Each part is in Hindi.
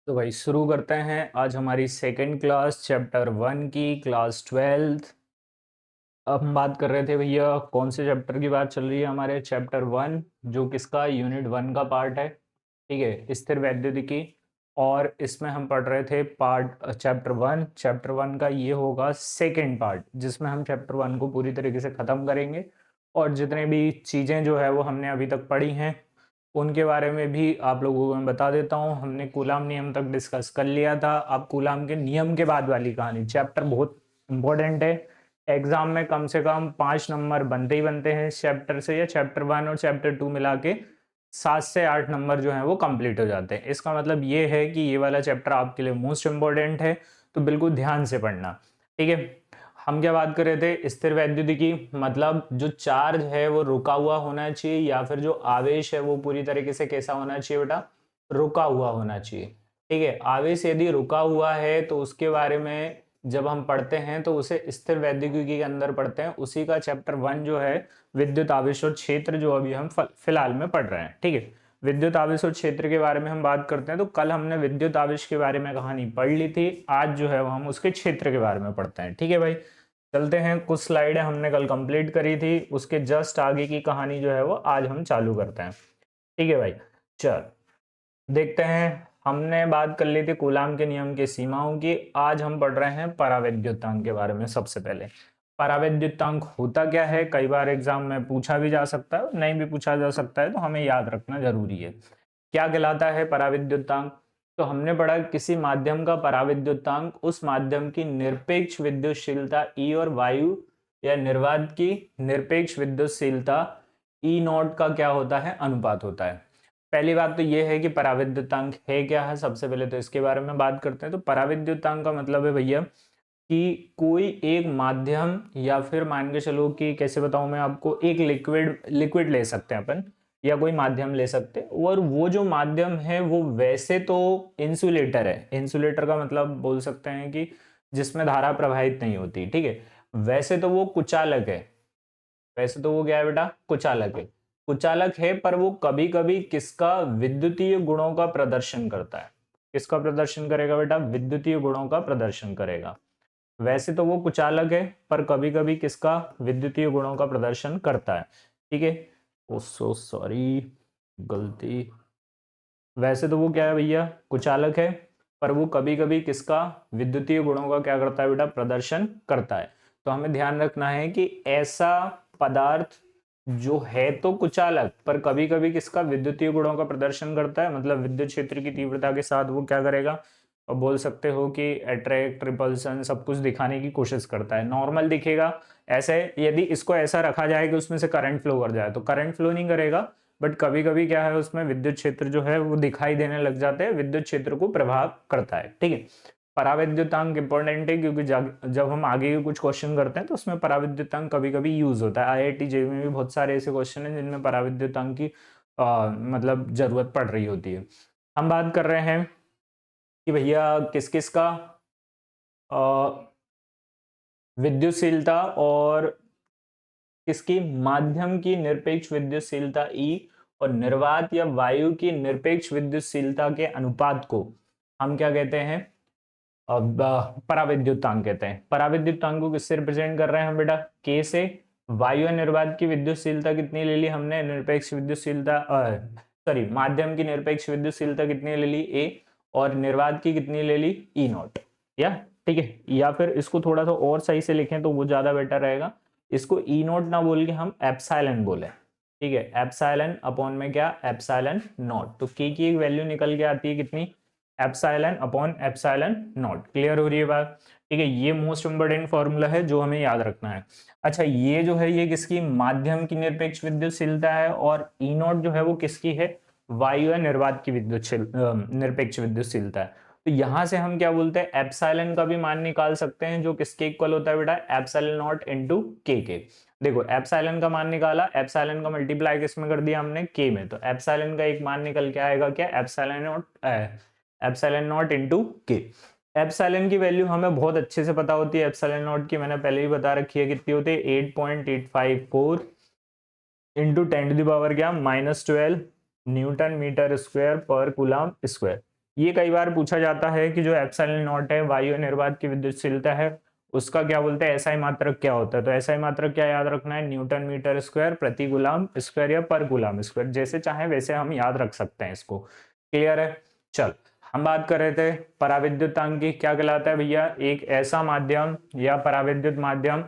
तो भाई शुरू करते हैं आज हमारी सेकंड क्लास चैप्टर 1 की क्लास 12th। अब हम बात कर रहे थे भैया कौन से चैप्टर की बात चल रही है। हमारे चैप्टर 1 जो किसका यूनिट 1 का पार्ट है, ठीक है, स्थिर वैद्युतिकी। और इसमें हम पढ़ रहे थे पार्ट चैप्टर 1 का ये होगा सेकंड पार्ट, जिसमें हम चैप्टर 1 को पूरी तरीके से ख़त्म करेंगे। और जितने भी चीज़ें जो है वो हमने अभी तक पढ़ी हैं उनके बारे में भी आप लोगों को मैं बता देता हूँ। हमने कूलाम नियम तक डिस्कस कर लिया था। अब कूलाम के नियम के बाद वाली कहानी, चैप्टर बहुत इंपॉर्टेंट है। एग्जाम में कम से कम 5 नंबर बनते ही बनते हैं इस चैप्टर से, या चैप्टर 1 और चैप्टर 2 मिला के 7 से 8 नंबर जो है वो कंप्लीट हो जाते हैं। इसका मतलब ये है कि ये वाला चैप्टर आपके लिए मोस्ट इंपॉर्टेंट है, तो बिल्कुल ध्यान से पढ़ना। ठीक है, हम क्या बात कर रहे थे, स्थिर वैद्युतिकी मतलब जो चार्ज है वो रुका हुआ होना चाहिए, या फिर जो आवेश है वो पूरी तरीके से कैसा होना चाहिए बेटा, रुका हुआ होना चाहिए। ठीक है, आवेश यदि रुका हुआ है तो उसके बारे में जब हम पढ़ते हैं तो उसे स्थिर वैद्युतिकी के अंदर पढ़ते हैं। उसी का चैप्टर 1 जो है विद्युत आवेश और क्षेत्र, जो अभी हम फिलहाल में पढ़ रहे हैं। ठीक है, विद्युत आवेश और क्षेत्र के बारे में हम बात करते हैं। तो कल हमने विद्युत आवेश के बारे में कहानी पढ़ ली थी, आज जो है वो हम उसके क्षेत्र के बारे में पढ़ते हैं। ठीक है भाई, चलते हैं। कुछ स्लाइडें हमने कल कंप्लीट करी थी, उसके जस्ट आगे की कहानी जो है वो आज हम चालू करते हैं। ठीक है भाई, चल देखते हैं। हमने बात कर ली थी कूलाम के नियम की सीमाओं की। आज हम पढ़ रहे हैं परावैद्युतांक के बारे में। सबसे पहले परावैद्युतांक होता क्या है, कई बार एग्जाम में पूछा भी जा सकता है, नहीं भी पूछा जा सकता है, तो हमें याद रखना जरूरी है। क्या कहलाता है पराविद्युतांक? तो हमने पढ़ा किसी माध्यम का पराविद्युतांक उस माध्यम की निरपेक्ष विद्युतशीलता ई और वायु या निर्वात की निरपेक्ष विद्युतशीलता ई नॉट का क्या होता है, अनुपात होता है। पहली बात तो यह है कि पराविद्युतांक है क्या है। सबसे पहले तो इसके बारे में बात करते हैं। तो पराविद्युतांक का मतलब है भैया कि कोई एक माध्यम, या फिर मान के चलो कि कैसे बताऊं मैं आपको, एक लिक्विड लिक्विड ले सकते हैं अपन, या कोई माध्यम ले सकते हैं। और वो जो माध्यम है वो वैसे तो इंसुलेटर है। इंसुलेटर का मतलब बोल सकते हैं कि जिसमें धारा प्रवाहित नहीं होती। ठीक है, वैसे तो वो कुचालक है। वैसे तो वो क्या है बेटा, कुचालक है। कुचालक है, पर वो कभी कभी किसका, विद्युतीय गुणों का प्रदर्शन करता है। किसका प्रदर्शन करेगा बेटा, विद्युतीय गुणों का प्रदर्शन करेगा। वैसे तो वो कुचालक है, पर कभी कभी किसका, विद्युतीय गुणों का प्रदर्शन करता है। ठीक है, ओ सो सॉरी, गलती। वैसे तो वो क्या है भैया, कुचालक है, पर वो कभी कभी किसका, विद्युतीय गुणों का क्या करता है बेटा, प्रदर्शन करता है। तो हमें ध्यान रखना है कि ऐसा पदार्थ जो है तो कुचालक, पर कभी कभी किसका, विद्युतीय गुणों का प्रदर्शन करता है, मतलब विद्युत क्षेत्र की तीव्रता के साथ वो क्या करेगा, और बोल सकते हो कि अट्रैक्ट, रिपल्सन, सब कुछ दिखाने की कोशिश करता है। नॉर्मल दिखेगा ऐसे, यदि इसको ऐसा रखा जाए कि उसमें से करंट फ्लो कर जाए तो करंट फ्लो नहीं करेगा, बट कभी कभी क्या है, उसमें विद्युत क्षेत्र जो है वो दिखाई देने लग जाते हैं, विद्युत क्षेत्र को प्रभाव करता है। ठीक है, पराविद्युतांक इंपॉर्टेंट है, क्योंकि जब हम आगे के कुछ क्वेश्चन करते हैं तो उसमें पराविद्युतांक कभी कभी यूज होता है। आईआईटी जेईई में भी बहुत सारे ऐसे क्वेश्चन हैं जिनमें पराविद्युतांक की मतलब जरूरत पड़ रही होती है। हम बात कर रहे हैं कि भैया किस किस का, विद्युतशीलता और किसकी, माध्यम की निरपेक्ष विद्युतशीलता ई और निर्वात या वायु की निरपेक्ष विद्युतशीलता के अनुपात को हम क्या कहते हैं, अब पराविद्युतांक कहते हैं। पराविद्युतांक को किससे रिप्रेजेंट कर रहे हैं हम बेटा, के से। वायु और निर्वात की विद्युतशीलता कितनी ले ली हमने, निरपेक्ष विद्युतशीलता, सॉरी, माध्यम की निरपेक्ष विद्युतशीलता कितनी ले ली, ए, और निर्वात की कितनी ले ली, ई नॉट। या ठीक है, या फिर इसको थोड़ा सा और सही से लिखें तो वो ज्यादा बेटर रहेगा। इसको ई नॉट ना बोल के हम एप्सिलॉन बोले। ठीक है, एप्सिलॉन अपॉन में क्या, एप्सिलॉन नॉट। तो के की एक वैल्यू निकल के आती है कितनी, epsilon upon epsilon not. Clear हो रही है बात? ठीक है, ये मोस्ट इंपोर्टेंट फॉर्मूला है जो हमें याद रखना है। अच्छा, ये जो है ये किसकी, माध्यम की निरपेक्ष विद्युतशीलता है, और ई नॉट जो है वो किसकी है, वायु या निर्वात की निरपेक्ष विद्युतशीलता है। तो यहां से हम क्या बोलते हैं, एप्सिलॉन का भी मान निकाल सकते हैं, जो किसके इक्वल होता है बेटा, एप्सिलॉन नॉट इंटू के। देखो एप्सिलॉन का मान निकाला, एप्सिलॉन का मल्टीप्लाई किसमें कर दिया हमने, के में, तो एप्सिलॉन का एक मान निकल के आएगा क्या, epsilon not, epsilon not into के। एप्सिलॉन की वैल्यू हमें बहुत अच्छे से पता होती है। एप्सिलॉन नॉट की मैंने पहले ही बता रखी है, कितनी होती है, 8.854 इंटू 10 टू द पावर क्या, -12 न्यूटन मीटर स्क्वायर पर कूलम स्क्वायर। ये कई बार पूछा जाता है कि जो एप्सिलॉन नॉट है वायु निर्वात की विद्युतशीलता है, उसका क्या बोलते हैं एसआई मात्रक क्या होता है। तो एसआई मात्रक क्या याद रखना है, न्यूटन मीटर स्क्वायर प्रति गुलाम स्क्वायर या पर गुलाम स्क्वायर, जैसे चाहे वैसे हम याद रख सकते हैं इसको। क्लियर है। चल हम बात कर रहे थे पराविद्युतांक की, क्या कहलाता है भैया, एक ऐसा माध्यम या पराविद्युत माध्यम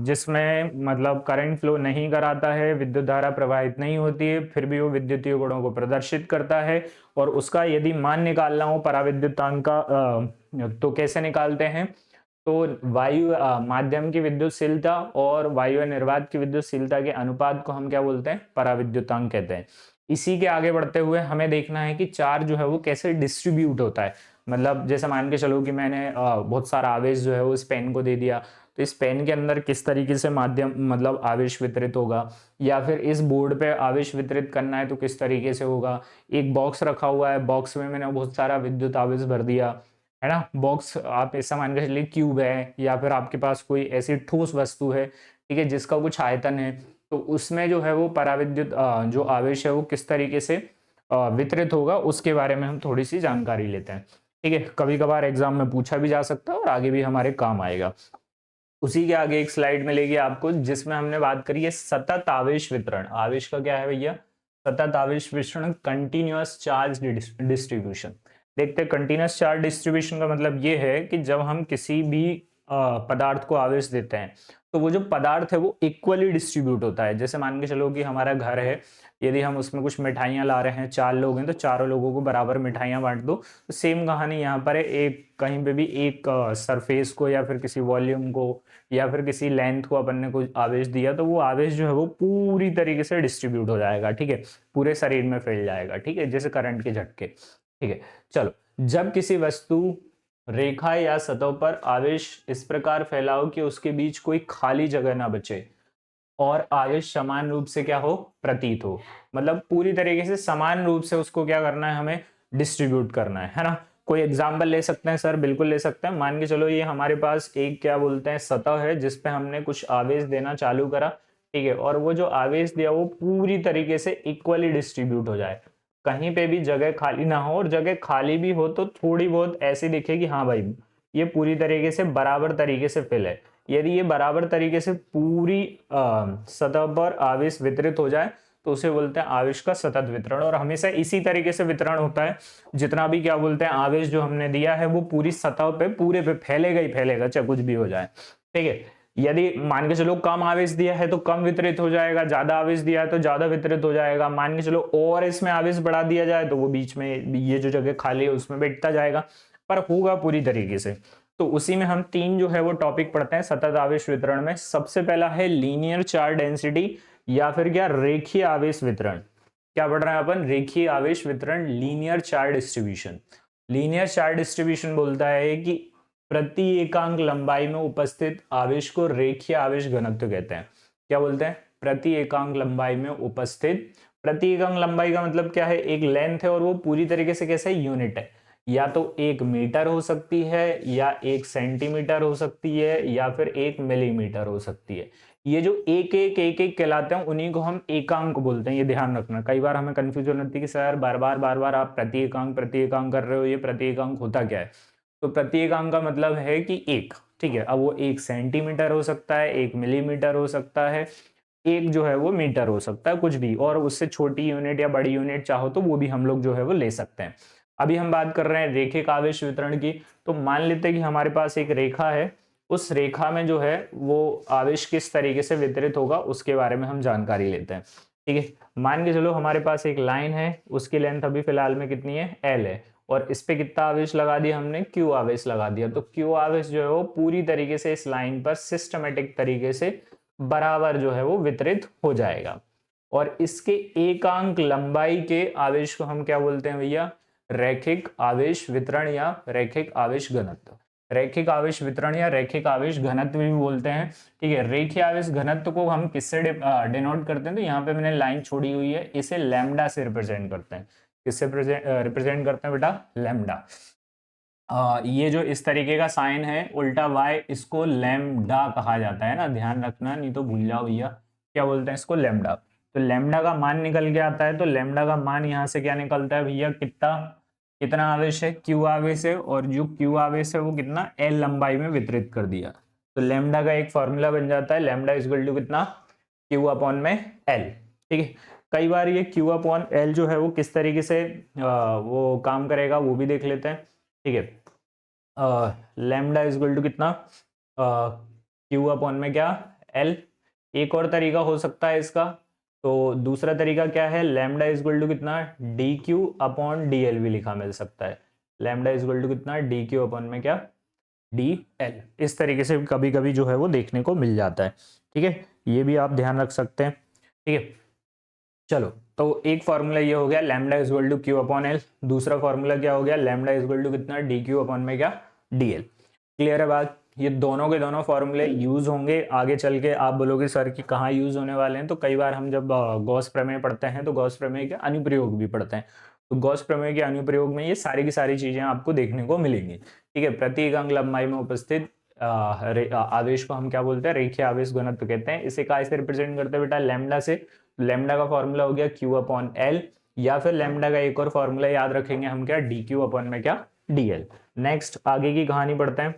जिसमें मतलब करंट फ्लो नहीं कराता है, विद्युत धारा प्रवाहित नहीं होती है, फिर भी वो विद्युतीय गुणों को प्रदर्शित करता है। और उसका यदि मान निकालना हो पराविद्युतांक का तो कैसे निकालते हैं, तो वायु माध्यम की विद्युतशीलता और वायु निर्वात की विद्युतशीलता के अनुपात को हम क्या बोलते हैं, पराविद्युतांक कहते हैं। इसी के आगे बढ़ते हुए हमें देखना है कि चार्ज जो है वो कैसे डिस्ट्रीब्यूट होता है। मतलब जैसे मान के चलो कि मैंने बहुत सारा आवेश जो है वो इस पेन को दे दिया, तो इस पेन के अंदर किस तरीके से माध्यम मतलब आवेश वितरित होगा, या फिर इस बोर्ड पे आवेश वितरित करना है तो किस तरीके से होगा। एक बॉक्स रखा हुआ है, बॉक्स में मैंने बहुत सारा विद्युत आवेश भर दिया, है ना। बॉक्स आप ऐसा मान के चलिए क्यूब है, या फिर आपके पास कोई ऐसी ठोस वस्तु है, ठीक है, जिसका कुछ आयतन है, तो उसमें जो है वो पराविद्युत जो आवेश है वो किस तरीके से वितरित होगा, उसके बारे में हम थोड़ी सी जानकारी लेते हैं। ठीक है, कभी कभार एग्जाम में पूछा भी जा सकता है और आगे भी हमारे काम आएगा। उसी के आगे एक स्लाइड मिलेगी आपको जिसमें हमने बात करी है सतत आवेश वितरण। आवेश का क्या है भैया, सतत आवेश वितरण, कंटिन्यूअस चार्ज डिस्ट्रीब्यूशन। देखते हैं कंटिन्यूअस चार्ज डिस्ट्रीब्यूशन का मतलब ये है कि जब हम किसी भी पदार्थ को आवेश देते हैं तो वो जो पदार्थ है वो इक्वली डिस्ट्रीब्यूट होता है। जैसे मान के चलो कि हमारा घर है, यदि हम उसमें कुछ मिठाइयाँ ला रहे हैं, 4 लोग हैं तो चारों लोगों को बराबर मिठाइयाँ बांट दो। तो सेम कहानी यहाँ पर है, एक कहीं पे भी एक सरफेस को या फिर किसी वॉल्यूम को या फिर किसी लेंथ को अपन ने कुछ आवेश दिया, तो वो आवेश जो है वो पूरी तरीके से डिस्ट्रीब्यूट हो जाएगा। ठीक है, पूरे शरीर में फैल जाएगा। ठीक है, जैसे करंट के झटके। ठीक है, चलो जब किसी वस्तु, रेखा या सतह पर आवेश इस प्रकार फैलाओ कि उसके बीच कोई खाली जगह ना बचे और आवेश समान रूप से क्या हो, प्रतीत हो, मतलब पूरी तरीके से समान रूप से उसको क्या करना है, हमें डिस्ट्रीब्यूट करना है ना। कोई एग्जाम्पल ले सकते हैं सर, बिल्कुल ले सकते हैं। मान के चलो ये हमारे पास एक क्या बोलते हैं सतह है जिसपे हमने कुछ आवेश देना चालू करा, ठीक है, और वो जो आवेश दिया वो पूरी तरीके से इक्वली डिस्ट्रीब्यूट हो जाए, कहीं पे भी जगह खाली ना हो, और जगह खाली भी हो तो थोड़ी बहुत ऐसी दिखे कि हाँ भाई ये पूरी तरीके से बराबर तरीके से फिल है। यदि ये बराबर तरीके से पूरी सतह पर आवेश वितरित हो जाए तो उसे बोलते हैं आवेश का सतत वितरण। और हमेशा इसी तरीके से वितरण होता है, जितना भी क्या बोलते हैं आवेश जो हमने दिया है वो पूरी सतह पे पूरे पे फैलेगा ही फैलेगा, चाहे कुछ भी हो जाए। ठीक है, यदि मान के चलो कम आवेश दिया है तो कम वितरित हो जाएगा, ज्यादा आवेश दिया है तो ज्यादा वितरित हो जाएगा। मान के चलो और इसमें आवेश बढ़ा दिया जाए तो वो बीच में ये जो जगह खाली है उसमें बैठता जाएगा, पर होगा पूरी तरीके से। तो उसी में हम 3 जो है वो टॉपिक पढ़ते हैं सतत आवेश वितरण में। सबसे पहला है लीनियर चार्ज डेंसिटी या फिर क्या, रेखीय आवेश वितरण। क्या पढ़ रहे हैं अपन, रेखीय आवेश वितरण, linear charge distribution. Linear charge distribution बोलता है कि प्रति एकांक लंबाई में उपस्थित आवेश को रेखीय आवेश घनत्व कहते हैं। क्या बोलते हैं, प्रति एकांक लंबाई में उपस्थित। प्रति एकांक लंबाई का मतलब क्या है, एक लेंथ है और वो पूरी तरीके से कैसे यूनिट है, या तो 1 मीटर हो सकती है, या 1 सेंटीमीटर हो सकती है, या फिर 1 मिलीमीटर हो सकती है। ये जो एक एक एक एक कहलाते हैं उन्हीं को हम एकांक बोलते हैं, ये ध्यान रखना। कई बार हमें कंफ्यूजन होती है कि सर बार बार आप प्रति एकांक कर रहे हो, ये प्रति एकांक होता क्या है। तो प्रति एकांक का मतलब है कि एक, ठीक है, अब वो 1 सेंटीमीटर हो सकता है, 1 मिलीमीटर हो सकता है, एक जो है वो मीटर हो सकता है, कुछ भी, और उससे छोटी यूनिट या बड़ी यूनिट चाहो तो वो भी हम लोग जो है वो ले सकते हैं। अभी हम बात कर रहे हैं रेखिक आवेश वितरण की। तो मान लेते हैं कि हमारे पास एक रेखा है, उस रेखा में जो है वो आवेश किस तरीके से वितरित होगा उसके बारे में हम जानकारी लेते हैं। ठीक है, मान के चलो हमारे पास एक लाइन है, उसकी लेंथ अभी फिलहाल में कितनी है, L है, और इस पे कितना आवेश लगा दिया हमने, Q आवेश लगा दिया। तो Q आवेश जो है वो पूरी तरीके से इस लाइन पर सिस्टमेटिक तरीके से बराबर जो है वो वितरित हो जाएगा। और इसके एकांक लंबाई के आवेश को हम क्या बोलते हैं भैया, रैखिक आवेश वितरण या रैखिक आवेश घनत्व। रैखिक आवेश वितरण या रैखिक आवेश घनत्व भी बोलते हैं। ठीक है, रेखीय आवेश घनत्व को हम किससे डिनोट करते हैं, तो यहाँ पे मैंने लाइन छोड़ी हुई है, इसे लैम्डा से रिप्रेजेंट करते हैं। किससे रिप्रेजेंट करते हैं बेटा, लैम्डा। ये जो इस तरीके का साइन है उल्टा y, इसको लैम्डा कहा जाता है ना, ध्यान रखना नहीं तो भूल जाओ भैया। क्या बोलते हैं इसको, लैम्डा। तो लैम्डा का मान निकल के आता है, तो लैम्डा का मान यहाँ से क्या निकलता है भैया, कितना, कितना आवेश है, क्यू आवेश है, और जो क्यू आवेश है वो कितना, एल लंबाई में वितरित कर दिया। तो लैम्डा का एक फॉर्मूला बन जाता है, लैम्डा इज इक्वल टू कितना, क्यू अपॉन में एल। ठीक है, कई बार ये क्यू अपॉन एल जो है वो किस तरीके से वो काम करेगा वो भी देख लेते हैं। ठीक है, लैम्डा इज इक्वल टू कितना, क्यू अपॉन में क्या, एल। एक और तरीका हो सकता है इसका, तो दूसरा तरीका क्या है, लैम्डा इज इक्वल टू कितना, D Q upon D L भी लिखा मिल सकता है। लैम्डा इज इक्वल टू कितना, डी क्यू अपॉन में क्या, डी एल। इस तरीके से कभी कभी जो है वो देखने को मिल जाता है। ठीक है, ये भी आप ध्यान रख सकते हैं। ठीक है, चलो, तो एक फॉर्मूला ये हो गया lambda is equal to Q upon L. दूसरा फॉर्मूला क्या हो गया, लैम्डा इज इक्वल टू कितना, डी क्यू अपॉन में क्या, डी एल। क्लियर है बात, ये दोनों के दोनों फॉर्मूले यूज होंगे आगे चल के। आप बोलोगे सर कि कहाँ यूज होने वाले हैं, तो कई बार हम जब गॉस प्रमेय पढ़ते हैं तो गॉस प्रमेय के अनुप्रयोग भी पढ़ते हैं। तो गॉस प्रमेय के अनुप्रयोग में ये सारी की सारी चीजें आपको देखने को मिलेंगी। ठीक है, प्रति एकांक लंबाई में उपस्थित आवेश को हम क्या बोलते हैं, रेखीय आवेश घनत्व कहते हैं। इसे काय से रिप्रेजेंट करते हैं बेटा, लैम्डा से। लैम्डा का फॉर्मूला हो गया क्यू अपॉन एल, या फिर लैम्डा का एक और फॉर्मूला याद रखेंगे हम, क्या, डी क्यू अपॉन में क्या, डी एल। नेक्स्ट आगे की कहानी पढ़ते हैं।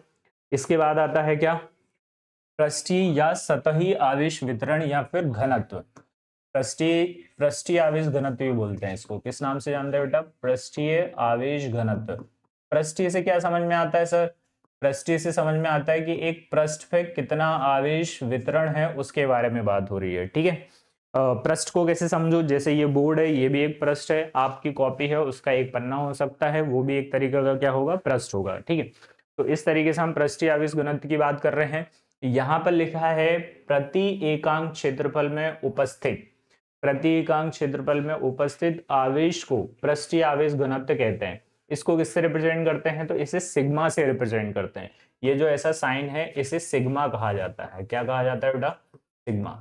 इसके बाद आता है क्या, पृष्ठीय या सतही आवेश वितरण या फिर घनत्व। पृष्ठीय आवेश घनत्व भी बोलते हैं इसको। किस नाम से जानते हैं बेटा, पृष्ठीय आवेश घनत्व। पृष्ठीय से क्या समझ में आता है सर, पृष्ठीय से समझ में आता है कि एक पृष्ठ पे कितना आवेश वितरण है उसके बारे में बात हो रही है। ठीक है, पृष्ठ को कैसे समझो, जैसे ये बोर्ड है, ये भी एक पृष्ठ है, आपकी कॉपी है उसका एक पन्ना हो सकता है, वो भी एक तरीके का क्या होगा, पृष्ठ होगा। ठीक है, तो इस तरीके से हम पृष्ठीय आवेश घनत्व की बात कर रहे हैं। यहां पर लिखा है प्रति एकांक क्षेत्रफल में उपस्थित, प्रति एकांक क्षेत्रफल में उपस्थित आवेश को पृष्ठीय आवेश घनत्व कहते हैं। इसको किससे रिप्रेजेंट करते हैं, तो इसे सिग्मा से रिप्रेजेंट करते हैं। ये जो ऐसा साइन है इसे सिग्मा कहा जाता है। क्या कहा जाता है बेटा, सिग्मा।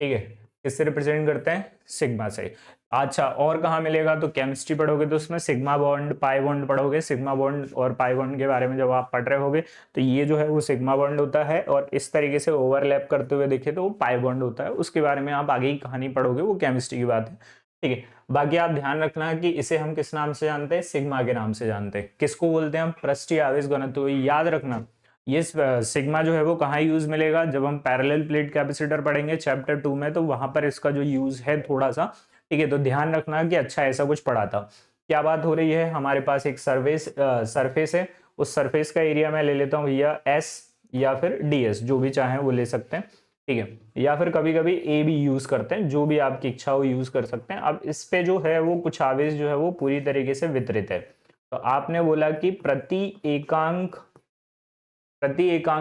ठीक है, किससे रिप्रेजेंट करते हैं, सिग्मा से। अच्छा, और कहाँ मिलेगा, तो केमिस्ट्री पढ़ोगे तो उसमें सिग्मा बॉन्ड पाई बॉन्ड पढ़ोगे। सिग्मा बॉन्ड और पाई बॉन्ड के बारे में जब आप पढ़ रहे होगे तो ये जो है वो सिग्मा बॉन्ड होता है, और इस तरीके से ओवरलैप करते हुए देखे तो वो पाई बॉन्ड होता है। उसके बारे में आप आगे की कहानी पढ़ोगे, वो केमिस्ट्री की बात है। ठीक है, बाकी आप ध्यान रखना कि इसे हम किस नाम से जानते हैं, सिग्मा के नाम से जानते हैं। किसको बोलते हैं हम, पृष्ठीय आवेश घनत्व। याद रखना ये सिग्मा जो है वो कहाँ यूज मिलेगा, जब हम पैरेलल प्लेट कैपेसिटर पढ़ेंगे चैप्टर 2 में, तो वहां पर इसका जो यूज है थोड़ा सा। ठीक है, तो ध्यान रखना कि अच्छा ऐसा कुछ पढ़ा था। क्या बात हो रही है, हमारे पास एक सरफेस है, उस सरफेस का एरिया मैं ले लेता हूँ भैया एस, या फिर ds, जो भी चाहें वो ले सकते हैं। ठीक है, या फिर कभी कभी ए भी यूज करते हैं, जो भी आपकी इच्छा हो यूज कर सकते हैं। अब इस पे जो है वो कुछ आवेश जो है वो पूरी तरीके से वितरित है। तो आपने बोला कि प्रति एकांक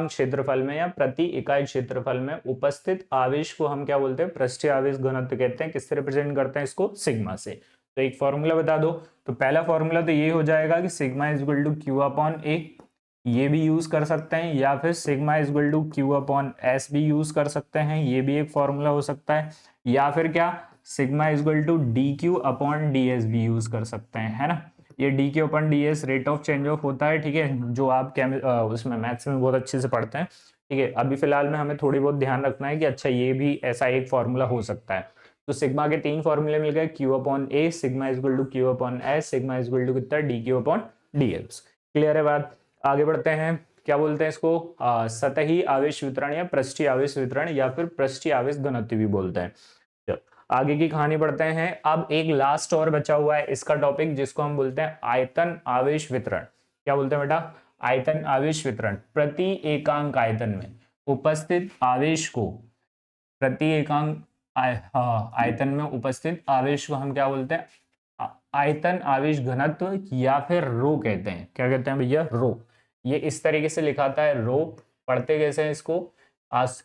क्षेत्रफल में या प्रति इकाई क्षेत्रफल में उपस्थित आवेश को हम क्या बोलते हैं, पृष्ठीय आवेश घनत्व कहते हैं। किससे रिप्रेजेंट करते हैं इसको, सिग्मा से। तो एक फॉर्मूला बता दो। तो पहला फॉर्मूला तो ये हो जाएगा कि sigma is equal to Q upon A, ये भी यूज कर सकते हैं, या फिर sigma is equal to Q upon S भी यूज कर सकते हैं, ये भी एक फॉर्मूला हो सकता है। या फिर क्या, sigma is equal to D Q upon D S भी यूज कर सकते हैं, है ना। ये D Q upon D S rate of change of होता है। ठीक है, जो आप उसमें मैथ्स में बहुत अच्छे से पढ़ते हैं। ठीक है, अभी फिलहाल में हमें थोड़ी बहुत ध्यान रखना है कि अच्छा ये भी ऐसा एक फॉर्मूला हो सकता है। तो सिग्मा के 3 फॉर्मूले मिल गए, Q upon A, sigma is equal to Q upon S, sigma is equal to कितना, D Q upon D S. Clear है बात, आगे बढ़ते हैं। क्या बोलते हैं इसको, सतही आवेश वितरण या पृष्ठीय आवेश वितरण, या फिर पृष्ठीय आवेश घनत्व भी बोलते हैं। आगे की कहानी पढ़ते हैं। अब एक लास्ट और बचा हुआ है इसका टॉपिक, जिसको हम बोलते हैं आयतन आवेश वितरण। क्या बोलते हैं बेटा, आयतन आवेश वितरण। प्रति एकांक आयतन में उपस्थित आवेश को, प्रति एकांक आयतन में उपस्थित आवेश को हम क्या बोलते हैं, आयतन आवेश घनत्व, या फिर रो कहते हैं। क्या कहते हैं भैया, रो। ये इस तरीके से लिखाता है रो। पढ़ते कैसे हैं इसको,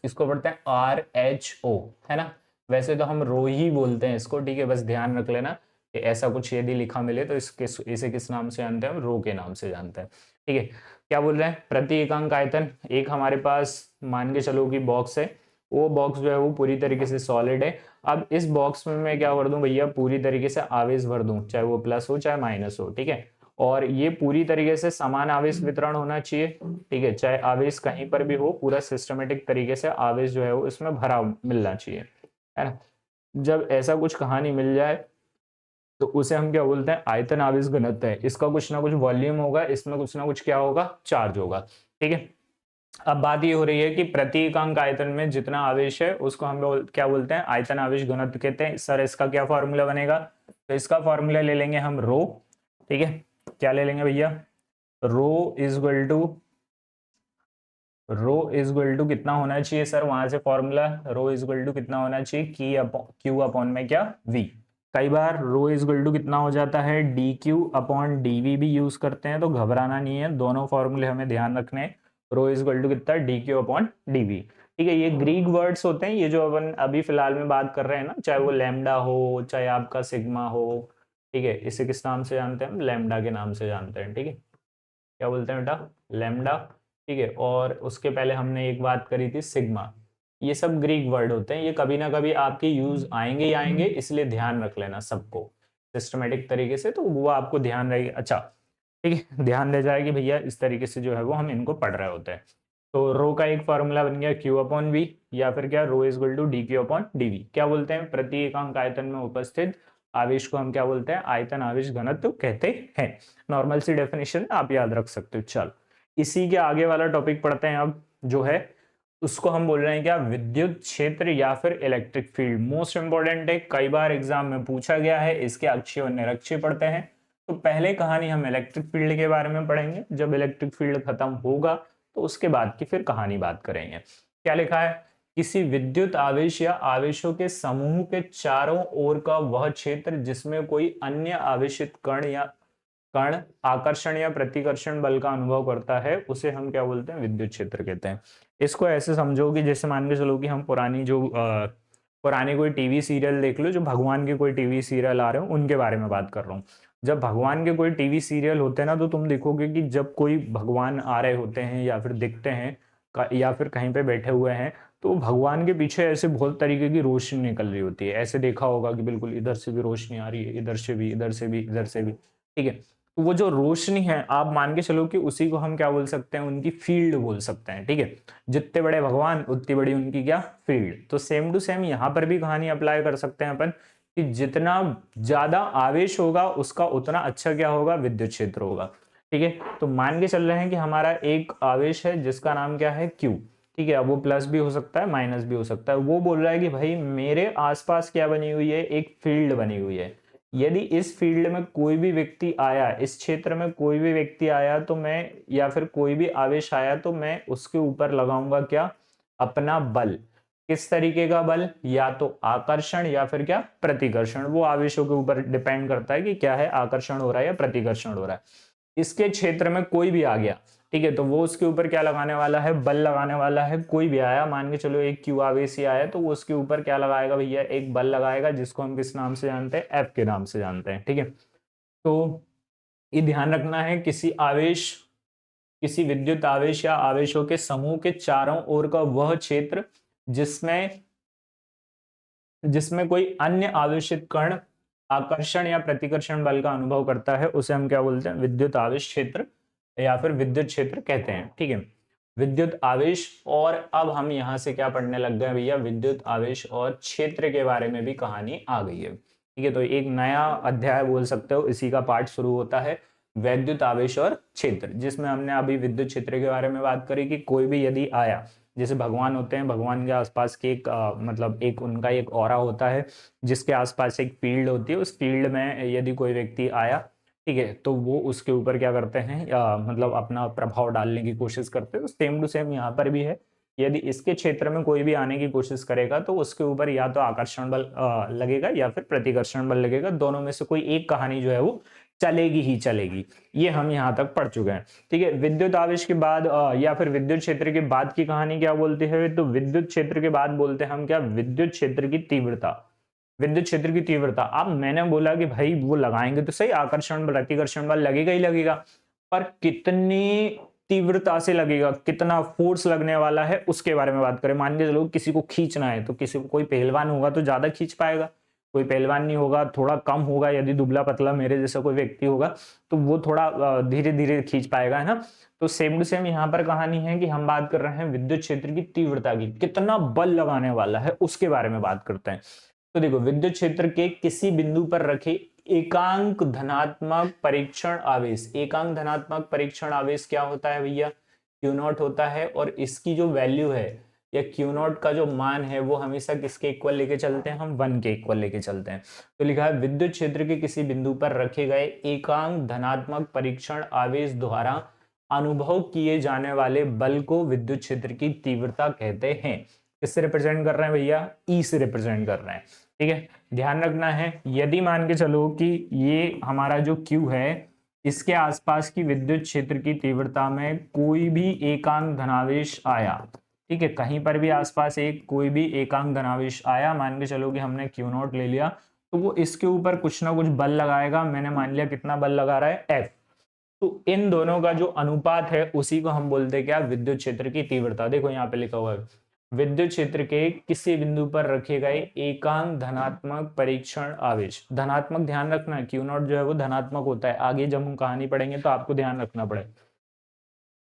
इसको पढ़ते हैं RHO, है ना। वैसे तो हम रो ही बोलते हैं इसको। ठीक है, बस ध्यान रख लेना कि ऐसा कुछ यदि लिखा मिले तो इसे किस नाम से जानते हैं, हम रो के नाम से जानते हैं। ठीक है, क्या बोल रहे हैं, प्रति एकांक आयतन। एक हमारे पास मान के चलो कि बॉक्स है, वो बॉक्स जो है वो पूरी तरीके से सॉलिड है। अब इस बॉक्स में मैं क्या भर दूं भैया, पूरी तरीके से आवेश भर दूं, चाहे वो प्लस हो चाहे माइनस हो। ठीक है, और ये पूरी तरीके से समान आवेश वितरण होना चाहिए। ठीक है, चाहे आवेश कहीं पर भी हो, पूरा सिस्टमेटिक तरीके से आवेश जो है वो इसमें भरा मिलना चाहिए, है ना। जब ऐसा कुछ कहानी मिल जाए तो उसे हम क्या बोलते हैं, आयतन आवेश घनत्व है। इसका कुछ ना कुछ वॉल्यूम होगा, इसमें कुछ ना कुछ क्या होगा, चार्ज होगा। ठीक है, अब बात ये हो रही है कि प्रति एकांक आयतन में जितना आवेश है उसको हम क्या बोलते हैं, आयतन आवेश घनत्व कहते हैं। सर इसका क्या फॉर्मूला बनेगा, तो इसका फॉर्मूला ले लेंगे हम रो। ठीक है, क्या ले लेंगे भैया, रो इज इक्वल टू कितना होना चाहिए सर, वहां से formula rho is equal to कितना होना चाहिए, क्यू अपॉन में क्या, वी। कई बार रो इज इक्वल टू कितना हो जाता है, D Q upon D V भी यूज करते हैं, तो घबराना नहीं है, दोनों फॉर्मूले हमें ध्यान रखने हैं। रो इज इक्वल टू कितना, D Q upon D V. ठीक है, ये ग्रीक वर्ड्स होते हैं, ये जो अपन अभी फिलहाल में बात कर रहे हैं ना, चाहे वो लैम्डा हो चाहे आपका सिग्मा हो। ठीक है, इसे किस नाम से जानते हैं हम, लैम्डा के नाम से जानते हैं। ठीक है, क्या बोलते हैं बेटा, लैम्डा। ठीक है, और उसके पहले हमने एक बात करी थी सिग्मा। ये सब ग्रीक वर्ड होते हैं, ये कभी ना कभी आपके यूज आएंगे ही आएंगे, इसलिए ध्यान रख लेना सबको सिस्टमेटिक तरीके से, तो वो आपको ध्यान रहेगी। अच्छा ठीक है, ध्यान रह जाएगी भैया, इस तरीके से जो है वो हम इनको पढ़ रहे होते हैं। तो रो का एक फॉर्मूला बन गया क्यू अपॉन वी, या फिर क्या, rho is equal to D Q upon D V. क्या बोलते हैं, प्रति एकांक आयतन में उपस्थित आवेश को हम क्या बोलते हैं, आयतन आवेश घनत्व कहते हैं। नॉर्मल सी डेफिनेशन आप याद रख सकते हो। चल इसी के आगे वाला टॉपिक पढ़ते हैं अब, जो है उसको हम बोल रहे हैं क्या, विद्युत क्षेत्र या फिर इलेक्ट्रिक फील्ड। मोस्ट इंपॉर्टेंट है, कई बार एग्जाम में पूछा गया है, इसके अक्षय और निरक्षीय पढ़ते हैं। तो पहले कहानी हम इलेक्ट्रिक फील्ड के बारे में पढ़ेंगे, जब इलेक्ट्रिक फील्ड खत्म होगा तो उसके बाद की फिर कहानी बात करेंगे। क्या लिखा है, किसी विद्युत आवेश या आवेशों के समूह के चारों ओर का वह क्षेत्र जिसमें कोई अन्य आवेशित कण आकर्षण या प्रतिकर्षण बल का अनुभव करता है, उसे हम क्या बोलते हैं, विद्युत क्षेत्र कहते हैं। इसको ऐसे समझो कि जैसे मान के चलो कि हम पुरानी कोई टीवी सीरियल देख लो, जो भगवान के कोई टीवी सीरियल आ रहे हो उनके बारे में बात कर रहा हूँ। जब भगवान के कोई टीवी सीरियल होते हैं ना, तो तुम देखोगे कि जब कोई भगवान आ रहे होते हैं या फिर दिखते हैं या फिर कहीं पे बैठे हुए हैं, तो भगवान के पीछे ऐसे बहुत तरीके की रोशनी निकल रही होती है। ऐसे देखा होगा कि बिल्कुल इधर से भी रोशनी आ रही है, इधर से भी, इधर से भी, इधर से भी। ठीक है, तो वो जो रोशनी है आप मान के चलो कि उसी को हम क्या बोल सकते हैं, उनकी फील्ड बोल सकते हैं। ठीक है, जितने बड़े भगवान उतनी बड़ी उनकी क्या, फील्ड। तो सेम टू सेम यहाँ पर भी कहानी अप्लाई कर सकते हैं अपन, कि जितना ज्यादा आवेश होगा उसका उतना अच्छा क्या होगा, विद्युत क्षेत्र होगा। ठीक है, तो मान के चल रहे हैं कि हमारा एक आवेश है जिसका नाम क्या है, क्यू। ठीक है, अब वो प्लस भी हो सकता है माइनस भी हो सकता है। वो बोल रहा है कि भाई मेरे आसपास क्या बनी हुई है, एक फील्ड बनी हुई है। यदि इस फील्ड में कोई भी व्यक्ति आया, इस क्षेत्र में कोई भी व्यक्ति आया, तो मैं, या फिर कोई भी आवेश आया, तो मैं उसके ऊपर लगाऊंगा क्या, अपना बल। किस तरीके का बल, या तो आकर्षण या फिर क्या, प्रतिकर्षण। वो आवेशों के ऊपर डिपेंड करता है कि क्या है, आकर्षण हो रहा है या प्रतिकर्षण हो रहा है। इसके क्षेत्र में कोई भी आ गया, ठीक है, तो वो उसके ऊपर क्या लगाने वाला है, बल लगाने वाला है। कोई भी आया, मान के चलो एक क्यू आवेश ही आया, तो वो उसके ऊपर क्या लगाएगा भैया, एक बल लगाएगा, जिसको हम किस नाम से जानते हैं, एफ के नाम से जानते हैं। ठीक है, तो ये ध्यान रखना है, किसी विद्युत आवेश या आवेशों के समूह के चारों ओर का वह क्षेत्र जिसमें जिसमें कोई अन्य आवेशित कण आकर्षण या प्रतिकर्षण बल का अनुभव करता है, उसे हम क्या बोलते हैं, विद्युत आवेश क्षेत्र या फिर विद्युत क्षेत्र कहते हैं। ठीक है, विद्युत आवेश। और अब हम यहां से क्या पढ़ने लग गए भैया, विद्युत आवेश और क्षेत्र के बारे में भी कहानी आ गई है। ठीक है, तो एक नया अध्याय बोल सकते हो, इसी का पाठ शुरू होता है, वैद्युत आवेश और क्षेत्र, जिसमें हमने अभी विद्युत क्षेत्र के बारे में बात करी कि कोई भी यदि आया, जैसे भगवान होते हैं, भगवान के आसपास के एक मतलब एक उनका एक ऑरा होता है, जिसके आसपास एक फील्ड होती है। उस फील्ड में यदि कोई व्यक्ति आया, ठीक है, तो वो उसके ऊपर क्या करते हैं, मतलब अपना प्रभाव डालने की कोशिश करते हैं। तो सेम टू सेम यहाँ पर भी है, यदि इसके क्षेत्र में कोई भी आने की कोशिश करेगा, तो उसके ऊपर या तो आकर्षण बल लगेगा या फिर प्रतिकर्षण बल लगेगा। दोनों में से कोई एक कहानी जो है वो चलेगी ही चलेगी। ये हम यहाँ तक पढ़ चुके हैं। ठीक है, विद्युत आवेश के बाद या फिर विद्युत क्षेत्र के बाद की कहानी क्या बोलती है, तो विद्युत क्षेत्र के बाद बोलते हैं हम क्या, विद्युत क्षेत्र की तीव्रता। विद्युत क्षेत्र की तीव्रता, अब मैंने बोला कि भाई वो लगाएंगे तो सही, आकर्षण बल प्रतिकर्षण बल लगेगा ही लगेगा, पर कितनी तीव्रता से लगेगा, कितना फोर्स लगने वाला है, उसके बारे में बात करें। मान के चलो किसी को खींचना है, तो किसी को, कोई पहलवान होगा तो ज्यादा खींच पाएगा, कोई पहलवान नहीं होगा थोड़ा कम होगा। यदि दुबला पतला मेरे जैसा कोई व्यक्ति होगा, तो वो थोड़ा धीरे धीरे खींच पाएगा, है ना। तो सेम टू सेम यहाँ पर कहानी है कि हम बात कर रहे हैं विद्युत क्षेत्र की तीव्रता की, कितना बल लगाने वाला है उसके बारे में बात करते हैं। तो देखो, विद्युत क्षेत्र के किसी बिंदु पर रखे एकांक धनात्मक परीक्षण आवेश। एकांक धनात्मक परीक्षण आवेश क्या होता है भैया? क्यू नॉट होता है, और इसकी जो वैल्यू है या क्यू नॉट का जो मान है वो हमेशा किसके इक्वल लेके चलते हैं? हम 1 के इक्वल लेके चलते हैं। तो लिखा है विद्युत क्षेत्र के किसी बिंदु पर रखे गए एकांक धनात्मक परीक्षण आवेश द्वारा अनुभव किए जाने वाले बल को विद्युत क्षेत्र की तीव्रता कहते हैं। किससे रिप्रेजेंट कर रहे हैं भैया? ई से रिप्रेजेंट कर रहे हैं। ठीक है, ध्यान रखना है, यदि मान के चलो कि ये हमारा जो Q है, इसके आसपास की विद्युत क्षेत्र की तीव्रता में कोई भी एकांक धनावेश आया, ठीक है, कहीं पर भी आसपास एक कोई भी एकांक धनावेश आया, मान के चलो कि हमने Q नॉट ले लिया, तो वो इसके ऊपर कुछ ना कुछ बल लगाएगा। मैंने मान लिया कितना बल लगा रहा है? F। तो इन दोनों का जो अनुपात है उसी को हम बोलते हैं क्या? विद्युत क्षेत्र की तीव्रता। देखो यहाँ पे लिखा हुआ है विद्युत क्षेत्र के किसी बिंदु पर रखे गए एकांक धनात्मक परीक्षण आवेश। धनात्मक ध्यान रखना, क्यू नॉट जो है वो धनात्मक होता है। आगे जब हम कहानी पढ़ेंगे तो आपको ध्यान रखना पड़ेगा।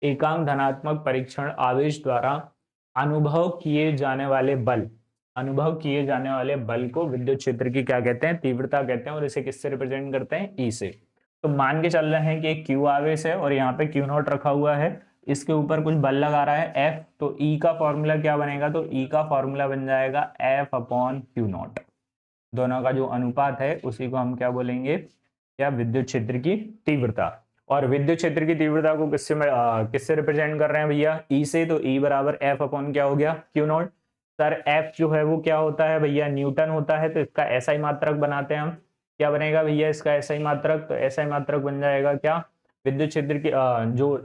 एकांक धनात्मक परीक्षण आवेश द्वारा अनुभव किए जाने वाले बल, अनुभव किए जाने वाले बल को विद्युत क्षेत्र की क्या कहते हैं? तीव्रता कहते हैं। और इसे किससे रिप्रेजेंट करते हैं? ई से। तो मान के चल रहे हैं कि एक क्यू आवेश है और यहाँ पे क्यू नॉट रखा हुआ है, इसके ऊपर कुछ बल लगा रहा है F, तो E का फॉर्मूला क्या बनेगा? तो E का फॉर्मूला बन जाएगा F अपॉन क्यू नॉट। दोनों का जो अनुपात है उसी को हम क्या बोलेंगे? क्या? विद्युत क्षेत्र की तीव्रता। और विद्युत क्षेत्र की तीव्रता को किससे रिप्रेजेंट कर रहे हैं भैया? E से। तो E बराबर F अपॉन क्या हो गया? Q not. सर F जो है वो क्या होता है भैया? न्यूटन होता है। तो इसका ऐसा ही मात्रक बनाते हैं हम। क्या बनेगा भैया इसका ऐसा ही मात्रक? तो ऐसा ही मात्रक बन जाएगा क्या? विद्युत क्षेत्र की जो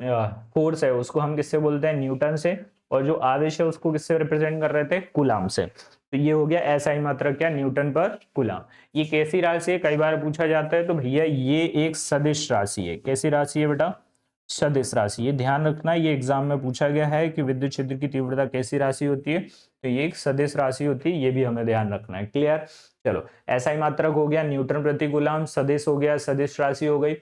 फोर्स है उसको हम किससे बोलते हैं? न्यूटन से। और जो आवेश है उसको किससे रिप्रेजेंट कर रहे थे? कूलाम से। तो ये हो गया ऐसा ही मात्रक क्या? न्यूटन पर कूलाम। ये कैसी राशि है? कई बार पूछा जाता है। तो भैया ये एक सदिश राशि है। कैसी राशि है बेटा? सदिश राशि। ये ध्यान रखना, ये एग्जाम में पूछा गया है कि विद्युत क्षेत्र की तीव्रता कैसी राशि होती है? तो ये एक सदिश राशि होती है, ये भी हमें ध्यान रखना है। क्लियर? चलो, ऐसा ही मात्रक हो गया, न्यूटन प्रति कूलाम, सदिश हो गया, सदिश राशि हो गई।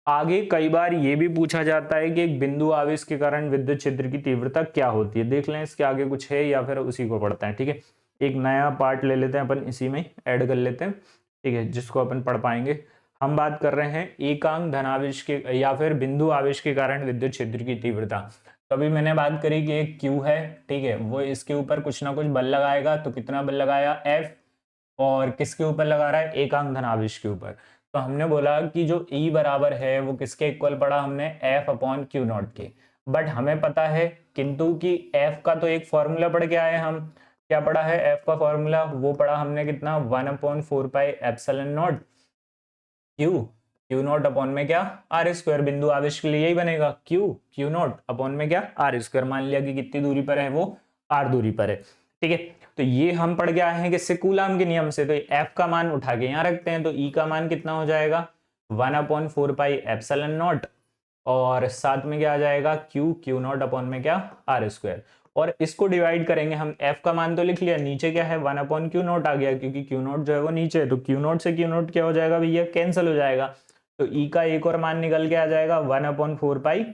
आगे कई बार ये भी पूछा जाता है कि एक बिंदु आवेश के कारण विद्युत क्षेत्र की तीव्रता क्या होती है। देख लें इसके आगे कुछ है या फिर उसी को पढ़ते हैं। ठीक है, एक नया पार्ट ले लेते हैं अपन, इसी में ऐड कर लेते हैं। ठीक है, जिसको अपन पढ़ पाएंगे। हम बात कर रहे हैं एकांक धनावेश के या फिर बिंदु आवेश के कारण विद्युत क्षेत्र की तीव्रता। तो अभी मैंने बात करी कि एक Q है, ठीक है, वो इसके ऊपर कुछ ना कुछ बल लगाएगा। तो कितना बल लगाया? F। और किसके ऊपर लगा रहा है? एकांक धनावेश के ऊपर। तो हमने बोला कि जो E बराबर है वो किसके इक्वल पढ़ा हमने? F अपॉन क्यू नॉट के। बट हमें पता है किंतु कि F का तो एक फॉर्मूला पढ़ के आए हम। क्या पढ़ा है? F का फॉर्मूला वो पढ़ा हमने कितना? 1/4 epsilon naught Q naught upon में क्या? R square. बिंदु आवेश के लिए यही बनेगा, क्यू नॉट अपॉन में क्या? R square. मान लिया कि कितनी दूरी पर है वो? आर दूरी पर है। ठीक है, तो ये हम पढ़ के आए हैं किससे? कूलाम के नियम से। तो एफ का मान उठा के यहाँ रखते हैं। तो ई का मान कितना हो जाएगा? 1/4 एप्सिलॉन नॉट, और साथ में क्या आ जाएगा? क्यू नॉट अपॉन में क्या? R square. और इसको डिवाइड करेंगे हम। एफ का मान तो लिख लिया, नीचे क्या है? 1/क्यू नॉट आ गया, क्योंकि क्यू नॉट जो है वो नीचे है। तो क्यू नॉट से क्यू नॉट क्या हो जाएगा भैया? कैंसिल हो जाएगा। तो ई का एक और मान निकल के आ जाएगा 1/4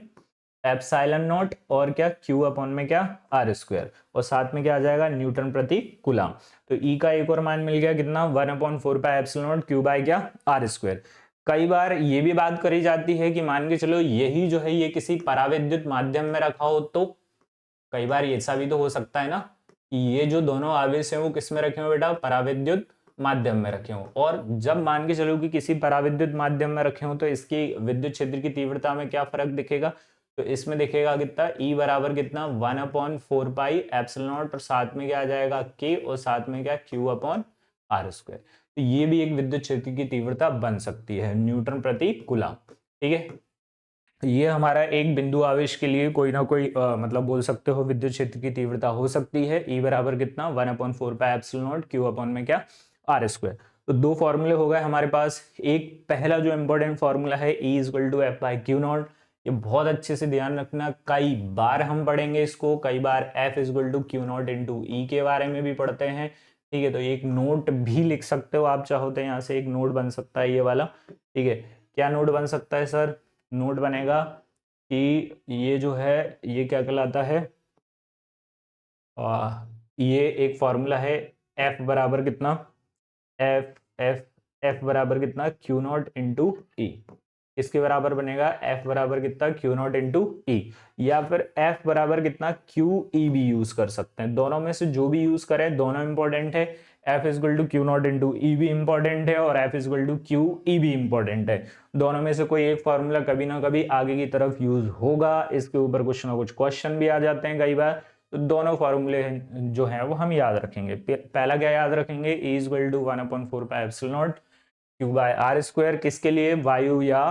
एप्सिलॉन नॉट, और क्या? क्यू अपॉन में क्या? R square. और साथ में क्या आ जाएगा? न्यूटन प्रति कूलाम। तो ई का एक और मान मिल गया कितना? 1/4 एप्सिलॉन नॉट क्यू बाय क्या? R square. कई बार ये भी बात करी जाती है कि मान के चलो यही जो है ये किसी पराविद्युत माध्यम में रखा हो, तो कई बार ऐसा भी तो हो सकता है ना कि ये जो दोनों आवेश हैं वो किस में रखे हो बेटा? पराविद्युत माध्यम में रखे हो। और जब मान के चलो कि किसी पराविद्युत माध्यम में रखे हो तो इसकी विद्युत क्षेत्र की तीव्रता में क्या फर्क दिखेगा? तो इसमें दिखेगा कितना? E बराबर कितना? 1/4 एप्सिलॉन नॉट, और साथ में क्या आ जाएगा? K, और साथ में क्या? Q upon R square. तो ये भी एक विद्युत क्षेत्र की तीव्रता बन सकती है, न्यूटन प्रति कूलाम। ठीक है, ये हमारा एक बिंदु आवेश के लिए कोई ना कोई मतलब बोल सकते हो विद्युत क्षेत्र की तीव्रता हो सकती है। E बराबर कितना? 1/4 एप्सिलॉन नॉट, Q अपॉन में क्या? R square. तो दो फॉर्मूले हो गए हमारे पास। एक पहला जो इंपॉर्टेंट फॉर्मूला है E equal to F by Q naught. ये बहुत अच्छे से ध्यान रखना, कई बार हम पढ़ेंगे इसको। कई बार F equal to Q naught into E के बारे में भी पढ़ते हैं। ठीक है, तो एक नोट भी लिख सकते हो आप चाहो तो, यहाँ से एक नोट बन सकता है ये वाला। ठीक है, क्या नोट बन सकता है सर? नोट बनेगा कि ये जो है ये क्या कहलाता है? ये एक फॉर्मूला है, F बराबर कितना? एफ F बराबर कितना, Q नॉट इंटू ई। इसके बराबर बनेगा F बराबर कितना, Q नॉट इंटू ई, या फिर F बराबर कितना, Q ई भी यूज कर सकते हैं। दोनों में से जो भी यूज करें दोनों इंपॉर्टेंट है। F equal to Q naught into E भी इंपॉर्टेंट है और F equal to Q E भी इंपॉर्टेंट है। दोनों में से कोई एक फॉर्मूला कभी ना कभी आगे की तरफ यूज होगा। इसके ऊपर कुछ ना कुछ क्वेश्चन भी आ जाते हैं कई बार, तो दोनों फॉर्मूले जो है वो हम याद रखेंगे। पहला क्या याद रखेंगे, E equal to 1/4 pi epsilon naught Q by R square, किसके लिए, वायु या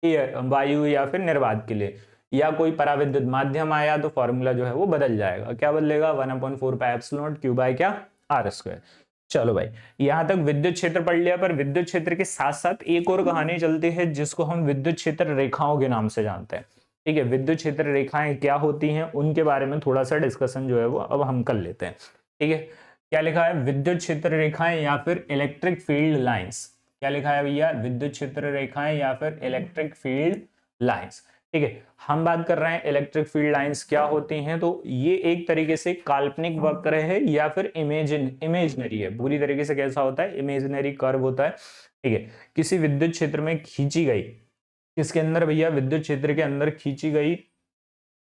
एयर, वायु या फिर निर्वात के लिए, या कोई पराविद्युत माध्यम आया तो फॉर्मूला जो है वो बदल जाएगा। क्या बदलेगा, 1/4 pi epsilon naught Q by क्या, आर स्क्वायर। चलो भाई, यहां तक विद्युत क्षेत्र पढ़ लिया, पर विद्युत क्षेत्र के साथ साथ एक और कहानी चलती है जिसको हम विद्युत क्षेत्र रेखाओं के नाम से जानते हैं। ठीक है, विद्युत क्षेत्र रेखाएं क्या होती हैं उनके बारे में थोड़ा सा डिस्कशन जो है वो अब हम कर लेते हैं। ठीक है, क्या लिखा है, विद्युत क्षेत्र रेखाएं या फिर इलेक्ट्रिक फील्ड लाइंस। क्या लिखा है भैया, विद्युत क्षेत्र रेखाएं या फिर इलेक्ट्रिक फील्ड लाइंस। ठीक है, हम बात कर रहे हैं इलेक्ट्रिक फील्ड लाइंस क्या होती हैं, तो ये एक तरीके से काल्पनिक वक्र है या फिर इमेजिनरी है। पूरी तरीके से कैसा होता है, इमेजिनरी कर्व होता है। ठीक है, किसी विद्युत क्षेत्र में खींची गई, किसके अंदर भैया, विद्युत क्षेत्र के अंदर खींची गई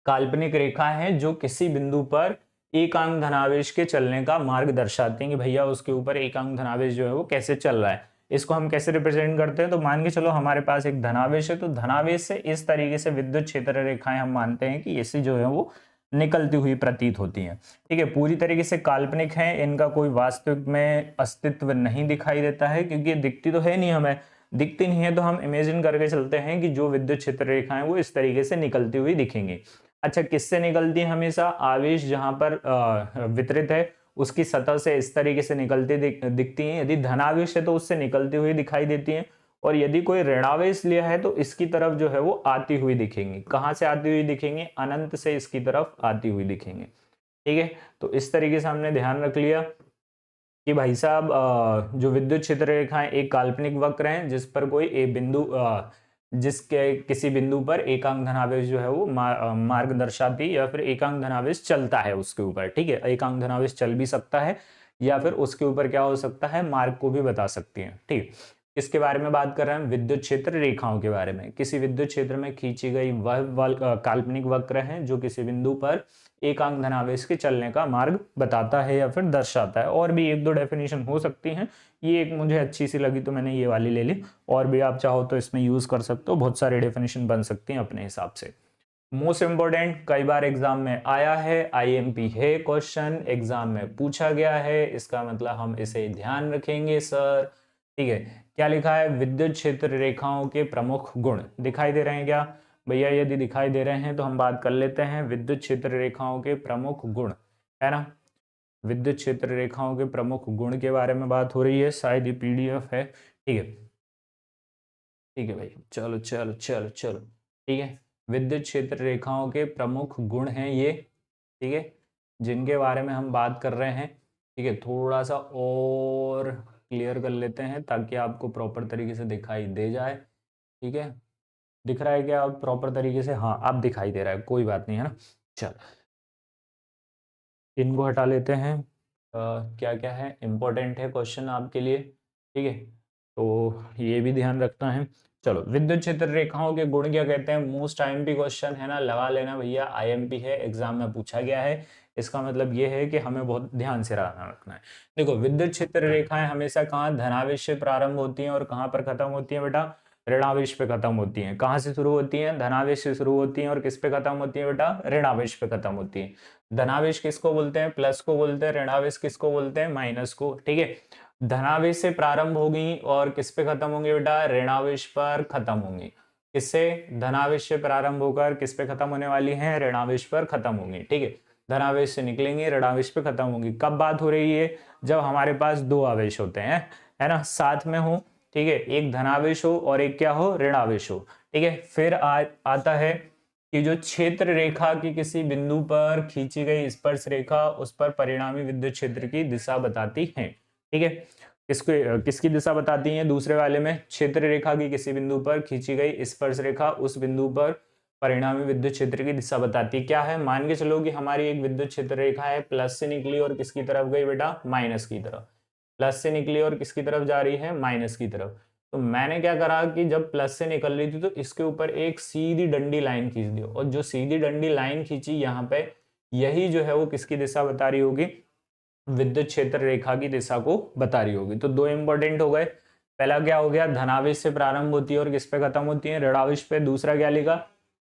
काल्पनिक रेखा है जो किसी बिंदु पर एकांक धनावेश के चलने का मार्ग दर्शाती है कि भैया उसके ऊपर एकांक धनावेश जो है वो कैसे चल रहा है। इसको हम कैसे रिप्रेजेंट करते हैं, तो मान के चलो हमारे पास एक धनावेश है, तो धनावेश से इस तरीके से विद्युत क्षेत्र रेखाएं हम मानते हैं कि ऐसी जो है वो निकलती हुई प्रतीत होती हैं। ठीक है, पूरी तरीके से काल्पनिक है, इनका कोई वास्तविक में अस्तित्व नहीं दिखाई देता है, क्योंकि दिखती तो है नहीं, हमें दिखती नहीं है, तो हम इमेजिन करके चलते हैं कि जो विद्युत क्षेत्र रेखाएं वो इस तरीके से निकलती हुई दिखेंगी। अच्छा, किससे निकलती है, हमेशा आवेश जहां पर वितरित है उसकी सतह से इस तरीके से निकलती दिखती हैं। यदि धनावेश है तो उससे निकलती हुई दिखाई देती हैं, और यदि कोई ऋणावेश लिया है तो इसकी तरफ जो है वो आती हुई दिखेंगी। कहां से आती हुई दिखेंगी, अनंत से इसकी तरफ आती हुई दिखेंगी। ठीक है, तो इस तरीके से हमने ध्यान रख लिया कि भाई साहब जो विद्युत क्षेत्र रेखाएं एक काल्पनिक वक्र हैं जिस पर कोई एक बिंदु जिसके किसी बिंदु पर एकांक धनावेश जो है वो मार्ग दर्शाती या फिर एकांक धनावेश चलता है उसके ऊपर। ठीक है, एकांक धनावेश चल भी सकता है या फिर उसके ऊपर क्या हो सकता है, मार्ग को भी बता सकती है। ठीक, किसके बारे में बात कर रहे हैं, विद्युत क्षेत्र रेखाओं के बारे में। किसी विद्युत क्षेत्र में खींची गई वह काल्पनिक वक्र है जो किसी बिंदु पर एकांक धनावेश के चलने का मार्ग बताता है या फिर दर्शाता है। और भी एक दो डेफिनेशन हो सकती हैं, ये एक मुझे अच्छी सी लगी तो मैंने ये वाली ले ली, और भी आप चाहो तो इसमें यूज कर सकते हो, बहुत सारे डेफिनेशन बन सकती हैं अपने हिसाब से। मोस्ट इंपॉर्टेंट, कई बार एग्जाम में आया है, आईएमपी है क्वेश्चन, एग्जाम में पूछा गया है, इसका मतलब हम इसे ध्यान रखेंगे सर। ठीक है, क्या लिखा है, विद्युत क्षेत्र रेखाओं के प्रमुख गुण दिखाई दे रहे हैं क्या भैया, यदि दिखाई दे रहे हैं तो हम बात कर लेते हैं विद्युत क्षेत्र रेखाओं के प्रमुख गुण, है ना। विद्युत क्षेत्र रेखाओं के प्रमुख गुण के बारे में बात हो रही है, शायद ये पीडीएफ है। ठीक है, ठीक है भाई, चलो चलो चलो चलो, ठीक है, विद्युत क्षेत्र रेखाओं के प्रमुख गुण हैं ये। ठीक है, जिनके बारे में हम बात कर रहे हैं। ठीक है, थोड़ा सा और क्लियर कर लेते हैं ताकि आपको प्रॉपर तरीके से दिखाई दे जाए। ठीक है, दिख रहा है क्या आप प्रॉपर तरीके से, हाँ अब दिखाई दे रहा है, कोई बात नहीं, है ना। चल, इनको हटा लेते हैं। क्या क्या है इंपॉर्टेंट है क्वेश्चन आपके लिए। ठीक है, तो ये भी ध्यान रखना है। चलो, विद्युत क्षेत्र रेखाओं के गुण क्या कहते हैं, मोस्ट आईएमपी क्वेश्चन है ना, लगा लेना भैया, आईएमपी है, एग्जाम में पूछा गया है। इसका मतलब ये है कि हमें बहुत ध्यान से रखना है। देखो, विद्युत क्षेत्र रेखाएं हमेशा कहाँ धनावेश से प्रारंभ होती हैं और कहाँ पर खत्म होती हैं बेटा, ऋणावेश पे खत्म होती हैं। कहाँ से शुरू होती हैं, धनावेश से शुरू होती हैं, और किस पे खत्म होती है बेटा, ऋणावेश पे खत्म होती है। धनावेश किसको बोलते हैं, प्लस को बोलते हैं, ऋणावेश किसको बोलते हैं, माइनस को। ठीक है, धनावेश से प्रारंभ होगी और किस पे खत्म होंगी बेटा, ऋणावेश पर खत्म होंगी। किससे, धनावेश से प्रारंभ होकर किस पे खत्म होने वाली है, ऋणावेश पर खत्म होंगी। ठीक है, धनावेश से निकलेंगे, ऋणावेश पे खत्म होंगी। कब बात हो रही है, जब हमारे पास दो आवेश होते हैं, है ना, साथ में हो। ठीक है, एक धनावेश हो और एक क्या हो, ऋणावेश हो। ठीक है, फिर आता है कि जो क्षेत्र रेखा की किसी बिंदु पर खींची गई स्पर्श रेखा उस पर परिणामी विद्युत क्षेत्र की दिशा बताती है। ठीक है, किसकी दिशा बताती है, दूसरे वाले में क्षेत्र रेखा की किसी बिंदु पर खींची गई स्पर्श रेखा उस बिंदु पर परिणामी विद्युत क्षेत्र की दिशा बताती है। क्या है, मान के चलो कि हमारी एक विद्युत क्षेत्र रेखा है, प्लस से निकली और किसकी तरफ गई बेटा, माइनस की तरफ। प्लस से निकली और किसकी तरफ जा रही है, माइनस की तरफ। तो मैंने क्या करा कि जब प्लस से निकल रही थी तो इसके ऊपर एक सीधी डंडी लाइन खींच दी, और जो सीधी डंडी लाइन खींची यहाँ पे, यही जो है वो किसकी दिशा बता रही होगी, विद्युत क्षेत्र रेखा की दिशा को बता रही होगी। तो दो इंपॉर्टेंट हो गए। पहला क्या हो गया, धनावेश से प्रारंभ होती है और किस पे खत्म होती है, ऋणावेश पे। दूसरा क्या लिखा,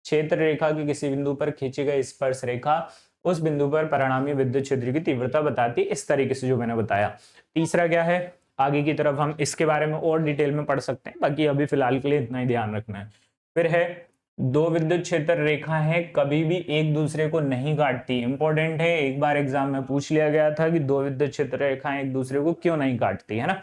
क्षेत्र रेखा की किसी बिंदु पर खींची गई स्पर्श रेखा उस बिंदु पर परिणामी विद्युत क्षेत्र की तीव्रता बताती है, इस तरीके से जो मैंने बताया। तीसरा क्या है, आगे की तरफ हम इसके बारे में और डिटेल में पढ़ सकते हैं, बाकी अभी फिलहाल के लिए इतना ही ध्यान रखना है। फिर है, दो विद्युत क्षेत्र रेखा है कभी भी एक दूसरे को नहीं काटती। इंपॉर्टेंट है, एक बार एग्जाम में पूछ लिया गया था कि दो विद्युत क्षेत्र रेखाएं एक दूसरे को क्यों नहीं काटती, है ना।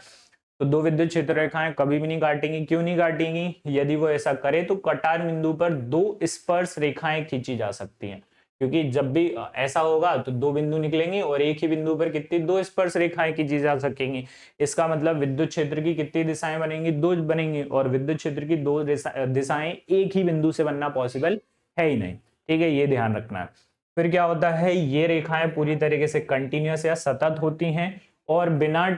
तो दो विद्युत क्षेत्र रेखाएं कभी भी नहीं काटेंगी। क्यों नहीं काटेंगी, यदि वो ऐसा करे तो कटार बिंदु पर दो स्पर्श रेखाएं खींची जा सकती हैं, क्योंकि जब भी ऐसा होगा तो दो बिंदु निकलेंगे और एक ही बिंदु पर कितनी, दो स्पर्श रेखाएं खींची जा सकेंगी। इसका मतलब विद्युत क्षेत्र की कितनी दिशाएं बनेंगी, दो बनेंगी, और विद्युत क्षेत्र की दो दिशाएं एक ही बिंदु से बनना पॉसिबल है ही नहीं। ठीक है, ये ध्यान रखना है। फिर क्या होता है, ये रेखाएं पूरी तरीके से कंटिन्यूअस या सतत होती हैं और बिना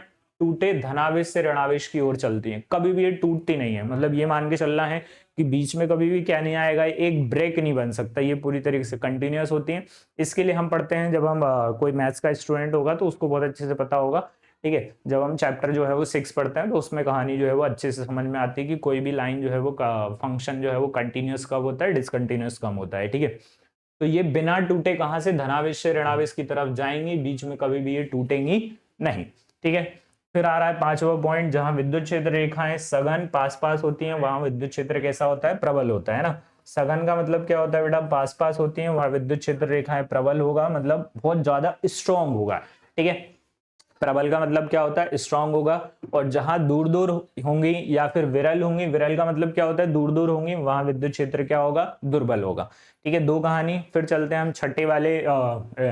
टूटे धनावेश से ऋणावेश की ओर चलती हैं। कभी भी ये टूटती नहीं है, मतलब ये मान के चलना है कि बीच में कभी भी क्या नहीं आएगा, एक ब्रेक नहीं बन सकता, ये पूरी तरीके से कंटिन्यूअस होती हैं। इसके लिए हम पढ़ते हैं, जब हम कोई मैथ्स का स्टूडेंट होगा तो उसको बहुत अच्छे से पता होगा। ठीक है, जब हम चैप्टर जो है वो 6 पढ़ते हैं तो उसमें कहानी जो है वो अच्छे से समझ में आती है कि कोई भी लाइन जो है वो फंक्शन जो है वो कंटिन्यूअस कब होता है, डिसकंटिन्यूअस कब होता है। ठीक है, तो ये बिना टूटे कहां से, धनावेश से ऋणावेश की तरफ जाएंगी, बीच में कभी भी ये टूटेंगी नहीं। ठीक है, फिर आ रहा है पांचवा पॉइंट, जहां विद्युत क्षेत्र रेखाएं सघन पास पास होती हैं वहां विद्युत क्षेत्र कैसा होता है, प्रबल होता है ना। सघन का मतलब क्या होता है बेटा, पास पास होती हैं वहां विद्युत क्षेत्र रेखाएं प्रबल होगा, मतलब बहुत ज्यादा स्ट्रॉन्ग होगा। ठीक है, प्रबल का मतलब क्या होता है, स्ट्रांग होगा। और जहां दूर दूर होंगी या फिर विरल होंगी, विरल का मतलब क्या होता है, दूर दूर होंगी, वहां विद्युत क्षेत्र क्या होगा, दुर्बल होगा। ठीक है, दो कहानी। फिर चलते हैं हम छठे वाले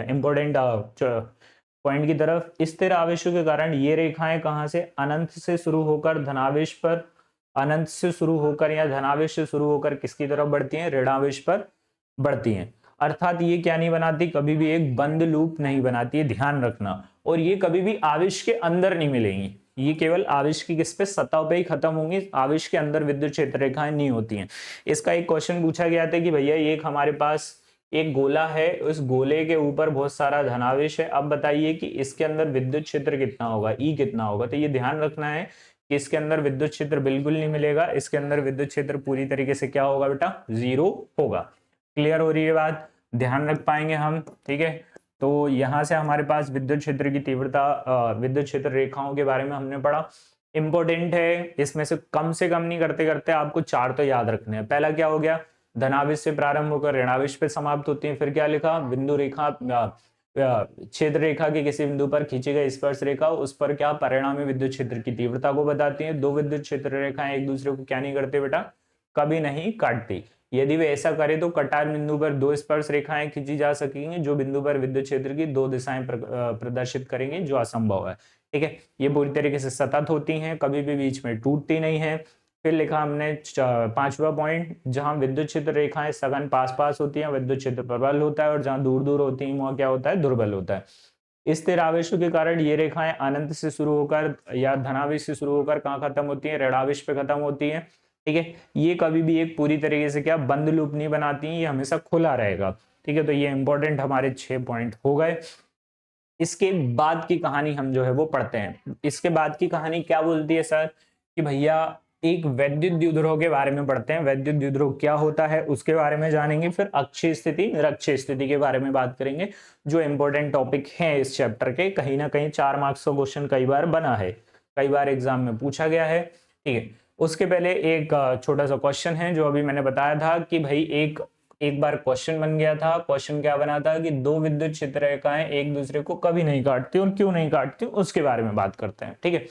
इंपॉर्टेंट पॉइंट की तरफ। स्थिर आवेशों के कारण ये रेखाएं कहां से, अनंत से शुरू होकर धनावेश पर, अनंत से शुरू होकर या धनावेश से शुरू होकर किसकी तरफ बढ़ती हैं, ऋणावेश पर बढ़ती हैं। अर्थात ये क्या नहीं बनाती, कभी भी एक बंद लूप नहीं बनाती है, ध्यान रखना। और ये कभी भी आवेश के अंदर नहीं मिलेंगी, ये केवल आवेश की किस पे, सतह पे ही खत्म होंगी, आवेश के अंदर विद्युत क्षेत्र रेखाएं नहीं होती हैं। इसका एक क्वेश्चन पूछा गया था कि भैया एक हमारे पास एक गोला है, उस गोले के ऊपर बहुत सारा धनावेश है, अब बताइए कि इसके अंदर विद्युत क्षेत्र कितना होगा, ई कितना होगा। तो ये ध्यान रखना है कि इसके अंदर विद्युत क्षेत्र बिल्कुल नहीं मिलेगा, इसके अंदर विद्युत क्षेत्र पूरी तरीके से क्या होगा बेटा, 0 होगा। क्लियर हो रही है बात, ध्यान रख पाएंगे हम। ठीक है, तो यहां से हमारे पास विद्युत क्षेत्र की तीव्रता, विद्युत क्षेत्र रेखाओं के बारे में हमने पढ़ा। इंपॉर्टेंट है, इसमें से कम नहीं करते करते आपको 4 तो याद रखने हैं। पहला क्या हो गया, धनावेश से प्रारंभ होकर ऋणावेश पे समाप्त होती है। फिर क्या लिखा, बिंदु रेखा, क्षेत्र रेखा के किसी बिंदु पर खींची गई स्पर्श रेखा उस पर क्या परिणामी विद्युत क्षेत्र की तीव्रता को बताती है। दो विद्युत क्षेत्र रेखाएं एक दूसरे को क्या नहीं करते बेटा, कभी नहीं काटती। यदि वे ऐसा करे तो कटार बिंदु पर दो स्पर्श रेखाएं खींची जा सकेंगी जो बिंदु पर विद्युत क्षेत्र की दो दिशाएं प्रदर्शित करेंगे, जो असंभव है। ठीक है, ये पूरी तरीके से सतत होती हैं, कभी भी बीच में टूटती नहीं है। फिर लिखा हमने पांचवा पॉइंट, जहां विद्युत क्षेत्र रेखाएं सघन पास पास होती हैं विद्युत क्षेत्र प्रबल होता है, और जहां दूर दूर होती हैं वहां क्या होता है, दुर्बल होता है। स्थिर आवेशों के कारण ये रेखाएं अनंत से शुरू होकर या धनावेश से शुरू होकर कहाँ खत्म होती है, ऋणावेश पे खत्म होती है। ठीक है, ये कभी भी एक पूरी तरीके से क्या बंद लूप नहीं बनाती, ये हमेशा खुला रहेगा। ठीक है, तो ये इंपॉर्टेंट हमारे 6 पॉइंट हो गए। इसके बाद की कहानी हम जो है वो पढ़ते हैं। इसके बाद की कहानी क्या बोलती है सर, कि भैया एक वैद्युत द्विध्रुव के बारे में पढ़ते हैं। वैद्युत द्विध्रुव क्या होता है उसके बारे में जानेंगे, फिर अक्षीय स्थिति, निरक्षीय स्थिति के बारे में बात करेंगे, जो इंपॉर्टेंट टॉपिक है इस चैप्टर के। कहीं ना कहीं 4 मार्क्स का क्वेश्चन कई बार बना है, कई बार एग्जाम में पूछा गया है। ठीक है, उसके पहले एक छोटा सा क्वेश्चन है जो अभी मैंने बताया था कि भाई एक बार क्वेश्चन बन गया था। क्वेश्चन क्या बना था कि दो विद्युत क्षेत्र रेखाएं एक दूसरे को कभी नहीं काटती और क्यों नहीं काटती, उसके बारे में बात करते हैं। ठीक है,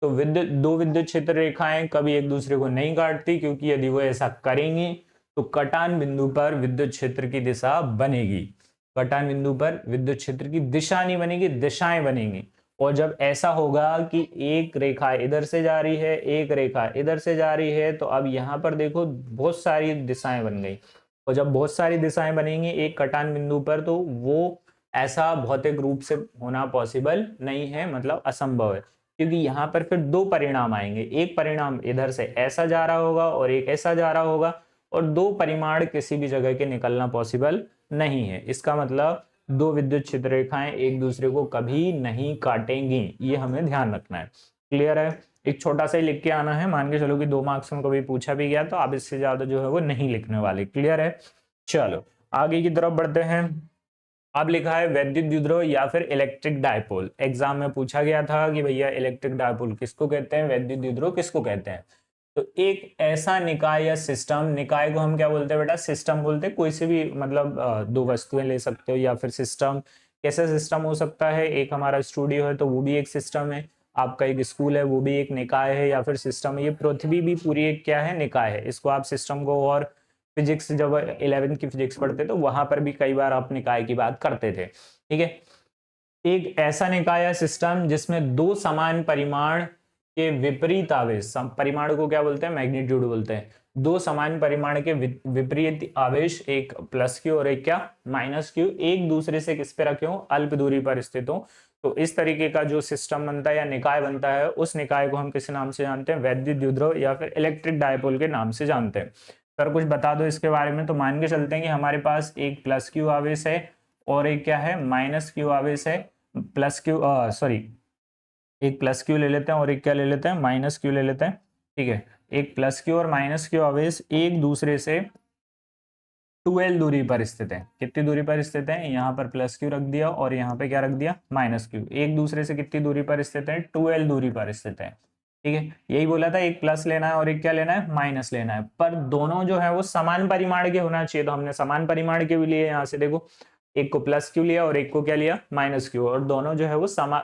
तो दो विद्युत क्षेत्र रेखाएं कभी एक दूसरे को नहीं काटती, क्योंकि यदि वो ऐसा करेंगी तो कटान बिंदु पर विद्युत क्षेत्र की दिशा बनेगी। कटान बिंदु पर विद्युत क्षेत्र की दिशा नहीं बनेगी, दिशाएं बनेंगी। और जब ऐसा होगा कि एक रेखा इधर से जा रही है, एक रेखा इधर से जा रही है, तो अब यहां पर देखो बहुत सारी दिशाएं बन गई। और जब बहुत सारी दिशाएं बनेंगी एक कटान बिंदु पर, तो वो ऐसा भौतिक रूप से होना पॉसिबल नहीं है, मतलब असंभव है। क्योंकि यहाँ पर फिर दो परिणाम आएंगे, एक परिणाम इधर से ऐसा जा रहा होगा और एक ऐसा जा रहा होगा, और दो परिमाण किसी भी जगह के निकलना पॉसिबल नहीं है। इसका मतलब दो विद्युत क्षेत्र रेखाएं एक दूसरे को कभी नहीं काटेंगी, ये हमें ध्यान रखना है। क्लियर है? एक छोटा सा ही लिख के आना है, मान के चलो कि 2 मार्क्स में कभी पूछा भी गया तो आप इससे ज्यादा जो है वो नहीं लिखने वाले। क्लियर है? चलो आगे की तरफ बढ़ते हैं। अब लिखा है वैद्युत द्विध्रुव या फिर इलेक्ट्रिक डायपोल। एग्जाम में पूछा गया था कि भैया इलेक्ट्रिक डायपोल किसको कहते हैं, वैद्युत द्विध्रुव किसको कहते हैं। तो एक ऐसा निकाय या सिस्टम, निकाय को हम क्या बोलते हैं बेटा, सिस्टम बोलते हैं। कोई से भी मतलब दो वस्तुएं ले सकते हो या फिर सिस्टम। कैसा सिस्टम हो सकता है, एक हमारा स्टूडियो है तो वो भी एक सिस्टम है, आपका एक स्कूल है वो भी एक निकाय है या फिर सिस्टम है, ये पृथ्वी भी पूरी एक क्या है, निकाय है। इसको आप सिस्टम को, और फिजिक्स जब 11th की फिजिक्स पढ़ते तो वहां पर भी कई बार आप निकाय की बात करते थे। ठीक है, एक ऐसा निकाय या सिस्टम जिसमें दो समान परिमाण के विपरीत आवेश, परिमाण को क्या बोलते हैं, मैग्नीट्यूड बोलते हैं, दो समान परिमाण के विपरीत आवेश, एक प्लस क्यू और एक क्या माइनस क्यू, एक दूसरे से किस पे रखे हो, अल्प दूरी पर स्थित हो। तो इस तरीके का जो सिस्टम बनता है या निकाय बनता है, उस निकाय को हम किस नाम से जानते हैं, वैद्युत द्विध्रुव या फिर इलेक्ट्रिक डायपोल के नाम से जानते हैं। सर कुछ बता दो इसके बारे में। तो मान के चलते हैं कि हमारे पास एक प्लस क्यू आवेश है और एक क्या है, माइनस क्यू आवेश है। प्लस क्यू सॉरी, एक प्लस क्यू ले लेते हैं और एक क्या ले लेते हैं, माइनस क्यू ले लेते हैं। ठीक है, एक प्लस क्यू और माइनस क्यू आवेश एक दूसरे से 2l दूरी पर स्थित है। कितनी दूरी पर स्थित है, यहाँ पर प्लस क्यू रख दिया और यहाँ पे क्या रख दिया, माइनस क्यू। एक दूसरे से कितनी दूरी पर स्थित है, 2l दूरी पर स्थित है। ठीक है, यही बोला था, एक प्लस लेना है और एक क्या लेना है, माइनस लेना है, पर दोनों जो है वो समान परिमाण के होना चाहिए। तो हमने समान परिमाण के भी लिए, यहाँ से देखो, एक को प्लस क्यू लिया और एक को क्या लिया, माइनस क्यू, और दोनों जो है वो समान,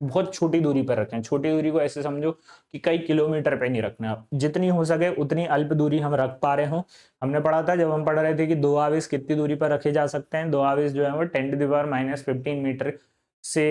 बहुत छोटी दूरी पर रखें। छोटी दूरी को ऐसे समझो कि कई किलोमीटर पे नहीं रखना, जितनी हो सके उतनी अल्प दूरी हम रख पा रहे हो। हमने पढ़ा था जब हम पढ़ रहे थे कि दो आवेश कितनी दूरी पर रखे जा सकते हैं, दो आवेश जो है वो 10⁻⁻15 मीटर से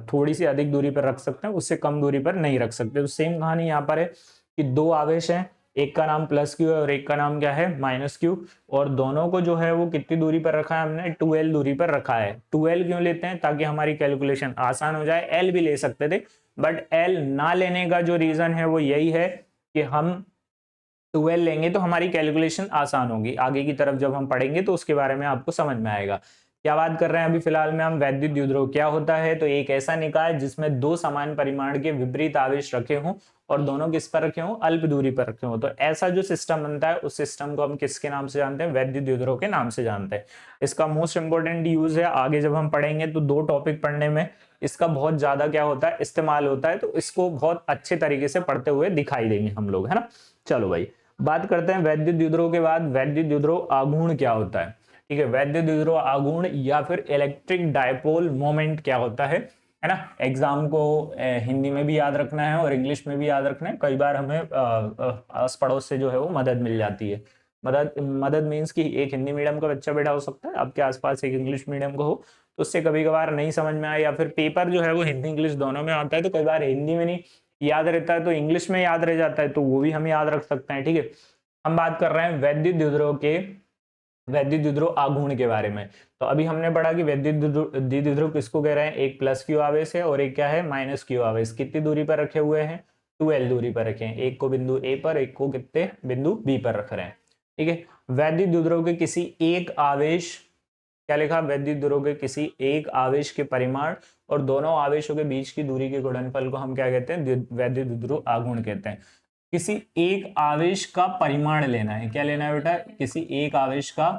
थोड़ी सी अधिक दूरी पर रख सकते हैं, उससे कम दूरी पर नहीं रख सकते। तो सेम कहानी यहाँ पर है कि दो आवेश हैं, एक का नाम प्लस क्यू है और एक का नाम क्या है, माइनस क्यू, और दोनों को जो है वो कितनी दूरी पर रखा है, हमने 2l दूरी पर रखा है। 2l क्यों लेते हैं, ताकि हमारी कैलकुलेशन आसान हो जाए। l भी ले सकते थे, बट l ना लेने का जो रीजन है वो यही है कि हम 2l लेंगे तो हमारी कैलकुलेशन आसान होगी। आगे की तरफ जब हम पढ़ेंगे तो उसके बारे में आपको समझ में आएगा। क्या बात कर रहे हैं अभी फिलहाल में हम, वैद्युत द्विध्रुव क्या होता है, तो एक ऐसा निकाय जिसमें दो समान परिमाण के विपरीत आवेश रखे हों और दोनों किस पर रखे हों, अल्प दूरी पर रखे हों। तो ऐसा जो सिस्टम बनता है उस सिस्टम को हम किसके नाम से जानते हैं, वैद्युत द्विध्रुव के नाम से जानते हैं। इसका मोस्ट इंपोर्टेंट यूज है, आगे जब हम पढ़ेंगे तो दो टॉपिक पढ़ने में इसका बहुत ज्यादा क्या होता है, इस्तेमाल होता है। तो इसको बहुत अच्छे तरीके से पढ़ते हुए दिखाई देंगे हम लोग, है ना। चलो भाई बात करते हैं वैद्युत द्विध्रुव के बाद, वैद्युत द्विध्रुव आघूर्ण क्या होता है। ठीक है, वैद्युत द्विध्रुव आघूर्ण या फिर इलेक्ट्रिक डायपोल मोमेंट क्या होता है ना। एग्जाम को हिंदी में भी याद रखना है और इंग्लिश में भी याद रखना है। कई बार हमें आस पड़ोस से जो है वो मदद मिल जाती है। मदद मीन्स कि एक हिंदी मीडियम का बच्चा बैठा हो सकता है आपके आसपास, एक इंग्लिश मीडियम का हो, तो उससे कभी कभार नहीं समझ में आए, या फिर पेपर जो है वो हिंदी इंग्लिश दोनों में आता है, तो कई बार हिंदी में नहीं याद रहता है तो इंग्लिश में याद रह जाता है, तो वो भी हम याद रख सकते हैं। ठीक है, हम बात कर रहे हैं वैद्युत द्विध्रुव आघूर्ण के बारे में। तो अभी हमने पढ़ा कि वैद्युत द्विध्रुव किसको कह रहे हैं, एक प्लस क्यू आवेश है और एक क्या है, माइनस क्यू आवेश। कितनी दूरी पर रखे हुए हैं, 2l दूरी पर रखे हैं, एक को बिंदु ए पर, एक को कितने बिंदु बी पर रख रहे हैं। ठीक है, वैद्युत द्विध्रुव के किसी एक आवेश, क्या लिखा, वैद्युत द्विध्रुव के किसी एक आवेश के परिमाण और दोनों आवेशों के बीच की दूरी के गुणनफल को हम क्या कहते हैं, वैद्युत द्विध्रुव आघूर्ण कहते हैं। किसी एक आवेश का परिमाण लेना है, क्या लेना है बेटा, किसी एक आवेश का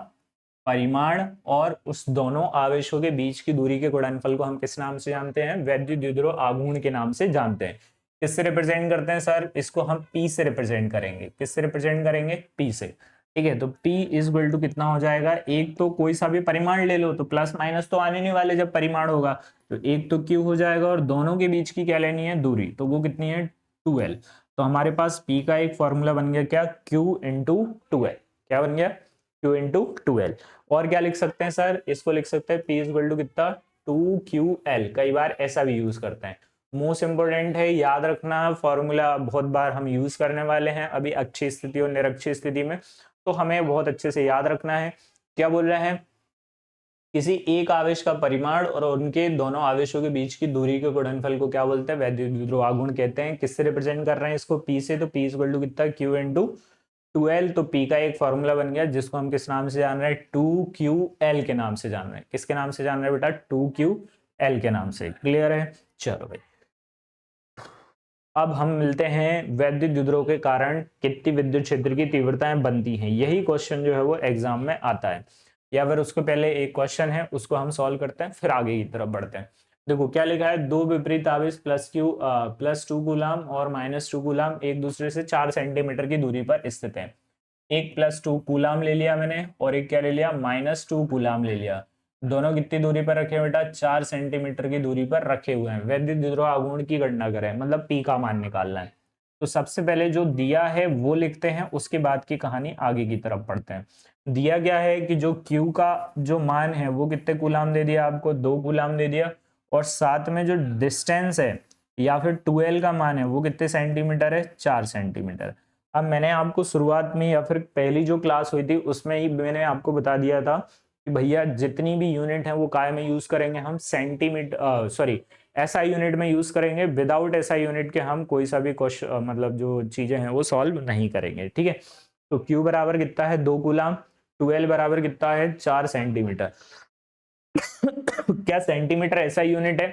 परिमाण और उस दोनों आवेशों के बीच की दूरी के गुणनफल को हम किस नाम से जानते हैं, वैद्युत द्विध्रुव आघूर्ण के नाम से जानते हैं। किससे रिप्रेजेंट करते हैं सर, इसको हम P से रिप्रेजेंट करेंगे। किससे रिप्रेजेंट करेंगे, P से। ठीक है, तो P इज इक्वल टू कितना हो जाएगा, एक तो कोई सा भी परिमाण ले लो, तो प्लस माइनस तो आने नहीं वाले जब परिमाण होगा, तो एक तो Q हो जाएगा और दोनों के बीच की क्या लेनी है, दूरी, तो वो कितनी है, 2l। तो हमारे पास P का एक फॉर्मूला बन गया, क्या, Q इंटू 2l। क्या बन गया, Q इंटू 2l। और क्या लिख सकते हैं सर, इसको लिख सकते हैं P इज इक्वल टू कितना, 2QL। कई बार ऐसा भी यूज करते हैं। मोस्ट इंपोर्टेंट है, याद रखना, फॉर्मूला बहुत बार हम यूज करने वाले हैं अभी अच्छी स्थिति और निरक्षीय स्थिति में, तो हमें बहुत अच्छे से याद रखना है। क्या बोल रहे हैं, किसी एक आवेश का परिमाण और उनके दोनों आवेशों के बीच की दूरी के गुणनफल को क्या बोलते हैं? वैद्युत आघूर्ण कहते हैं। किससे रिप्रेजेंट कर रहे हैं इसको? पी से। तो पी इक्वल टू कितना? Q into 2L। तो पी का एक फॉर्मूला बन गया जिसको हम किस नाम से जान रहे हैं? 2QL के नाम से जान रहे हैं। किसके नाम से जान रहे हैं बेटा? 2QL के नाम से। क्लियर है? चलो भाई, अब हम मिलते हैं वैद्युत विद्रोह के कारण कितनी विद्युत क्षेत्र की तीव्रताएं बनती हैं। यही क्वेश्चन जो है वो एग्जाम में आता है, या फिर उसको पहले एक क्वेश्चन है उसको हम सॉल्व करते हैं फिर आगे की तरफ बढ़ते हैं। देखो क्या लिखा है, दो विपरीत आवेश +2 कूलाम और -2 कूलाम एक दूसरे से 4 सेंटीमीटर की दूरी पर स्थित है। एक +2 कूलाम ले लिया मैंने और एक क्या ले लिया? -2 कूलाम ले लिया। दोनों कितनी दूरी पर रखे हैं बेटा? 4 सेंटीमीटर की दूरी पर रखे हुए हैं। वैद्युत विद्रोह आघूर्ण की गणना करें, मतलब पी का मान निकालना है। तो सबसे पहले जो दिया है वो लिखते हैं, उसके बाद की कहानी आगे की तरफ पढ़ते हैं। दिया क्या है कि जो Q का जो मान है वो कितने कूलाम दे दिया आपको? 2 कूलाम दे दिया। और साथ में जो डिस्टेंस है या फिर 2L का मान है वो कितने सेंटीमीटर है? 4 सेंटीमीटर। अब मैंने आपको शुरुआत में या फिर पहली जो क्लास हुई थी उसमें ही मैंने आपको बता दिया था कि भैया जितनी भी यूनिट है वो काय में यूज करेंगे हम? सेंटीमीटर, सॉरी, एसआई यूनिट में यूज करेंगे। विदाउट एसआई यूनिट के हम कोई सा भी क्वेश्चन मतलब जो चीजें हैं वो सॉल्व नहीं करेंगे। ठीक है, तो Q बराबर कितना है? 2 कूलाम। 2L बराबर कितना है? 4 सेंटीमीटर। क्या सेंटीमीटर एसआई यूनिट है?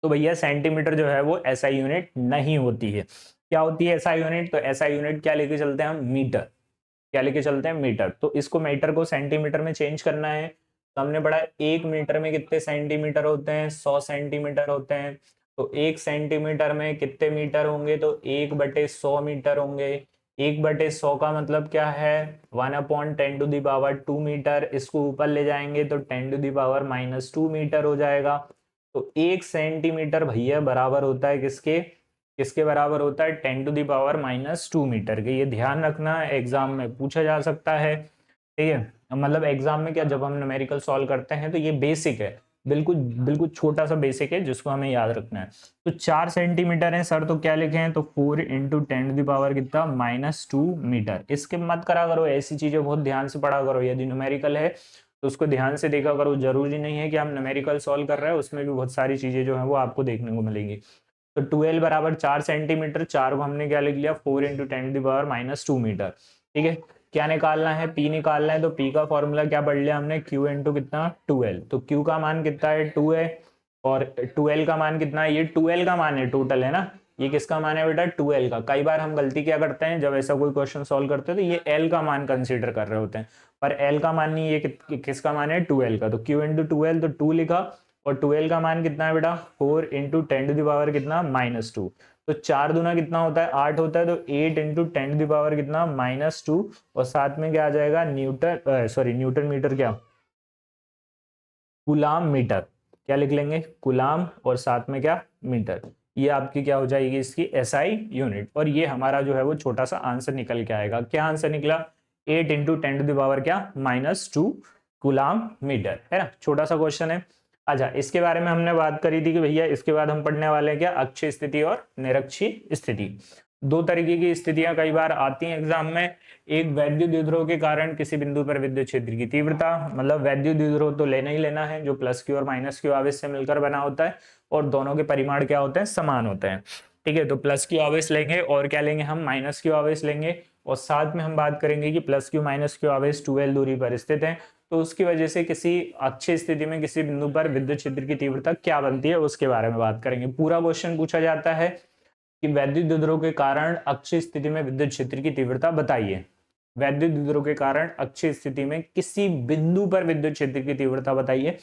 तो भैया सेंटीमीटर जो है वो एसआई यूनिट नहीं होती है। क्या होती है एसआई यूनिट? तो एसआई यूनिट क्या लेके चलते हैं हम? मीटर। क्या लेके चलते हैं? मीटर। तो इसको मीटर को सेंटीमीटर में चेंज करना है। तो हमने पढ़ा 1 मीटर में कितने सेंटीमीटर होते हैं? 100 सेंटीमीटर होते हैं। तो 1 सेंटीमीटर में कितने मीटर होंगे? तो 1/100 मीटर होंगे। 1/100 का मतलब क्या है? 1/10⁻² मीटर। इसको ऊपर ले जाएंगे तो 10⁻⁻² मीटर हो जाएगा। तो 1 सेंटीमीटर भैया बराबर होता है किसके? किसके बराबर होता है? 10⁻⁻² मीटर के। ये ध्यान रखना, एग्जाम में पूछा जा सकता है। ठीक है, मतलब एग्जाम में क्या, जब हम न्यूमेरिकल सॉल्व करते हैं तो ये बेसिक है, बिल्कुल बिल्कुल छोटा सा बेसिक है जिसको हमें याद रखना है। तो 4 सेंटीमीटर है सर, तो क्या लिखे हैं? तो 4 इंटू 10⁻⁻ कितना? -2 मीटर। इसके मत करा करो, ऐसी चीजें बहुत ध्यान से पढ़ा करो। यदि न्यूमेरिकल है तो उसको ध्यान से देखा करो। जरूरी नहीं है कि हम न्यूमेरिकल सॉल्व कर रहे हैं, उसमें भी बहुत सारी चीजें जो है वो आपको देखने को मिलेंगी। तो 2L बराबर 4 सेंटीमीटर। 4 को हमने क्या लिख लिया? 4 इंटू 10⁻⁻² मीटर। ठीक है, क्या निकालना है? P निकालना है। तो P का फॉर्मूला क्या पढ़ लिया हमने? Q इंटू कितना? 2L। तो Q का मान कितना है? 2 है। और 2L का मान कितना है? ये 2L का मान है, टोटल है ना। ये किसका मान है बेटा? 2L का। कई बार हम गलती क्या करते हैं, जब ऐसा कोई क्वेश्चन सॉल्व करते हैं तो ये L का मान कंसीडर कर रहे होते हैं, पर L का मान नहीं, ये किसका मान है? 2L का। तो Q इंटू 2L, तो 2 लिखा। और 2L का मान कितना है बेटा? 4 इंटू 10⁻⁻ कितना? -2। तो 4 दूना कितना होता है? 8 होता है। तो 8 इंटू 10⁻⁻ कितना? -2। और साथ में क्या आ जाएगा? न्यूटन, सॉरी न्यूटन मीटर, क्या कूलाम मीटर। क्या लिख लेंगे? कूलाम, और साथ में क्या? मीटर। ये आपकी क्या हो जाएगी? इसकी एसआई यूनिट। और ये हमारा जो है वो छोटा सा आंसर निकल के आएगा। क्या आंसर निकला? 8 इंटू 10⁻⁻ क्या? -2 कूलाम मीटर, है ना। छोटा सा क्वेश्चन है। अच्छा, इसके बारे में हमने बात करी थी कि भैया इसके बाद हम पढ़ने वाले हैं क्या? अक्षीय स्थिति और निरक्षीय स्थिति। दो तरीके की स्थितियां कई बार आती हैं एग्जाम में। एक वैद्युत विद्रोह के कारण किसी बिंदु पर विद्युत क्षेत्र की तीव्रता, मतलब वैद्युत विद्रोह तो लेना ही लेना है, जो +Q और -Q आवेश से मिलकर बना होता है, और दोनों के परिमाण क्या होते हैं? समान होते हैं। ठीक है, तो +Q आवेश लेंगे और क्या लेंगे हम? -Q आवेश लेंगे। और साथ में हम बात करेंगे कि +Q -Q आवेश 2L दूरी पर स्थित है, तो उसकी वजह से किसी अच्छी स्थिति में किसी बिंदु पर विद्युत क्षेत्र की तीव्रता क्या बनती है उसके बारे में बात करेंगे। पूरा क्वेश्चन पूछा जाता है कि वैद्युत विद्रोह के कारण अक्षीय स्थिति में विद्युत क्षेत्र की तीव्रता बताइए। वैद्युत विद्रोह के कारण अक्षीय स्थिति में किसी बिंदु पर विद्युत क्षेत्र की तीव्रता बताइए।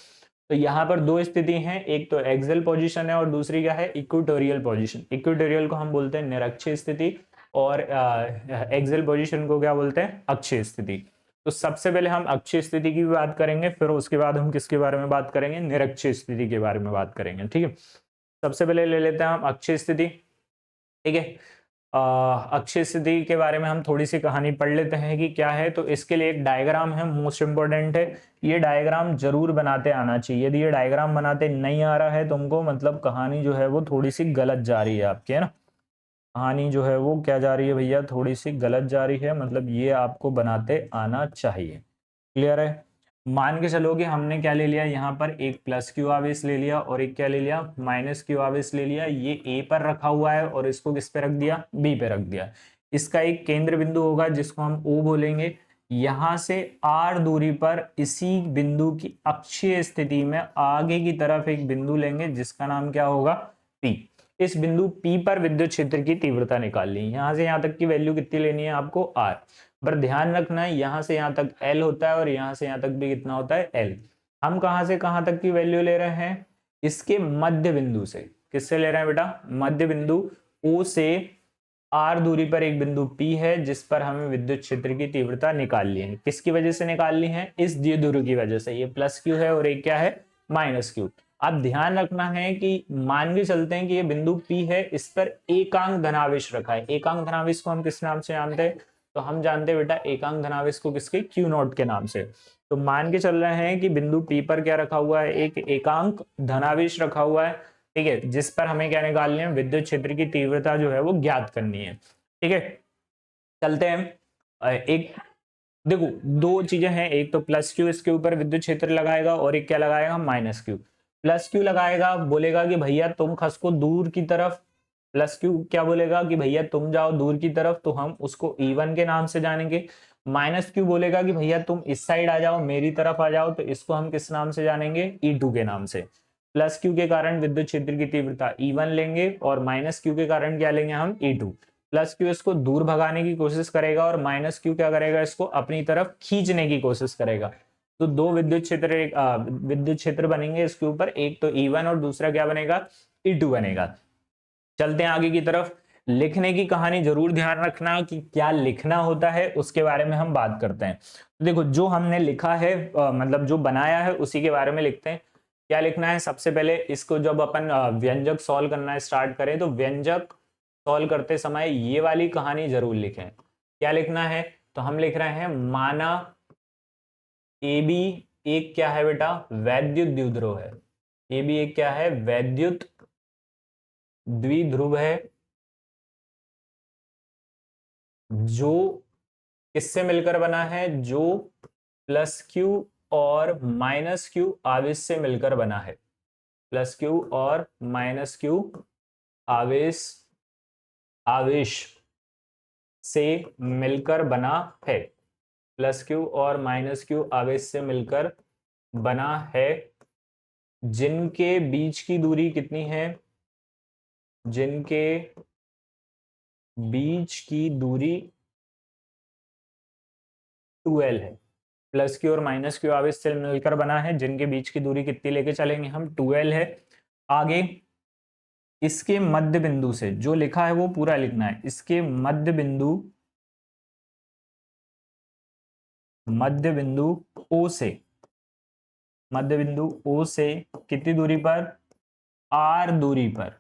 तो यहाँ पर दो स्थिति हैं, एक तो एक्सियल पोजीशन है और दूसरी क्या है? Equatorial position. इक्वेटोरियल को हम बोलते हैं निरक्षीय स्थिति, और एक्सियल पोजीशन को क्या बोलते हैं? अक्षीय स्थिति। तो सबसे पहले हम अक्षीय स्थिति की बात करेंगे, फिर उसके बाद हम किसके बारे में बात करेंगे? निरक्षीय स्थिति के बारे में बात करेंगे। ठीक है, सबसे पहले ले लेते हैं हम अक्षीय स्थिति। ठीक है, अक्षीय स्थिति के बारे में हम थोड़ी सी कहानी पढ़ लेते हैं कि क्या है। तो इसके लिए एक डायग्राम है, मोस्ट इंपोर्टेंट है। ये डायग्राम जरूर बनाते आना चाहिए। यदि ये डायग्राम बनाते नहीं आ रहा है तुमको, मतलब कहानी जो है वो थोड़ी सी गलत जा रही है आपकी, है ना। कहानी जो है वो क्या जा रही है भैया? थोड़ी सी गलत जा रही है, मतलब ये आपको बनाते आना चाहिए। क्लियर है? मान के चलो कि हमने क्या ले लिया, यहाँ पर एक प्लस क्यू आवेश ले लिया और एक क्या ले लिया, माइनस क्यू आवेश ले लिया। ये ए पर रखा हुआ है और इसको किस पे रख दिया, बी पे रख दिया। इसका एक केंद्र बिंदु होगा जिसको हम ओ बोलेंगे। यहां से आर दूरी पर इसी बिंदु की अक्षीय स्थिति में आगे की तरफ एक बिंदु लेंगे जिसका नाम क्या होगा, पी। इस बिंदु पी पर विद्युत क्षेत्र की तीव्रता निकालनी है। यहां से यहां तक की वैल्यू कितनी लेनी है आपको, आर। पर ध्यान रखना है यहां से यहां तक एल होता है और यहां से यहां तक भी कितना होता है, एल। हम कहां से कहां तक की वैल्यू ले रहे हैं, इसके मध्य बिंदु से। किससे ले रहे हैं बेटा, मध्य बिंदु ओ से आर दूरी पर एक बिंदु पी है जिस पर हमें विद्युत क्षेत्र की तीव्रता निकालनी है। किसकी वजह से निकालनी है, इस द्विध्रुव की वजह से। ये प्लस क्यू है और एक क्या है, माइनस क्यू। अब ध्यान रखना है कि मान के चलते हैं कि ये बिंदु पी है, इस पर एकांक धनावेश रखा है। एकांक धनावेश को हम किस नाम से जानते हैं, तो हम जानते हैं बेटा एकांक धनावेश को किसके, क्यू नॉट के नाम से। तो मान के चल रहे हैं कि बिंदु पी पर क्या रखा हुआ है, एक एकांक धनावेश रखा हुआ है, ठीक है, जिस पर हमें क्या निकालनी है, विद्युत क्षेत्र की तीव्रता जो है वो ज्ञात करनी है। ठीक है, चलते हैं। एक देखो दो चीजें हैं, एक तो प्लस क्यू इसके ऊपर विद्युत क्षेत्र लगाएगा और एक क्या लगाएगा, माइनस क्यू। प्लस क्यू लगाएगा, बोलेगा कि भैया तुम खसको दूर की तरफ। प्लस क्यू क्या बोलेगा कि भैया तुम जाओ दूर की तरफ, तो हम उसको E1 के नाम से जानेंगे। माइनस क्यू बोलेगा कि भैया तुम इस साइड आ जाओ, मेरी तरफ आ जाओ, तो इसको हम किस नाम से जानेंगे, E2 के नाम से। प्लस क्यू के कारण विद्युत क्षेत्र की तीव्रता E1 लेंगे और माइनस क्यू के कारण क्या लेंगे हम, E2। प्लस क्यू इसको दूर भगाने की कोशिश करेगा और माइनस क्यू क्या करेगा, इसको अपनी तरफ खींचने की कोशिश करेगा। तो दो विद्युत क्षेत्र बनेंगे इसके ऊपर, एक तो E1 और दूसरा क्या बनेगा, E2 बनेगा। चलते हैं आगे की तरफ। लिखने की कहानी जरूर ध्यान रखना कि क्या लिखना होता है, उसके बारे में हम बात करते हैं। तो देखो जो हमने लिखा है, मतलब जो बनाया है उसी के बारे में लिखते हैं। क्या लिखना है, सबसे पहले इसको जब अपन व्यंजक सॉल्व करना स्टार्ट करें तो व्यंजक सॉल्व करते समय ये वाली कहानी जरूर लिखें। क्या लिखना है, तो हम लिख रहे हैं माना ए बी एक क्या है बेटा, वैद्युत द्विध्रुव है। ए बी एक क्या है, वैद्युत द्विध्रुव है, जो किससे मिलकर बना है, जो प्लस क्यू और माइनस क्यू आवेश से मिलकर बना है। प्लस क्यू और माइनस क्यू आवेश आवेश से मिलकर बना है। प्लस क्यू और माइनस क्यू आवेश से मिलकर बना है, जिनके बीच की दूरी कितनी है, जिनके बीच की दूरी 12 है। प्लस क्यू और माइनस क्यू आवेश से मिलकर बना है, जिनके बीच की दूरी कितनी लेके चलेंगे हम, 12 है। आगे इसके मध्य बिंदु से, जो लिखा है वो पूरा लिखना है। इसके मध्य बिंदु ओ से, मध्य बिंदु ओ से कितनी दूरी पर, आर दूरी पर।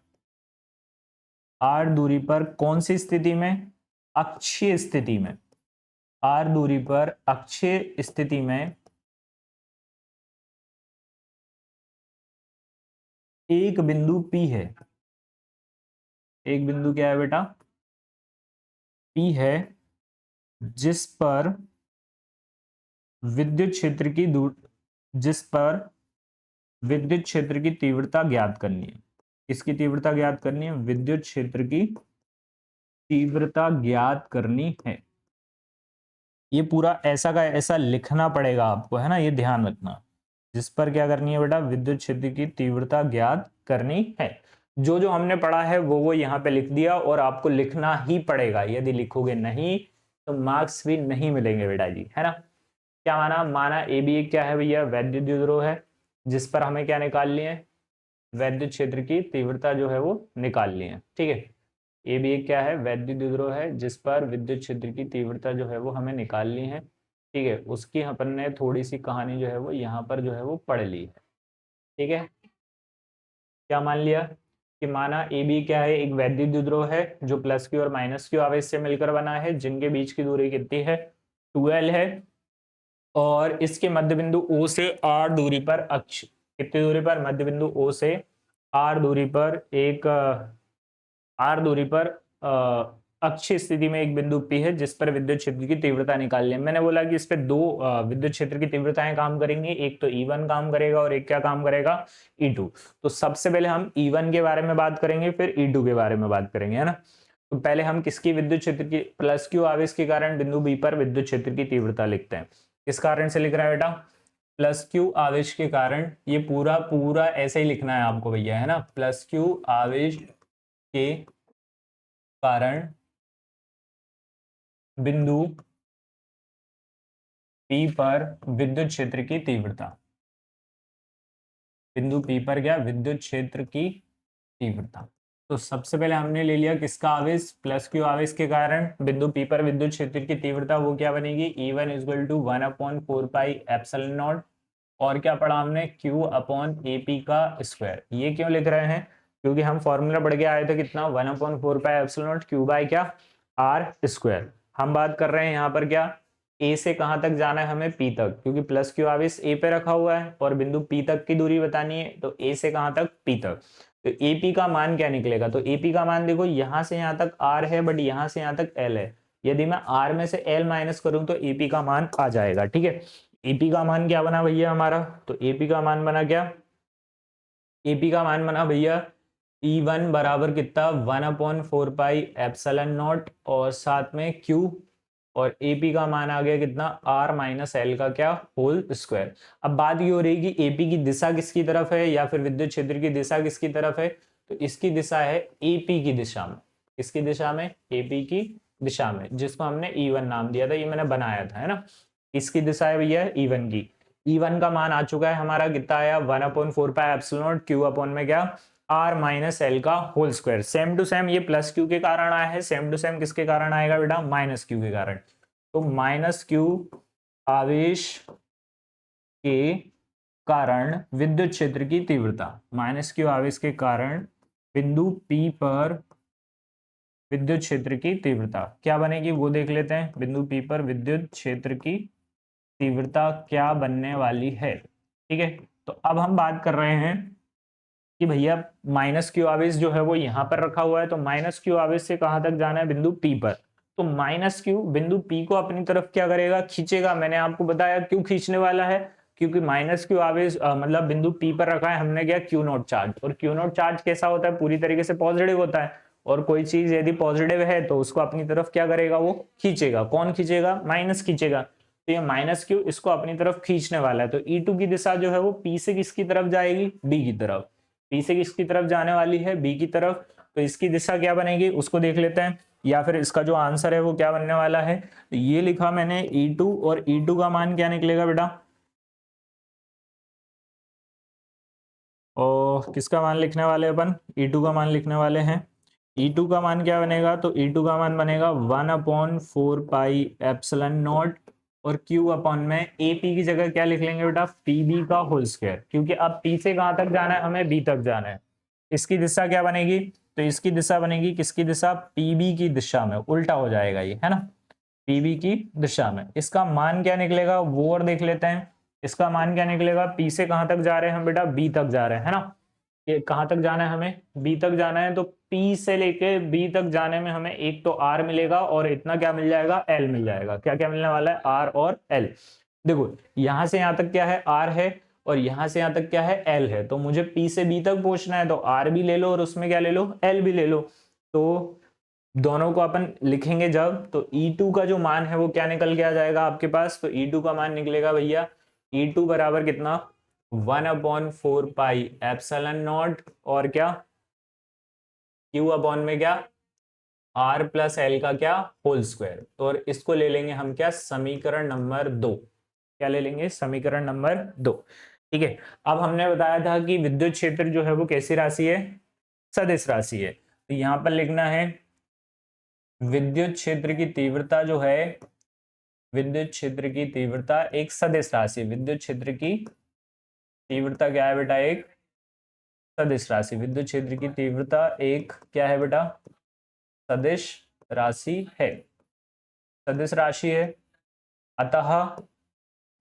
आर दूरी पर कौन सी स्थिति में, अक्षीय स्थिति में। आर दूरी पर अक्षीय स्थिति में एक बिंदु P है। एक बिंदु क्या है बेटा, P है, जिस पर विद्युत क्षेत्र की जिस पर विद्युत क्षेत्र की तीव्रता ज्ञात करनी है। इसकी तीव्रता ज्ञात करनी है, विद्युत क्षेत्र की तीव्रता ज्ञात करनी है। ये पूरा ऐसा का ऐसा लिखना पड़ेगा आपको, है ना, ये ध्यान रखना। जिस पर क्या करनी है बेटा, विद्युत क्षेत्र की तीव्रता ज्ञात करनी है। जो जो हमने पढ़ा है वो यहाँ पे लिख दिया और आपको लिखना ही पड़ेगा। यदि लिखोगे नहीं तो मार्क्स भी नहीं मिलेंगे बेटा जी, है ना। क्या माना, माना ए बी क्या है भैया, वैद्युत द्विध्रुव है, जिस पर हमें क्या निकालनी है, वैद्युत क्षेत्र की तीव्रता जो है वो निकालनी है। ठीक है, ए बी क्या है, वैद्युत द्विध्रुव है, जिस पर विद्युत क्षेत्र की तीव्रता जो है वो हमें निकालनी है। ठीक है, उसकी अपन ने थोड़ी सी कहानी जो है वो यहाँ पर जो है वो पढ़ ली है। ठीक है, क्या मान लिया कि माना ए बी क्या है, एक वैद्युत द्विध्रुव है जो प्लस क्यू और माइनस क्यू आवेश से मिलकर बना है, जिनके बीच की दूरी कितनी है, 12 है। और इसके मध्य बिंदु O से R दूरी पर, अक्ष कितनी दूरी पर, मध्य बिंदु O से R दूरी पर एक R दूरी पर अक्षीय स्थिति में एक बिंदु P है जिस पर विद्युत क्षेत्र की तीव्रता निकालनी है। मैंने बोला कि इस पे दो विद्युत क्षेत्र की तीव्रताएं काम करेंगी, एक तो E1 काम करेगा और एक क्या काम करेगा, E2। तो सबसे पहले हम E1 के बारे में बात करेंगे, फिर E2 के बारे में बात करेंगे, है ना। तो पहले हम किसकी विद्युत क्षेत्र की, प्लस Q आवेश के कारण बिंदु B पर विद्युत क्षेत्र की तीव्रता लिखते हैं। किस कारण से लिख रहा है बेटा, प्लस Q आवेश के कारण। ये पूरा पूरा ऐसे ही लिखना है आपको भैया, है ना। प्लस Q आवेश के कारण बिंदु P पर विद्युत क्षेत्र की तीव्रता, बिंदु P पर क्या, विद्युत क्षेत्र की तीव्रता। तो सबसे पहले हमने ले लिया किसका आवेश, प्लस Q आवेश के कारण बिंदु P पर विद्युत क्षेत्र की तीव्रता, वो क्या बनेगी, E1 equal to 1/4 pi epsilon naught, और क्या पढ़ा हमने, Q अपॉन AP का स्क्वायर। ये क्यों लिख रहे हैं, क्योंकि हम फॉर्मूला पढ़ के आए थे कितना, 1/4 pi epsilon naught Q by क्या, R स्क्वायर। हम बात कर रहे हैं यहाँ पर क्या, A से कहाँ तक जाना है हमें, P तक, क्योंकि प्लस Q आवेश A पे रखा हुआ है और बिंदु P तक की दूरी बतानी है, तो A से कहाँ तक, P तक। तो AP का मान क्या निकलेगा, तो AP का मान देखो, यहाँ से यहाँ तक R है बट यहाँ से यहाँ तक L है। यदि मैं R में से L माइनस करूं तो AP का मान आ जाएगा, ठीक है। AP का मान क्या बना भैया हमारा, तो AP का मान बना क्या, AP का मान बना भैया E1 बराबर कितना, 1/4 पाई एप्सिलॉन नॉट और साथ में Q, और AP का मान आ गया कितना, R माइनस L का क्या, होल स्क्वायर। अब बात ये हो रही कि AP की दिशा किसकी तरफ है, या फिर विद्युत क्षेत्र की दिशा किसकी तरफ है, तो इसकी दिशा है AP की दिशा में। किसकी दिशा में, AP की दिशा में, जिसको हमने E1 नाम दिया था, ये मैंने बनाया था, है ना। इसकी दिशा है भैया E1 की। E1 का मान आ चुका है हमारा, कितना आया, 1/4 pi epsilon naught Q upon में क्या, R माइनस L का whole square. Same to same ये प्लस Q के कारण आया है, सेम टू सेम किसके कारण आएगा बेटा, माइनस Q के कारण। तो माइनस Q आवेश के कारण विद्युत क्षेत्र की तीव्रता, माइनस Q आवेश के कारण बिंदु P पर विद्युत क्षेत्र की तीव्रता क्या बनेगी, वो देख लेते हैं। बिंदु P पर विद्युत क्षेत्र की तीव्रता क्या बनने वाली है, ठीक है। तो अब हम बात कर रहे हैं कि भैया माइनस Q आवेश जो है वो यहाँ पर रखा हुआ है, तो माइनस Q आवेश से कहां तक जाना है, बिंदु P पर। तो माइनस Q बिंदु P को अपनी तरफ क्या करेगा, खींचेगा। मैंने आपको बताया क्यों खींचने वाला है, क्योंकि माइनस Q आवेश मतलब बिंदु P पर रखा है हमने क्या, Q नॉट चार्ज, और Q नॉट चार्ज कैसा होता है, पूरी तरीके से पॉजिटिव होता है। और कोई चीज यदि पॉजिटिव है तो उसको अपनी तरफ क्या करेगा, वो खींचेगा। कौन खींचेगा, माइनस खींचेगा। तो ये माइनस Q इसको अपनी तरफ खींचने वाला है। तो E2 की दिशा जो है वो P से किसकी तरफ जाएगी, B की तरफ। P से किसकी तरफ जाने वाली है, B की तरफ। तो इसकी दिशा क्या बनेगी उसको देख लेते हैं, या फिर इसका जो आंसर है वो क्या बनने वाला है। तो ये लिखा मैंने E2, और E2 का मान क्या निकलेगा बेटा, और किसका मान लिखने वाले अपन, E2 का मान लिखने वाले हैं। E2 का मान क्या बनेगा, तो E2 का मान बनेगा 1/4 पाई एप्सिलॉन नॉट, और Q अपॉन में AP की जगह क्या लिख लेंगे बेटा, PB का होल स्क्वायर, क्योंकि अब P से कहां तक जाना है, हमें B तक जाना है। इसकी दिशा क्या बनेगी, तो इसकी दिशा बनेगी किसकी दिशा, PB की दिशा में, उल्टा हो जाएगा ये, है ना। PB की दिशा में इसका मान क्या निकलेगा वो और देख लेते हैं। इसका मान क्या निकलेगा, P से कहां तक जा रहे हैं हम बेटा, B तक जा रहे हैं, है ना। ये कहां तक जाना है, हमें B तक जाना है। तो P से लेके B तक जाने में हमें एक तो R मिलेगा और इतना क्या मिल जाएगा, L मिल जाएगा। क्या क्या मिलने वाला है, R और L। देखो यहां से यहां तक क्या है, R है, और यहां से यहां तक क्या है, L है। तो मुझे P से B तक पहुंचना है, तो R भी ले लो और उसमें क्या ले लो, L भी ले लो। तो दोनों को अपन लिखेंगे जब, तो E2 का जो मान है वो क्या निकल के आ जाएगा आपके पास, तो E2 का मान निकलेगा भैया, E2 बराबर कितना, 1/4 पाई एप्सिलॉन नॉट, और क्या, Q अपॉन में क्या, R प्लस L का क्या, होल स्क्वायर। तो और इसको ले लेंगे हम क्या, समीकरण नंबर 2। क्या ले लेंगे, समीकरण नंबर 2, ठीक है। अब हमने बताया था कि विद्युत क्षेत्र जो है वो कैसी राशि है, सदिश राशि है। तो यहां पर लिखना है विद्युत क्षेत्र की तीव्रता जो है, विद्युत क्षेत्र की तीव्रता एक सदिश राशि, विद्युत क्षेत्र की तीव्रता क्या है बेटा, एक सदिश राशि। विद्युत क्षेत्र की तीव्रता एक क्या है बेटा, सदिश राशि है, सदिश राशि है। अतः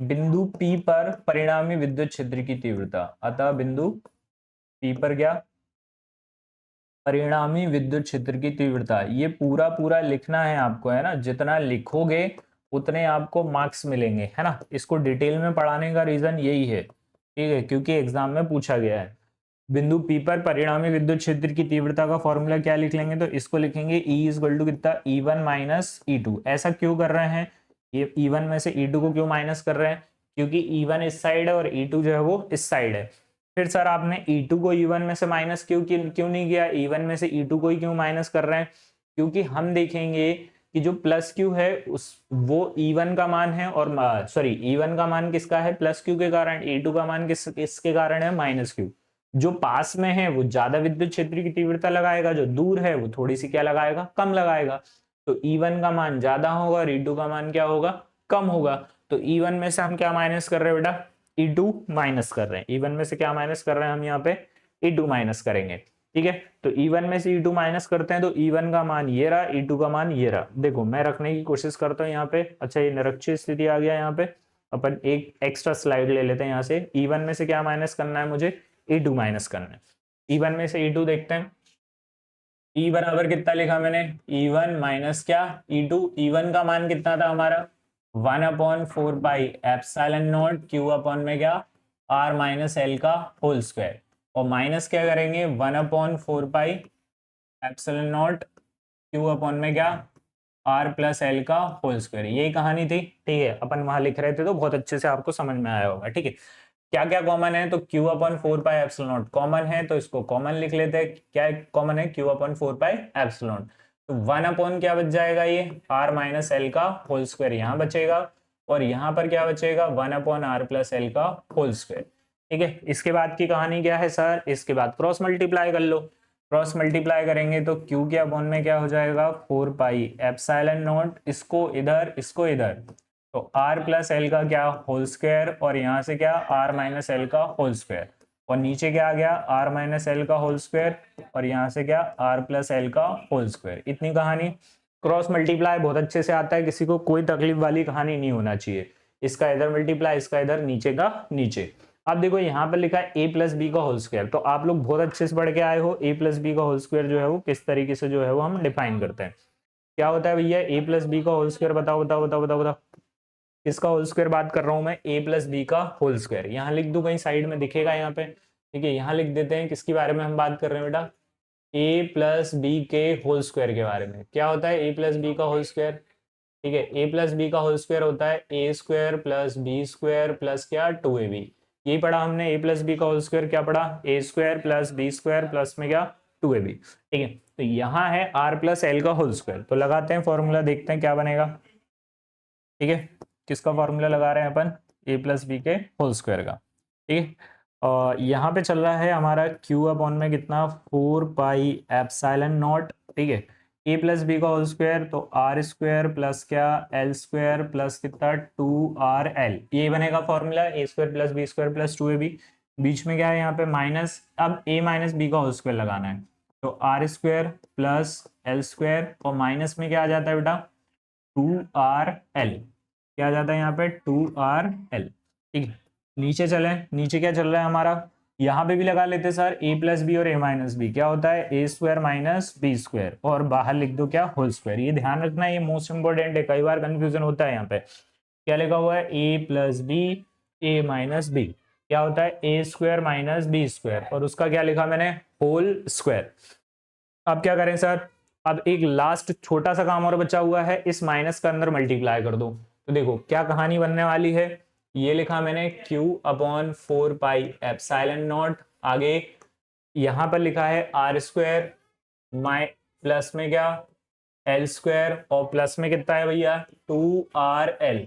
बिंदु P पर परिणामी विद्युत क्षेत्र की तीव्रता, अतः बिंदु P पर क्या, परिणामी विद्युत क्षेत्र की तीव्रता, ये पूरा पूरा लिखना है आपको, है ना। जितना लिखोगे उतने आपको मार्क्स मिलेंगे, है ना। इसको डिटेल में पढ़ाने का रीजन यही है, ठीक है, क्योंकि एग्जाम में पूछा गया है। बिंदु पी पर परिणामी विद्युत क्षेत्र की तीव्रता का फॉर्मूला क्या लिख लेंगे, तो इसको लिखेंगे E इज इक्वल टू कितना, E1 माइनस E2। ऐसा क्यों कर रहे हैं, ये E1 में से E2 को क्यों माइनस कर रहे हैं, क्योंकि E1 इस साइड है और E2 जो है वो इस साइड है। फिर सर आपने E2 को E1 में से माइनस क्यों नहीं किया, E1 में से E2 को ही क्यों माइनस कर रहे हैं, क्योंकि हम देखेंगे कि जो प्लस क्यू है उस वो E1 का मान है, और सॉरी E1 का मान किसका है, प्लस क्यू के कारण, E2 का मान किसके कारण है, माइनस क्यू। जो पास में है वो ज्यादा विद्युत क्षेत्र की तीव्रता लगाएगा, जो दूर है वो थोड़ी सी क्या लगाएगा, कम लगाएगा। तो E1 का मान ज्यादा होगा और E2 का मान क्या होगा, कम होगा। तो E1 में से हम क्या माइनस कर रहे हैं बेटा, E2 माइनस कर रहे हैं। E1 में से क्या माइनस कर रहे हैं हम यहाँ पे, E2 माइनस करेंगे, ठीक है। तो E1 में से E2 माइनस करते हैं, तो E1 का मान ये रहा, E2 का मान ये रहा। देखो मैं रखने की कोशिश करता हूँ यहाँ पे, अच्छा ये निरक्षीय स्थिति आ गया यहाँ पे। अपन एक एक्स्ट्रा स्लाइड ले लेते हैं यहाँ से। E1 में से क्या माइनस करना है मुझे, E2 माइनस करना है। E1 में से E2 देखते हैं। E बराबर कितना लिखा मैंने, E1 माइनस क्या, E2। E1 का मान कितना था हमारा, 1/4 pi epsilon naught Q upon में क्या, R माइनस एल का होल स्क्वायर। और माइनस क्या करेंगे, 1/4 pi epsilon naught Q upon में क्या, R प्लस एल का होल स्क्वायर। यही कहानी थी, ठीक है। अपन वहां लिख रहे थे तो बहुत अच्छे से आपको समझ में आया होगा, ठीक है। क्या क्या कॉमन है, तो Q/4 pi epsilon not common है, तो इसको कॉमन लिख लेते हैं। क्या कॉमन है, Q/4 पाई एप्सिलॉन नॉट। तो 1 अपॉन क्या बच जाएगा, ये R माइनस एल का होल स्क्वायर यहाँ बचेगा, और यहाँ पर क्या बचेगा, 1/R प्लस एल का होल स्क्वायर, ठीक है। इसके बाद की कहानी क्या है सर, इसके बाद क्रॉस मल्टीप्लाई कर लो। क्रॉस मल्टीप्लाई करेंगे तो Q के अपॉन में क्या हो जाएगा, 4 पाई एप्सिलॉन नॉट, इसको इधर इसको इधर, तो R प्लस एल का क्या, होल स्क्वायर, और यहाँ से क्या, R माइनस एल का होल स्क्वायर, और नीचे क्या आ गया, R माइनस एल का होल स्क्वायर, और यहाँ से क्या, R प्लस एल का होल स्क्वायर। इतनी कहानी। क्रॉस मल्टीप्लाई बहुत अच्छे से आता है, किसी को कोई तकलीफ वाली कहानी नहीं होना चाहिए। इसका इधर मल्टीप्लाई, इसका इधर, नीचे का नीचे। अब देखो यहाँ पर लिखा है a प्लस बी का होल स्क्वायर, तो आप लोग बहुत अच्छे से पढ़ के आए हो a प्लस बी का होल स्क्वायर जो है वो किस तरीके से जो है वो हम डिफाइन करते हैं। क्या होता है भैया, a प्लस बी का होल स्क्वायर, बताओ बताओ बताओ बताओ बताओ। किसका होल स्क्वायर बात कर रहा हूं मैं, a प्लस बी का होल स्क्वायर। यहाँ लिख दूं, कहीं साइड में दिखेगा यहाँ पे, ठीक है। यहाँ लिख देते हैं, किसके बारे में हम बात कर रहे हैं बेटा, a प्लस बी के होल स्क्वायर के बारे में। क्या होता है a प्लस बी का होल स्क्वायर, ठीक है। a प्लस बी का होल स्क्वायर होता है a square plus B square plus क्या, 2ab। यही पढ़ा हमने, a प्लस बी का होल स्क्वायर क्या पढ़ा, a square plus B square plus में क्या, 2ab, ठीक है। तो यहाँ है r प्लस एल का होल स्क्वायर, तो लगाते हैं फॉर्मूला, देखते हैं क्या बनेगा, ठीक है। किसका फॉर्मूला लगा रहे हैं अपन, a प्लस बी के होल स्क्वायर का, ठीक है। और यहाँ पे चल रहा है हमारा Q अपॉन में कितना, 4 पाई एप्सिलॉन नॉट, ठीक है। a प्लस बी का होल स्क्वायर, तो आर स्क्वायर प्लस क्या, एल स्क्वायर प्लस कितना, 2RL, ये बनेगा formula, a square plus B square plus 2ab। बीच में क्या है यहाँ पे माइनस, अब a माइनस बी का होल स्क्वायर लगाना है, तो R square plus L square, और माइनस में क्या आ जाता है बेटा, 2RL, क्या आ जाता है यहाँ पे, 2RL, ठीक है। नीचे चले, नीचे क्या चल रहा है हमारा, यहाँ पे भी लगा लेते सर, a प्लस बी और a माइनस बी, क्या होता है, a square minus B square, और बाहर लिख दो क्या, होल स्क्वायर। ये ध्यान रखना, ये मोस्ट इंपॉर्टेंट है, कई बार कंफ्यूजन होता है यहाँ पे। क्या लिखा हुआ है, a plus B a minus B, क्या होता है, a square minus B square, और उसका क्या लिखा मैंने, होल स्क्वायर। अब क्या करें सर, अब एक लास्ट छोटा सा काम और बचा हुआ है, इस माइनस का अंदर मल्टीप्लाई कर दो। तो देखो क्या कहानी बनने वाली है, ये लिखा मैंने Q/4 पाई एप्सिलॉन नॉट, आगे यहां पर लिखा है आर स्क्वायर माइ प्लस में क्या, एल स्क्वायर, और प्लस में कितना है भैया, 2RL।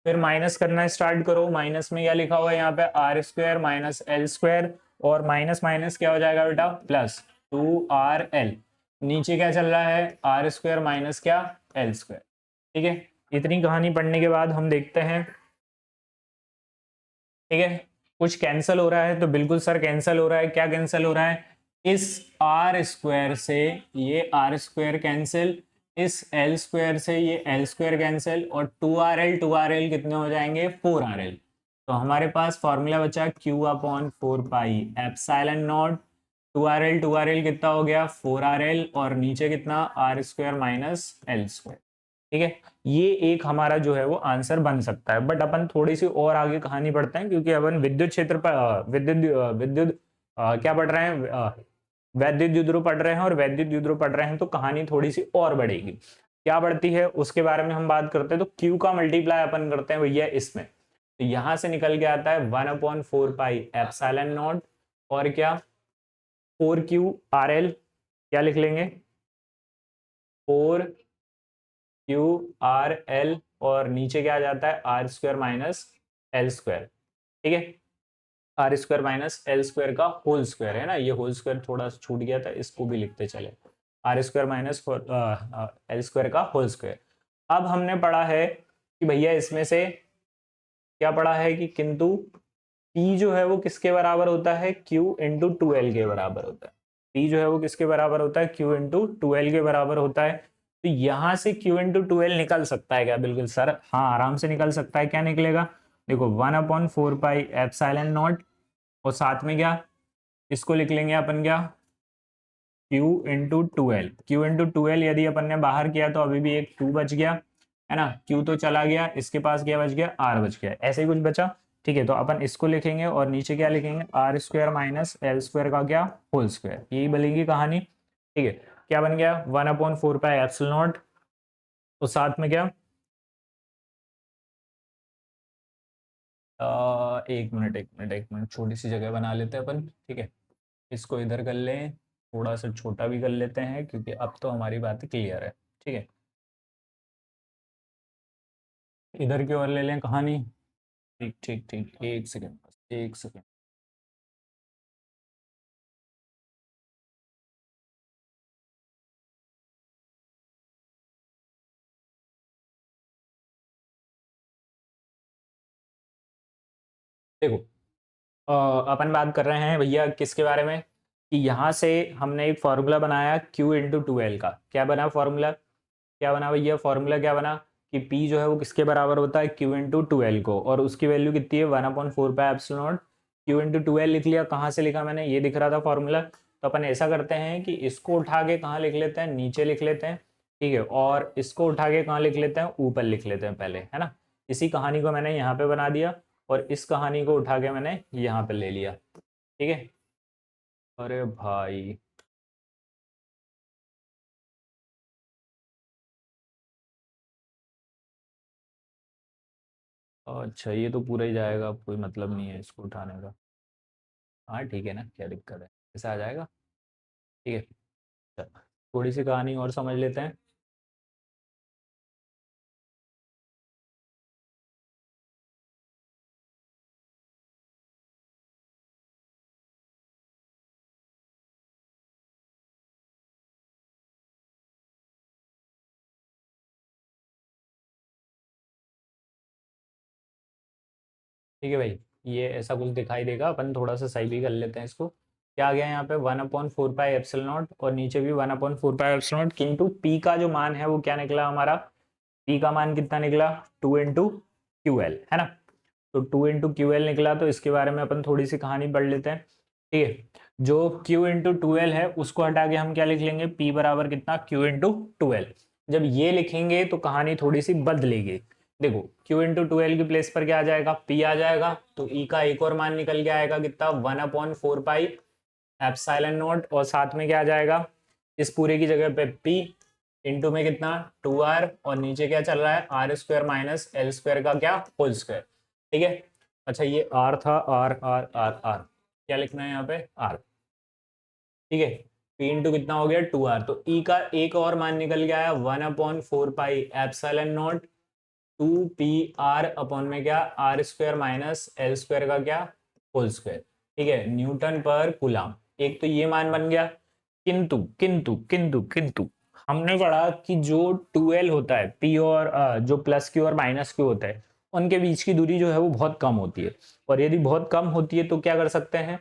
फिर माइनस करना स्टार्ट करो, माइनस में क्या लिखा हुआ है यहाँ पे, R square minus L square, और माइनस माइनस क्या हो जाएगा बेटा, प्लस 2RL। नीचे क्या चल रहा है, आर स्क्वायर माइनस क्या, एल स्क्वायर, ठीक है। इतनी कहानी पढ़ने के बाद हम देखते हैं, ठीक है, कुछ कैंसिल हो रहा है, तो बिल्कुल सर कैंसिल हो रहा है। क्या कैंसिल हो रहा है, इस आर स्क्वायर से ये आर स्क्वायर कैंसिल, इस एल स्क्वायर से ये एल स्क्वायर कैंसिल, और 2RL कितने हो जाएंगे, 4RL। तो हमारे पास फॉर्मूला बचा Q/4 pi epsilon not 2RL कितना हो गया 4RL, और नीचे कितना R square minus L square. ठीक है, ये एक हमारा जो है वो आंसर बन सकता है। बट अपन थोड़ी सी और आगे कहानी पढ़ते हैं, क्योंकि अपन विद्युत क्षेत्र पर विद्युत क्या पढ़ रहे हैं, वैद्युत युद्ध पढ़ रहे हैं, और वैद्युत युद्ध पढ़ रहे हैं तो कहानी थोड़ी सी और बढ़ेगी। क्या बढ़ती है उसके बारे में हम बात करते हैं। तो क्यू का मल्टीप्लाई अपन करते हैं भैया इसमें, तो यहां से निकल के आता है 1/4 पाई एप्सिलॉन नॉट, और क्या 4QRL, क्या लिख लेंगे 4QRL, और नीचे क्या आ जाता है R square minus L square. ठीक है, R square minus L square का होल स्क्वायर है ना, ये होल स्क्वायर थोड़ा छूट गया था, इसको भी लिखते चले, R square minus L square का होल स्क्वायर। अब हमने पढ़ा है कि भैया इसमें से क्या पढ़ा है कि किंतु P जो है वो किसके बराबर होता है, Q इंटू 2L के बराबर होता है। P जो है वो किसके बराबर होता है, Q इंटू 2L के बराबर होता है। तो यहां से Q इंटू 2L निकल सकता है क्या, बिल्कुल सर, हाँ आराम से निकल सकता है। क्या निकलेगा, देखो 1/4 पाई एप्सिलॉन नॉट, और साथ में क्या इसको लिख लेंगे अपन क्या Q into 2L। Q into 2L यदि अपन ने बाहर किया तो अभी भी एक 2 बच गया है ना, Q तो चला गया, इसके पास क्या बच गया R बच गया, ऐसे ही कुछ बचा। ठीक है, तो अपन इसको लिखेंगे और नीचे क्या लिखेंगे R square minus L square का क्या होल स्क्वायर, यही बनेगी कहानी। ठीक है, क्या बन गया 1/4 पाई एप्सिलॉन नॉट, तो साथ में क्या एक मिनट छोटी सी जगह बना लेते हैं अपन। ठीक है, इसको इधर कर लें, थोड़ा सा छोटा भी कर लेते हैं, क्योंकि अब तो हमारी बात क्लियर है। ठीक है, इधर की ओर ले लें कहानी। ठीक ठीक ठीक, एक सेकेंड बस, एक सेकेंड। देखो, अपन बात कर रहे हैं भैया किसके बारे में, कि यहाँ से हमने एक फॉर्मूला बनाया Q इंटू 2L का। क्या बना फॉर्मूला, क्या बना भैया फॉर्मूला, क्या बना कि P जो है वो किसके बराबर होता है Q इंटू 2L को, और उसकी वैल्यू कितनी है 1/4 pi epsilon naught. Q into 2L लिख लिया, कहाँ से लिखा मैंने, ये दिख रहा था फॉर्मूला। तो अपन ऐसा करते हैं कि इसको उठा के कहाँ लिख लेते हैं, नीचे लिख लेते हैं। ठीक है, और इसको उठा के कहाँ लिख लेते हैं, ऊपर लिख लेते हैं पहले, है ना। इसी कहानी को मैंने यहाँ पे बना दिया, और इस कहानी को उठा के मैंने यहाँ पे ले लिया। ठीक है, अरे भाई अच्छा, ये तो पूरा ही जाएगा, कोई मतलब नहीं है इसको उठाने का। हाँ ठीक है ना, क्या दिक्कत है, ऐसा आ जाएगा। ठीक है, चल, थोड़ी सी कहानी और समझ लेते हैं। ठीक है भाई, ये ऐसा कुछ दिखाई देगा, अपन थोड़ा सा सही भी कर लेते हैं इसको। क्या आ गया यहाँ पे 1/4 पाई एप्सिलॉन नॉट, और नीचे भी 1/4 पाई एप्सिलॉन नॉट, किंतु पी का जो मान है वो क्या निकला हमारा, पी का मान कितना निकला 2 इंटू 2L, है ना। तो 2 इंटू 2L निकला, तो इसके बारे में अपन थोड़ी सी कहानी पढ़ लेते हैं। ठीक है, जो Q इंटू 2L है उसको हटा के हम क्या लिख लेंगे, P बराबर कितना Q इंटू 2L। जब ये लिखेंगे तो कहानी थोड़ी सी बदलेगी। देखो Q इंटू 2L की प्लेस पर क्या आ जाएगा, P आ जाएगा, तो E का एक और मान निकल के आएगा कितना 1/4 पाई एप्सिलॉन नॉट, और साथ में क्या आ जाएगा इस पूरे की जगह पे P इंटू में कितना 2R, और नीचे क्या चल रहा है R square minus L square का क्या होल स्क्वायर। ठीक है, अच्छा ये R था, R R R R, क्या लिखना है यहाँ पे R। ठीक है, P इंटू कितना हो गया 2R, तो E का एक और मान निकल के आया 1/4 pi epsilon not 2PR upon में क्या R square minus L square का क्या होल स्क्वायर। ठीक है, न्यूटन पर कूलम, एक तो ये मान बन गया। किंतु किंतु किंतु किंतु हमने पढ़ा कि जो 2L होता है, P और जो प्लस क्यू और माइनस क्यू होता है, उनके बीच की दूरी जो है वो बहुत कम होती है। और यदि बहुत कम होती है तो क्या कर सकते हैं,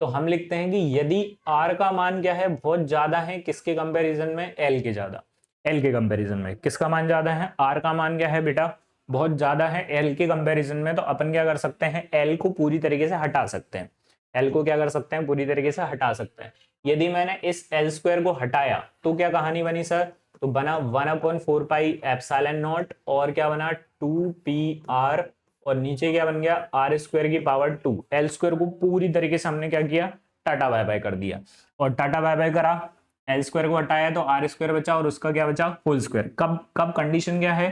तो हम लिखते हैं कि यदि R का मान क्या है बहुत ज्यादा है, किसके कंपैरिजन में, L के ज्यादा, L के कंपैरिजन में किसका मान ज्यादा है, R का मान क्या है बेटा बहुत ज्यादा है L के कंपैरिजन में, तो अपन क्या कर सकते हैं L को पूरी तरीके से हटा सकते हैं। एल को क्या कर सकते हैं, पूरी तरीके से हटा सकते हैं। यदि मैंने इस एल स्क्वायर को हटाया तो क्या कहानी बनी सर, तो बना 1/4 पाई एप्सिलॉन नॉट, और क्या बना 2pr, और नीचे क्या बन गया आर स्क्वायर की पावर 2। एल स्क्वायर को पूरी तरीके से हमने क्या किया, टाटा बाय बाय कर दिया, और टाटा बाय बाय करा, एल स्क्वायर को हटाया तो आर स्क्वायर बचा, और उसका क्या बचा, होल स्क्वायर। कब कब कंडीशन क्या है,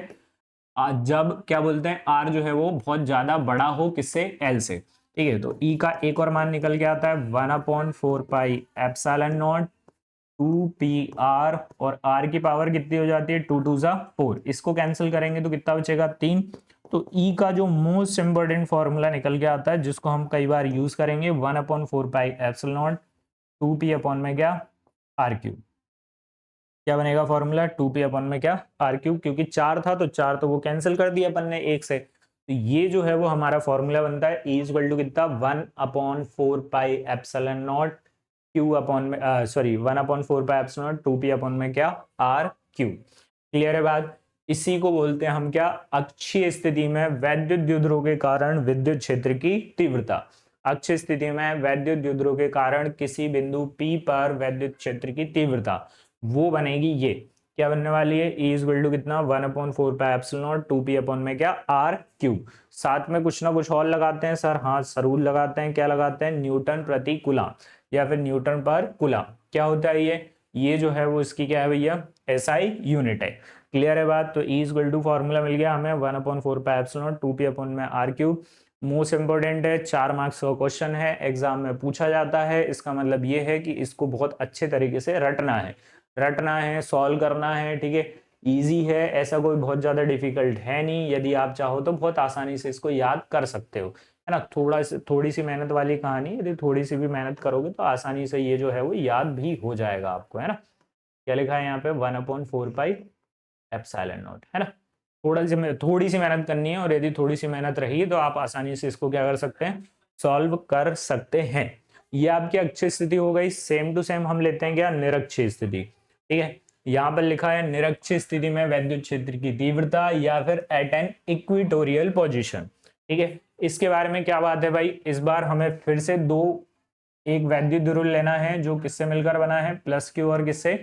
जब क्या बोलते हैं आर जो है वो बहुत ज्यादा बड़ा हो किससे, एल से। ठीक है, तो ई का एक और मान निकल के आता है 1/4 पाई एप्सिलॉन नॉट 2pr, और r की पावर कितनी हो जाती है 2 2 जा 4, इसको कैंसिल करेंगे तो कितना बचेगा 3। तो e का जो मोस्ट इंपोर्टेंट फॉर्मूला निकल के आता है, जिसको हम कई बार यूज करेंगे, 1/4 pi epsilon naught 2p upon में क्या आर क्यूब। क्या बनेगा फॉर्मूला, 2p अपॉन में क्या आर क्यूब, क्योंकि 4 था तो 4 तो वो कैंसिल कर दिया अपन ने 1 से, तो ये जो है वो हमारा फॉर्मूला बनता है e इक्वल टू कितना 1/4 pi epsilon naught Q upon में sorry 1/4 pi epsilon naught 2p upon में क्या आर क्यूब। क्लियर है बात। इसी को बोलते हैं हम क्या, अक्षीय स्थिति में वैद्युत द्युध्रुव के कारण विद्युत क्षेत्र की तीव्रता। अक्षीय स्थिति में वैद्युत द्युध्रुव के कारण किसी बिंदु P पर वैद्युत क्षेत्र की तीव्रता वो बनेगी, ये क्या बनने वाली है, E इक्वल टू कितना 1/4 pi epsilon naught 2p upon में क्या आर क्यूब। साथ में कुछ ना कुछ और लगाते हैं सर, हाँ जरूर लगाते हैं, क्या लगाते हैं, न्यूटन प्रति कूलम या फिर न्यूटन पर कूलम। क्या होता है ये जो है वो इसकी क्या है भैया, एसआई यूनिट है। क्लियर है बात। तो E इक्वल टू फॉर्मूला मिल गया हमें 1/4 pi epsilon naught 2p upon में आर क्यूब। मोस्ट इंपोर्टेंट है, 4 मार्क्स का क्वेश्चन है, एग्जाम में पूछा जाता है। इसका मतलब ये है कि इसको बहुत अच्छे तरीके से रटना है, सॉल्व करना है। ठीक है, इजी है, ऐसा कोई बहुत ज्यादा डिफिकल्ट है नहीं। यदि आप चाहो तो बहुत आसानी से इसको याद कर सकते हो, है ना। थोड़ी सी मेहनत वाली कहानी, यदि थोड़ी सी भी मेहनत करोगे तो आसानी से ये जो है वो याद भी हो जाएगा आपको, है ना। क्या लिखा है यहाँ पे 1/4 पाई एप्सिलॉन नॉट, है ना। थोड़ी सी मेहनत करनी है, और यदि थोड़ी सी मेहनत रही तो आप आसानी से इसको क्या कर सकते हैं, सॉल्व कर सकते हैं। ये आपकी अक्षीय स्थिति हो गई। सेम टू सेम हम लेते हैं क्या, निरक्षीय स्थिति। ठीक है, यहाँ पर लिखा है निरक्षीय स्थिति में वैद्युत क्षेत्र की तीव्रता, या फिर एट एन इक्वेटोरियल पोजीशन। ठीक है, इसके बारे में क्या बात है भाई, इस बार हमें फिर से एक वैद्युत ध्रुव लेना है जो किससे मिलकर बना है, प्लस क्यू और किससे,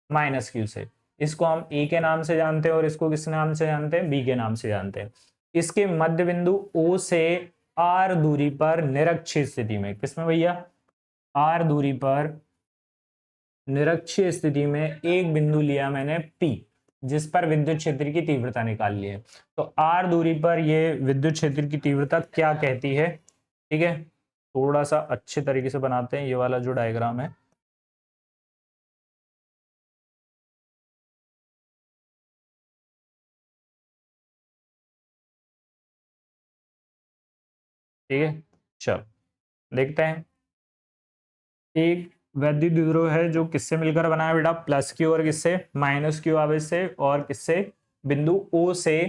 माइनस क्यू से। इसको हम ए के नाम से जानते हैं, और इसको किस नाम से जानते हैं, बी के नाम से जानते हैं। इसके मध्य बिंदु ओ से आर दूरी पर निरक्षीय स्थिति में, किसमें भैया, आर दूरी पर निरक्षीय स्थिति में एक बिंदु लिया मैंने P, जिस पर विद्युत क्षेत्र की तीव्रता निकाल ली है। तो आर दूरी पर ये विद्युत क्षेत्र की तीव्रता क्या कहती है। ठीक है, थोड़ा सा अच्छे तरीके से बनाते हैं ये वाला जो डायग्राम है। ठीक है, चलो देखते हैं। एक वैद्युत द्विध्रुव है जो किससे मिलकर बना है बेटा, प्लस क्यू और किससे, माइनस क्यू आवेश से, और किससे, बिंदु ओ से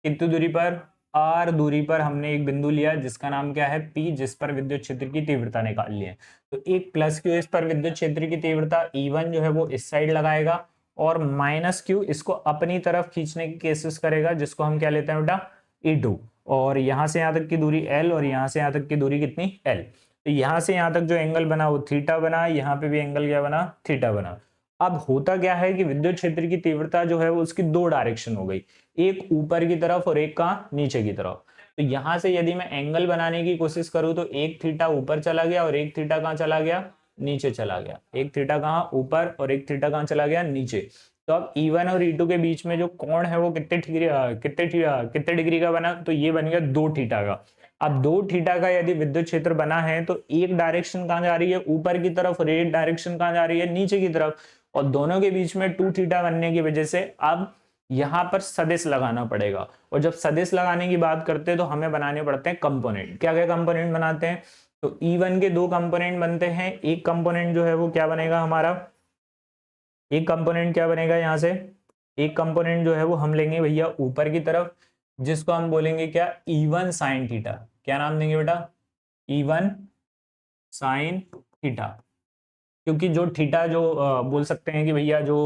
कितनी दूरी पर, आर दूरी पर हमने एक बिंदु लिया जिसका नाम क्या है पी, जिस पर विद्युत क्षेत्र की तीव्रता निकाल ली है। तो एक प्लस क्यू इस पर विद्युत क्षेत्र की तीव्रता E1 जो है वो इस साइड लगाएगा, और माइनस क्यू इसको अपनी तरफ खींचने की कोशिश करेगा, जिसको हम क्या लेते हैं बेटा E2। और यहां से यहां तक की दूरी L, और यहां से यहां तक की दूरी कितनी L। तो यहां से यहां तक जो एंगल बना वो थीटा बना, यहाँ पे भी एंगल क्या बना, थीटा बना। अब होता क्या है कि विद्युत क्षेत्र की तीव्रता जो है वो उसकी दो डायरेक्शन हो गई, एक ऊपर की तरफ और एक कहाँ, नीचे की तरफ। तो यहां से यदि मैं एंगल बनाने की कोशिश करूं तो एक थीटा ऊपर चला गया और एक थीटा कहाँ चला गया, नीचे चला गया। एक थीटा कहाँ ऊपर और एक थीटा कहाँ चला गया, नीचे। तो अब E1 और E2 के बीच में जो कोण है वो कितने डिग्री का बना, तो ये बन गया 2 थीटा का। अब 2 थीटा का यदि विद्युत क्षेत्र बना है तो एक डायरेक्शन कहाँ जा रही है, ऊपर की तरफ, और एक डायरेक्शन कहाँ जा रही है, नीचे की तरफ। और दोनों के बीच में 2 थीटा बनने की वजह से अब यहां पर सदिश लगाना पड़ेगा। और जब सदिश लगाने की बात करते हैं तो हमें बनाने पड़ते हैं कंपोनेंट। क्या क्या कंपोनेंट बनाते हैं, तो E1 के 2 कंपोनेंट बनते हैं। एक कंपोनेंट जो है वो क्या बनेगा हमारा, एक कंपोनेंट क्या बनेगा यहां से, एक कंपोनेंट जो है वो हम लेंगे भैया ऊपर की तरफ, जिसको हम बोलेंगे क्या, E1 साइन थीटा। क्या नाम देंगे बेटा, E1 साइन थीटा। क्योंकि जो थीटा जो बोल सकते हैं कि भैया जो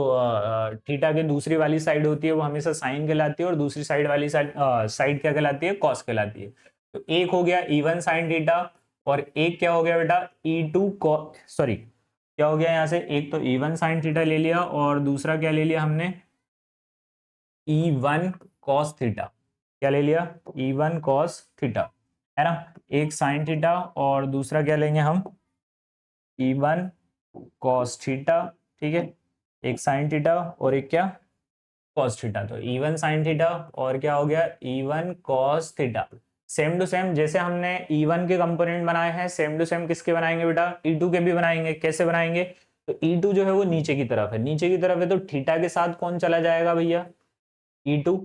थीटा के दूसरी वाली साइड होती है वो हमेशा साइन कहलाती है, और दूसरी साइड वाली साइड क्या कहलाती है, कॉस कहलाती है। तो एक हो गया E1 साइन थीटा, और एक क्या हो गया बेटा E2 सॉरी क्या हो गया यहाँ से, एक तो E1 साइन थीटा ले लिया और दूसरा क्या ले लिया हमने E1 कॉस थीटा। क्या ले लिया E1 कॉस थीटा, है ना। एक साइन थीटा और दूसरा क्या लेंगे हम E1 कॉस थीटा, ठीक है। एक साइन थीटा और एक क्या कॉस थीटा, तो E1 साइन थीटा और क्या हो गया E1 cos theta. Same to same जैसे हमने E1 के कंपोनेंट बनाए हैं सेम टू सेम किसके बनाएंगे बेटा E2 के भी बनाएंगे। कैसे बनाएंगे, तो E2 जो है वो नीचे की तरफ है, नीचे की तरफ है तो थीटा के साथ कौन चला जाएगा भैया E2,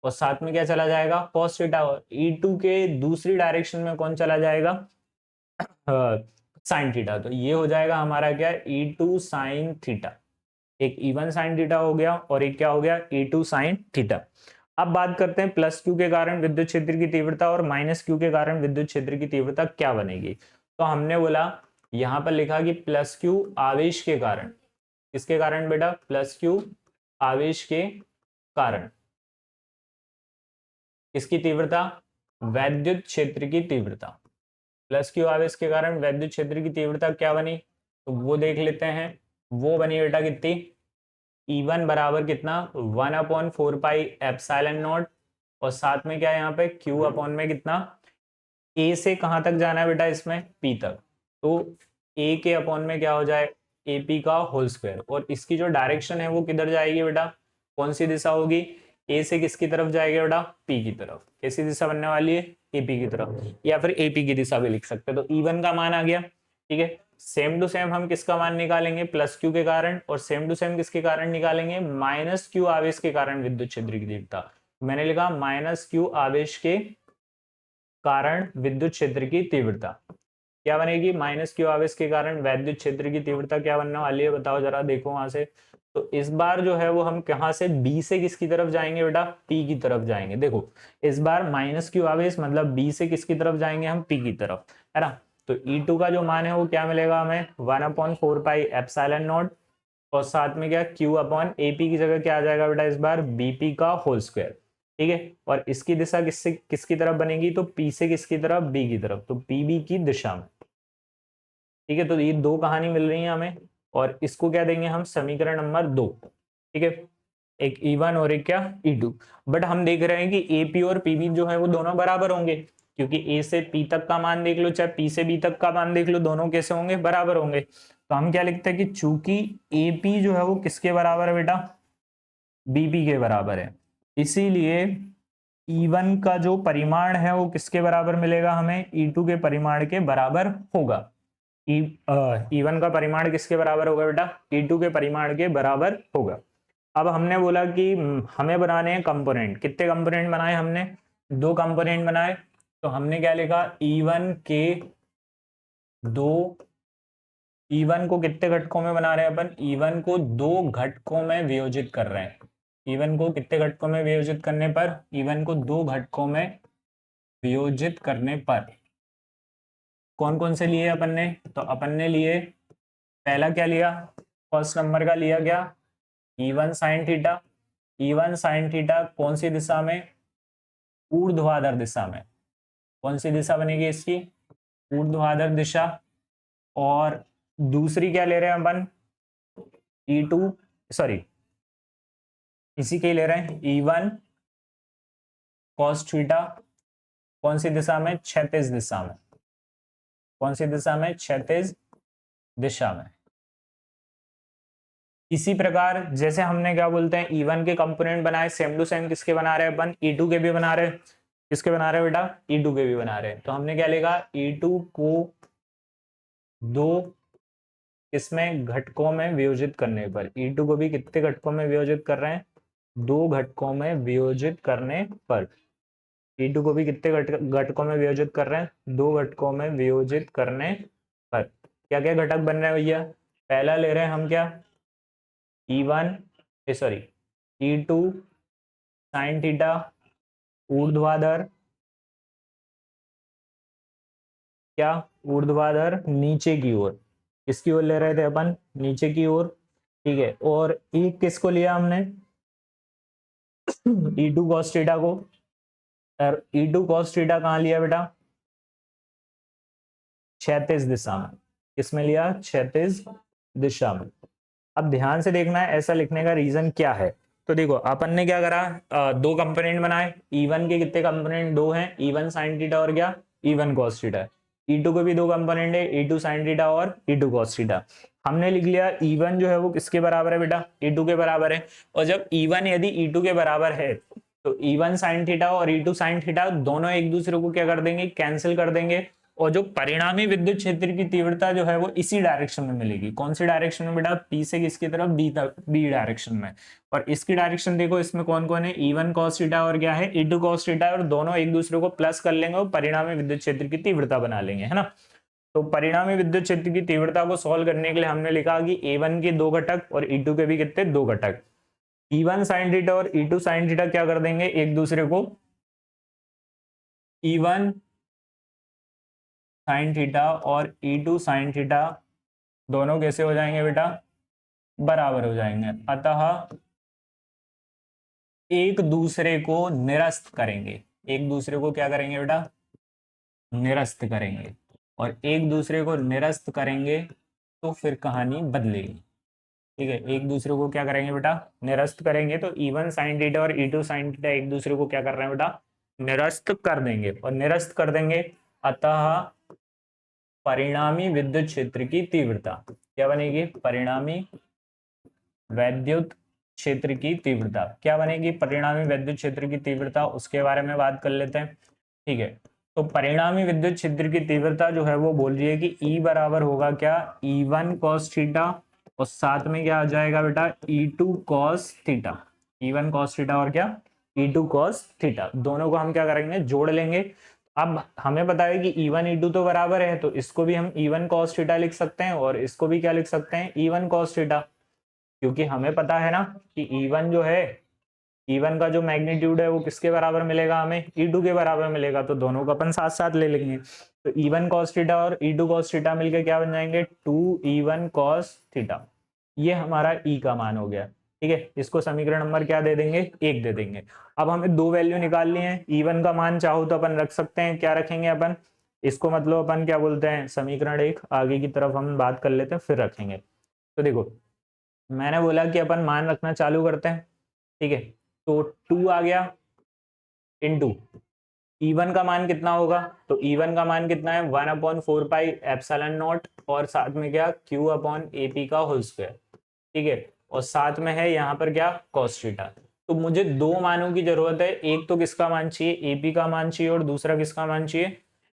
और साथ में क्या चला जाएगा cos थीटा, और E2 के दूसरी डायरेक्शन में कौन चला जाएगा साइन थीटा। तो ये हो जाएगा हमारा क्या E2 साइन थीटा। एक E1 साइन थीटा हो गया और एक क्या हो गया E2 साइन थीटा। अब बात करते हैं प्लस क्यू के कारण विद्युत क्षेत्र की तीव्रता और माइनस क्यू के कारण विद्युत क्षेत्र की तीव्रता क्या बनेगी। तो हमने बोला यहां पर लिखा कि प्लस क्यू आवेश के कारण, किसके कारण बेटा प्लस क्यू आवेश के कारण, किसकी तीव्रता वैद्युत क्षेत्र की तीव्रता। प्लस क्यू आवेश के कारण वैद्युत क्षेत्र की तीव्रता क्या बनी, तो वो देख लेते हैं। वो बनी बेटा कितनी E1 बराबर कितना 1/4 पाई एप्सिलॉन नॉट, और साथ में क्या है यहाँ पे Q अपॉन में कितना A से कहां तक जाना है बेटा इसमें P तक, तो A के अपॉन में क्या हो जाए AP का होल स्क्वायर, और इसकी जो डायरेक्शन है वो किधर जाएगी बेटा, कौन सी दिशा होगी, A से किसकी तरफ जाएगा बेटा P की तरफ। कैसी दिशा बनने वाली है AP की तरफ, या फिर AP की दिशा भी लिख सकते हैं। तो E1 का मान आ गया, ठीक है। सेम टू सेम हम किसका मान निकालेंगे प्लस क्यू के कारण, और सेम टू सेम किसके कारण निकालेंगे माइनस क्यू आवेश के कारण विद्युत क्षेत्र की तीव्रता। मैंने लिखा माइनस क्यू आवेश के कारण विद्युत क्षेत्र की तीव्रता क्या बनेगी, माइनस क्यू आवेश के कारण वैद्युत क्षेत्र की तीव्रता क्या बनने वाली है बताओ जरा, देखो वहां से। तो इस बार जो है वो हम कहां से बी से किसकी तरफ जाएंगे बेटा पी की तरफ जाएंगे। देखो इस बार माइनस क्यू आवेश मतलब बी से किसकी तरफ जाएंगे हम पी की तरफ, है ना। तो E2 का जो मान है वो क्या मिलेगा हमें 1/4 पाई एप्सिलॉन नॉट, और साथ में क्या Q अपॉन AP की जगह क्या आ जाएगा बेटा इस बार BP का होल स्क्वायर, ठीक है। और इसकी दिशा किससे किसकी तरफ बनेगी, तो P से किसकी तरफ B की तरफ, तो PB की दिशा में, ठीक है। तो ये दो कहानी मिल रही है हमें, और इसको क्या देंगे हम समीकरण नंबर 2, ठीक है। एक E1 और एक क्या E2, बट हम देख रहे हैं कि AP और PB जो है वो दोनों बराबर होंगे, क्योंकि A से P तक का मान देख लो चाहे P से B तक का मान देख लो, दोनों कैसे होंगे बराबर होंगे। तो हम क्या लिखते हैं कि चूंकि AP जो है वो किसके बराबर है बेटा BP के बराबर है, इसीलिए E1 का जो परिमाण है वो किसके बराबर मिलेगा हमें E2 के परिमाण के बराबर होगा। E1 का परिमाण किसके बराबर होगा बेटा E2 के परिमाण के बराबर होगा। अब हमने बोला कि हमें बनाने हैं कंपोनेंट, कितने कंपोनेंट बनाए हमने, दो कंपोनेंट बनाए। तो हमने क्या लिखा E1 के दो, E1 को कितने घटकों में बना रहे हैं अपन, E1 को दो घटकों में वियोजित कर रहे हैं। E1 को कितने घटकों में वियोजित करने पर, E1 को दो घटकों में वियोजित करने पर कौन कौन से लिए अपन ने, तो अपन ने लिए पहला क्या लिया फर्स्ट नंबर का लिया क्या E1 sine theta. E1 sine theta कौन सी दिशा में, ऊर्ध्वाधर दिशा में, कौन सी दिशा बनेगी इसकी ऊर्ध्वाधर दिशा। और दूसरी क्या ले रहे हैं अपन E2 सॉरी इसी के ले रहे हैं E1 cos थीटा, कौन सी दिशा में क्षैतिज दिशा में, कौन सी दिशा में क्षैतिज दिशा में। इसी प्रकार जैसे हमने क्या बोलते हैं E1 के कंपोनेंट बनाए सेम टू सेम किसके बना रहे हैं अपन E2 के भी बना रहे हैं, किसके बना रहे हैं बेटा E2 के भी बना रहे हैं। तो हमने क्या लिखा E2 को दो इसमें घटकों में वियोजित करने पर, E2 को भी कितने घटकों में वियोजित कर रहे हैं दो घटकों में वियोजित करने पर। E2 को भी कितने घटकों में वियोजित कर रहे हैं दो घटकों में वियोजित करने पर। क्या क्या घटक बन रहे हैं भैया, पहला ले रहे हैं हम क्या E1 sorry E2 sine theta ऊर्ध्वाधर, क्या ऊर्ध्वाधर नीचे की ओर, किसकी ओर ले रहे थे अपन नीचे की ओर, ठीक है। और एक किसको लिया हमने E2 cos थीटा को, और E2 cos थीटा कहाँ लिया बेटा क्षैतिज दिशा में। किसमें लिया? क्षैतिज दिशा में। अब ध्यान से देखना है ऐसा लिखने का रीजन क्या है। तो देखो अपन ने क्या करा, दो कंपोनेंट बनाए। E1 के कितने कंपोनेंट? दो हैं, E1 sin थीटा और क्या E1 cos थीटा। E2 के भी दो कंपोनेंट है, E2 sin थीटा और E2 cos थीटा। हमने लिख लिया E1 जो है वो किसके बराबर है बेटा? E2 के बराबर है। और जब E1 यदि E2 के बराबर है तो E1 sin थीटा और E2 sin थीटा दोनों एक दूसरे को क्या कर देंगे? कैंसिल कर देंगे। और जो परिणामी विद्युत क्षेत्र की तीव्रता जो है वो इसी डायरेक्शन में मिलेगी। कौन सी डायरेक्शन में बेटा? पी से किसकी तरफ? बी तक, बी डायरेक्शन में। और इसकी डायरेक्शन देखो, इसमें कौन कौन है? E1 cos थीटा और क्या है? E2 cos theta. और दोनों एक दूसरे को प्लस कर लेंगे और परिणामी विद्युत क्षेत्र की तीव्रता बना लेंगे, है ना। तो परिणामी विद्युत क्षेत्र की तीव्रता को सॉल्व करने के लिए हमने लिखा कि A1 के दो घटक और E2 के भी कितने? दो घटक। E1 sin थीटा और E2 sin थीटा क्या कर देंगे एक दूसरे को? E1 sin थीटा और E2 sin थीटा दोनों कैसे हो जाएंगे बेटा? बराबर हो जाएंगे। अतः एक दूसरे को निरस्त करेंगे। एक दूसरे को क्या करेंगे बेटा? निरस्त करेंगे। और एक दूसरे को निरस्त करेंगे तो फिर कहानी बदलेगी। ठीक है, एक दूसरे को क्या करेंगे बेटा? निरस्त करेंगे। तो E1 sin थीटा और E2 sin थीटा एक दूसरे को क्या कर रहे हैं बेटा? निरस्त कर देंगे। और निरस्त कर देंगे अतः परिणामी विद्युत क्षेत्र की तीव्रता क्या बनेगी? परिणामी वैद्युत क्षेत्र की तीव्रता क्या बनेगी? परिणामी विद्युत क्षेत्र की तीव्रता, उसके बारे में बात कर लेते हैं। ठीक है, तो परिणामी विद्युत क्षेत्र की तीव्रता जो है वो बोल रही है कि E बराबर होगा क्या? E1 cos थीटा और साथ में क्या आ जाएगा बेटा? E2 cos theta. E1 cos theta और क्या? E2 cos theta. दोनों को हम क्या करेंगे? जोड़ लेंगे। अब हमें पता है कि E1 E2 तो बराबर है, तो इसको भी हम E1 cos थीटा लिख सकते हैं और इसको भी क्या लिख सकते हैं? E1 cos theta. क्योंकि हमें पता है ना कि E1 जो है, E1 का जो मैग्नीट्यूड है वो किसके बराबर मिलेगा हमें? E2 के बराबर मिलेगा। तो दोनों को अपन साथ साथ ले लेंगे। तो E1 cos थीटा और E2 cos थीटा मिलकर क्या बन जाएंगे? 2E1 cos theta. ये हमारा E का मान हो गया। ठीक है, इसको समीकरण नंबर क्या दे देंगे? 1 दे देंगे। अब हमें दो वैल्यू निकालनी है। E1 का मान चाहो तो अपन रख सकते हैं। क्या रखेंगे अपन? इसको मतलब अपन क्या बोलते हैं? समीकरण 1। आगे की तरफ हम बात कर लेते हैं फिर रखेंगे। तो देखो, मैंने बोला कि अपन मान रखना चालू करते हैं। ठीक है, तो 2 आ गया इंटू E1 का मान कितना होगा? तो E1 का मान कितना है? 1/4 पाई एप्सिलॉन नॉट और साथ में क्या? Q अपॉन AP का होल स्क्वायर। ठीक है, और साथ में है यहाँ पर क्या? cos theta. तो मुझे दो मानों की जरूरत है। एक तो किसका मान चाहिए? AP का मान चाहिए और दूसरा किसका मान चाहिए?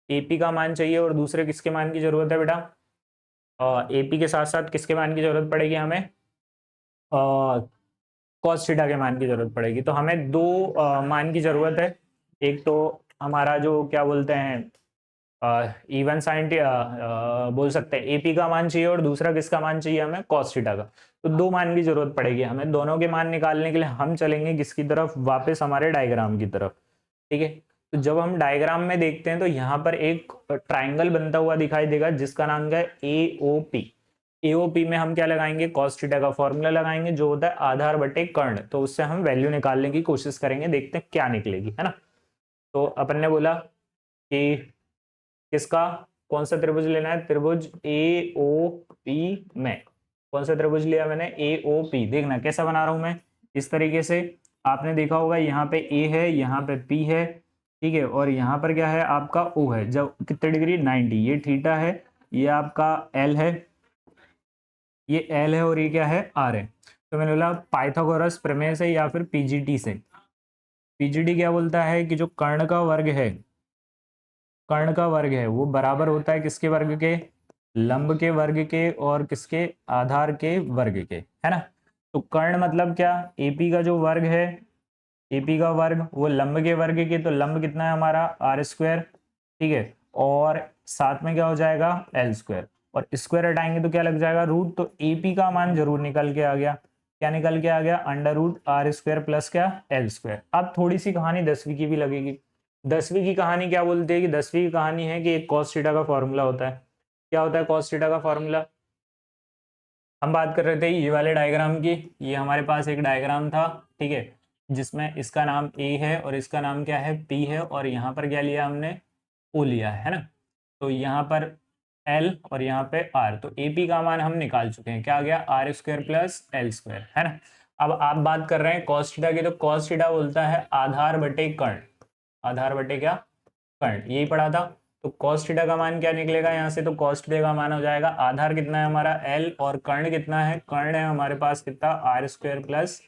AP का मान चाहिए और दूसरे किसके मान की जरूरत है बेटा? AP के साथ साथ किसके मान की जरूरत पड़ेगी हमें? cos थीटा के मान की जरूरत पड़ेगी। तो हमें दो मान की जरूरत है। एक तो हमारा जो क्या बोलते हैं E1 sin बोल सकते हैं AP का मान चाहिए और दूसरा किसका मान चाहिए हमें? cos थीटा का। तो दो मान की जरूरत पड़ेगी हमें। दोनों के मान निकालने के लिए हम चलेंगे किसकी तरफ? वापस हमारे डायग्राम की तरफ। ठीक है, तो जब हम डायग्राम में देखते हैं तो यहाँ पर एक ट्राइंगल बनता हुआ दिखाई देगा जिसका नाम क्या है? AOP। एओपी में हम क्या लगाएंगे? cos थीटा का फॉर्मूला लगाएंगे जो होता है आधार बटे कर्ण। तो उससे हम वैल्यू निकालने की कोशिश करेंगे, देखते हैं क्या निकलेगी, है ना। तो अपन ने बोला कि किसका कौन सा त्रिभुज लेना है? त्रिभुज AOP में। कौन सा त्रिभुज लिया मैंने? AOP। देखना कैसा बना रहा हूं मैं, इस तरीके से। आपने देखा होगा यहाँ पे A है, यहाँ पे P है। ठीक है, और यहाँ पर क्या है आपका O है। जब कितने डिग्री? 90। ये थीटा है, ये आपका L है, ये एल है और ये क्या है? आर है। तो मैंने बोला पाइथागोरस प्रमेय से या फिर पीजीटी से। पीजीटी क्या बोलता है कि जो कर्ण का वर्ग है, कर्ण का वर्ग है वो बराबर होता है किसके वर्ग के? लंब के वर्ग के और किसके? आधार के वर्ग के, है ना। तो कर्ण मतलब क्या? एपी का जो वर्ग है, एपी का वर्ग वो लंब के वर्ग के। तो लंब कितना है हमारा? R square. ठीक है, और साथ में क्या हो जाएगा? L square. और स्क्वायर हटाएंगे तो क्या लग जाएगा? रूट। तो एपी का मान जरूर निकल के आ गया। क्या निकल के आ गया? Under root R square plus क्या? L square. अब थोड़ी सी कहानी 10वीं की भी लगेगी। 10वीं की कहानी क्या बोलती है? कि 10वीं की कहानी है कि एक cos थीटा का फॉर्मूला होता है। क्या होता है cos थीटा का फॉर्मूला? हम बात कर रहे थे ये वाले डायग्राम की। ये हमारे पास एक डायग्राम था, ठीक है, जिसमें इसका नाम A है और इसका नाम क्या है? P है। और यहाँ पर क्या लिया हमने? O लिया है ना। तो यहाँ पर एल और यहाँ पे आर, तो एपी का मान हम निकाल चुके हैं, क्या आ गया R square plus L square, है ना। अब आप बात कर रहे हैं कॉस थीटा की, तो कॉस थीटा बोलता है आधार बटे कर्ण, आधार बटे क्या कर्ण, यही पढ़ा था। तो कॉस थीटा का मान क्या निकलेगा यहाँ से, तो कॉस थीटा का मान हो जाएगा आधार कितना है हमारा एल, और कर्ण कितना है, कर्ण है हमारे पास कितना R square plus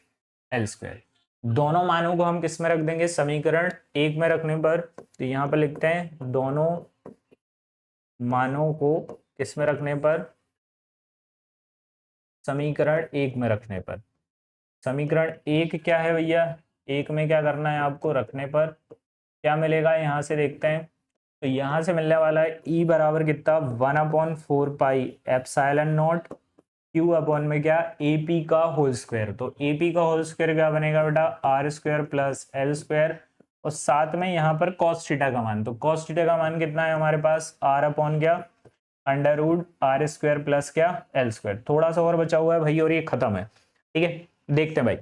L square. दोनों मानों को हम किस में रख देंगे, समीकरण एक में रखने पर, तो यहाँ पर लिखते हैं दोनों मानों को किस में रखने पर, समीकरण एक में रखने पर। समीकरण एक क्या है भैया, एक में क्या करना है आपको, रखने पर क्या मिलेगा, यहाँ से देखते हैं। तो यहाँ से मिलने वाला है ई बराबर कितना 1/4 pi epsilon naught Q upon में क्या ए पी का होल स्क्वायर। तो ए पी का होल स्क्वायर क्या बनेगा बेटा R square plus L square, और साथ में यहाँ पर कॉस थीटा का मान, तो कॉस थीटा का मान कितना है हमारे पास आर अपॉन क्या under root R square plus क्या एल स्क्वायर। थोड़ा सा और बचा हुआ है भाई और ये खत्म है, ठीक है। देखते हैं भाई,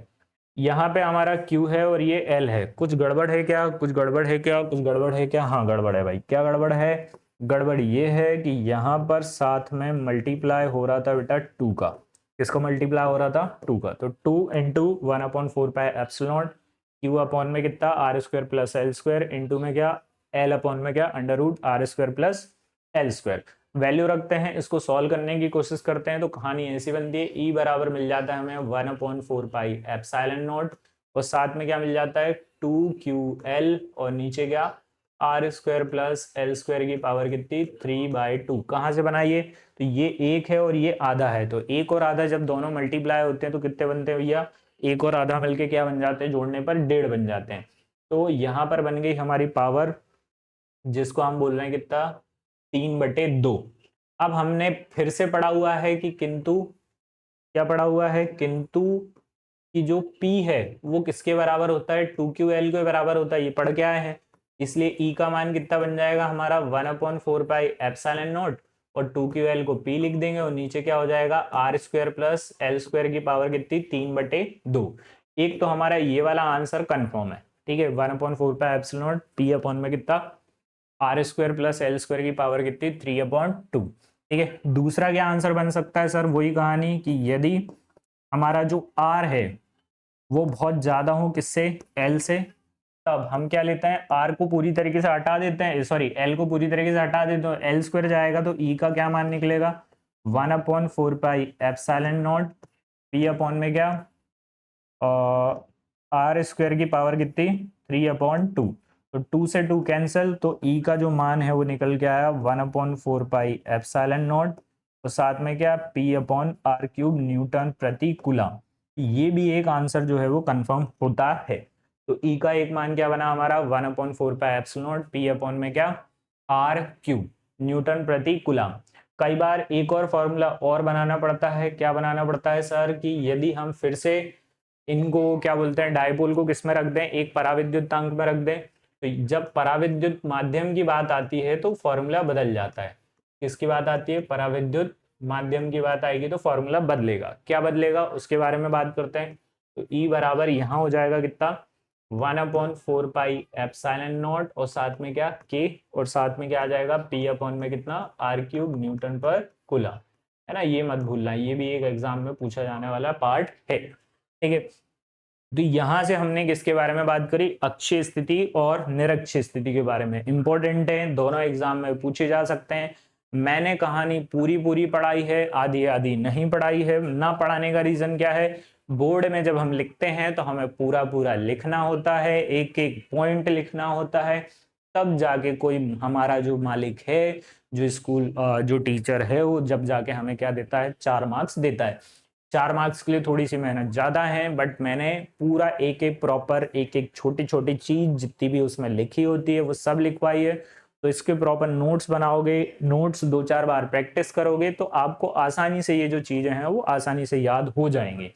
यहाँ पे हमारा Q है और ये L है, कुछ गड़बड़ है क्या, कुछ गड़बड़ है क्या, कुछ गड़बड़ है क्या, हाँ गड़बड़ है भाई। क्या गड़बड़ है, गड़बड़ ये है कि यहाँ पर साथ में मल्टीप्लाई हो रहा था बेटा 2 का, किसको मल्टीप्लाई हो रहा था 2 का, तो 2 into 1/4 pi epsilon Q upon में कितना R square plus L square into में क्या एल अपॉन में क्या under root R square plus L square. Value रखते हैं, इसको सॉल्व करने की कोशिश करते हैं, तो कहानी ऐसी बनती है ई बराबर मिल जाता है हमें 1/4 पाई एप्सिलॉन नॉट, और साथ में क्या मिल जाता है 2QL, और नीचे क्या R square plus L square की पावर कितनी 3/2। कहाँ से बनाइए, तो ये एक है और ये आधा है, तो एक और आधा जब दोनों मल्टीप्लाई होते हैं तो कितने बनते हैं भैया, एक और आधा मिलके क्या बन जाते हैं, जोड़ने पर 1.5 बन जाते हैं। तो यहाँ पर बन गई हमारी पावर, जिसको हम बोल रहे हैं कितना 3/2। अब हमने फिर से पढ़ा हुआ है कि किंतु, क्या पढ़ा हुआ है, किंतु कि जो P है वो किसके बराबर होता है 2QL के बराबर होता है, ये पढ़ के आए हैं। इसलिए E का मान कितना बन जाएगा हमारा 1/4 पाई एप्सिलॉन नॉट, और 2QL को P लिख देंगे, और नीचे क्या हो जाएगा R square plus L square की पावर कितनी 3/2। एक तो हमारा ये वाला आंसर कंफर्म है, ठीक है 1/4 pi epsilon naught P upon में कितना R square plus L square की पावर कितनी 3/2, ठीक है। दूसरा क्या आंसर बन सकता है सर, वही कहानी कि यदि हमारा जो आर है वो बहुत ज्यादा हो किससे एल से, तब हम क्या लेते हैं आर को पूरी तरीके से हटा देते हैं, सॉरी एल को पूरी तरीके से हटा देते हैं, एल स्क्वायर जाएगा, तो ई का क्या मान निकलेगा 1/4 pi epsilon not P upon में क्या आर स्क्वायर की पावर कितनी 3/2, तो 2 से 2 कैंसिल, तो ई का जो मान है वो निकल के आया 1/4 पाई एप्सिलॉन नॉट, तो साथ में क्या P upon R cube newton प्रति कूलम। ये भी एक आंसर जो है वो कंफर्म होता है। तो ई का एक मान क्या बना हमारा 1/4 pi epsilon not P upon में क्या आर क्यूब न्यूटन प्रति कूलम। कई बार एक और फॉर्मूला और बनाना पड़ता है, क्या बनाना पड़ता है सर, कि यदि हम फिर से इनको क्या बोलते हैं डायपोल को किस में रख दें, एक पराविद्युतांक में रख दें, तो जब पराविद्युत माध्यम की बात आती है तो फॉर्मूला बदल जाता है। किसकी बात आती है, पराविद्युत माध्यम की बात आएगी तो फॉर्मूला बदलेगा। क्या बदलेगा उसके बारे में बात करते हैं। तो ई बराबर यहाँ हो जाएगा कितना 1/4 पाई एप्सिलॉन नॉट, और साथ में क्या के, और साथ में क्या आ जाएगा पी अपॉन में कितना आर क्यूब न्यूटन पर कूलम, है ना। ये मत भूलना, ये भी एक एग्जाम में पूछा जाने वाला पार्ट है, ठीक है। तो यहां से हमने किसके बारे में बात करी, अक्षीय स्थिति और निरक्षीय स्थिति के बारे में। इंपॉर्टेंट है, दोनों एग्जाम में पूछे जा सकते हैं। मैंने कहानी पूरी पूरी पढ़ाई है, आधी आधी नहीं पढ़ाई है। ना पढ़ाने का रीजन क्या है, बोर्ड में जब हम लिखते हैं तो हमें पूरा पूरा लिखना होता है, एक एक पॉइंट लिखना होता है, तब जाके कोई हमारा जो मालिक है, जो स्कूल जो टीचर है, वो जब जाके हमें क्या देता है 4 मार्क्स देता है। 4 मार्क्स के लिए थोड़ी सी मेहनत ज्यादा है, बट मैंने पूरा एक एक प्रॉपर एक एक छोटी छोटी चीज जितनी भी उसमें लिखी होती है वो सब लिखवाई है। तो इसके प्रॉपर नोट्स बनाओगे, नोट्स 2-4 बार प्रैक्टिस करोगे तो आपको आसानी से ये जो चीजें हैं वो आसानी से याद हो जाएंगी।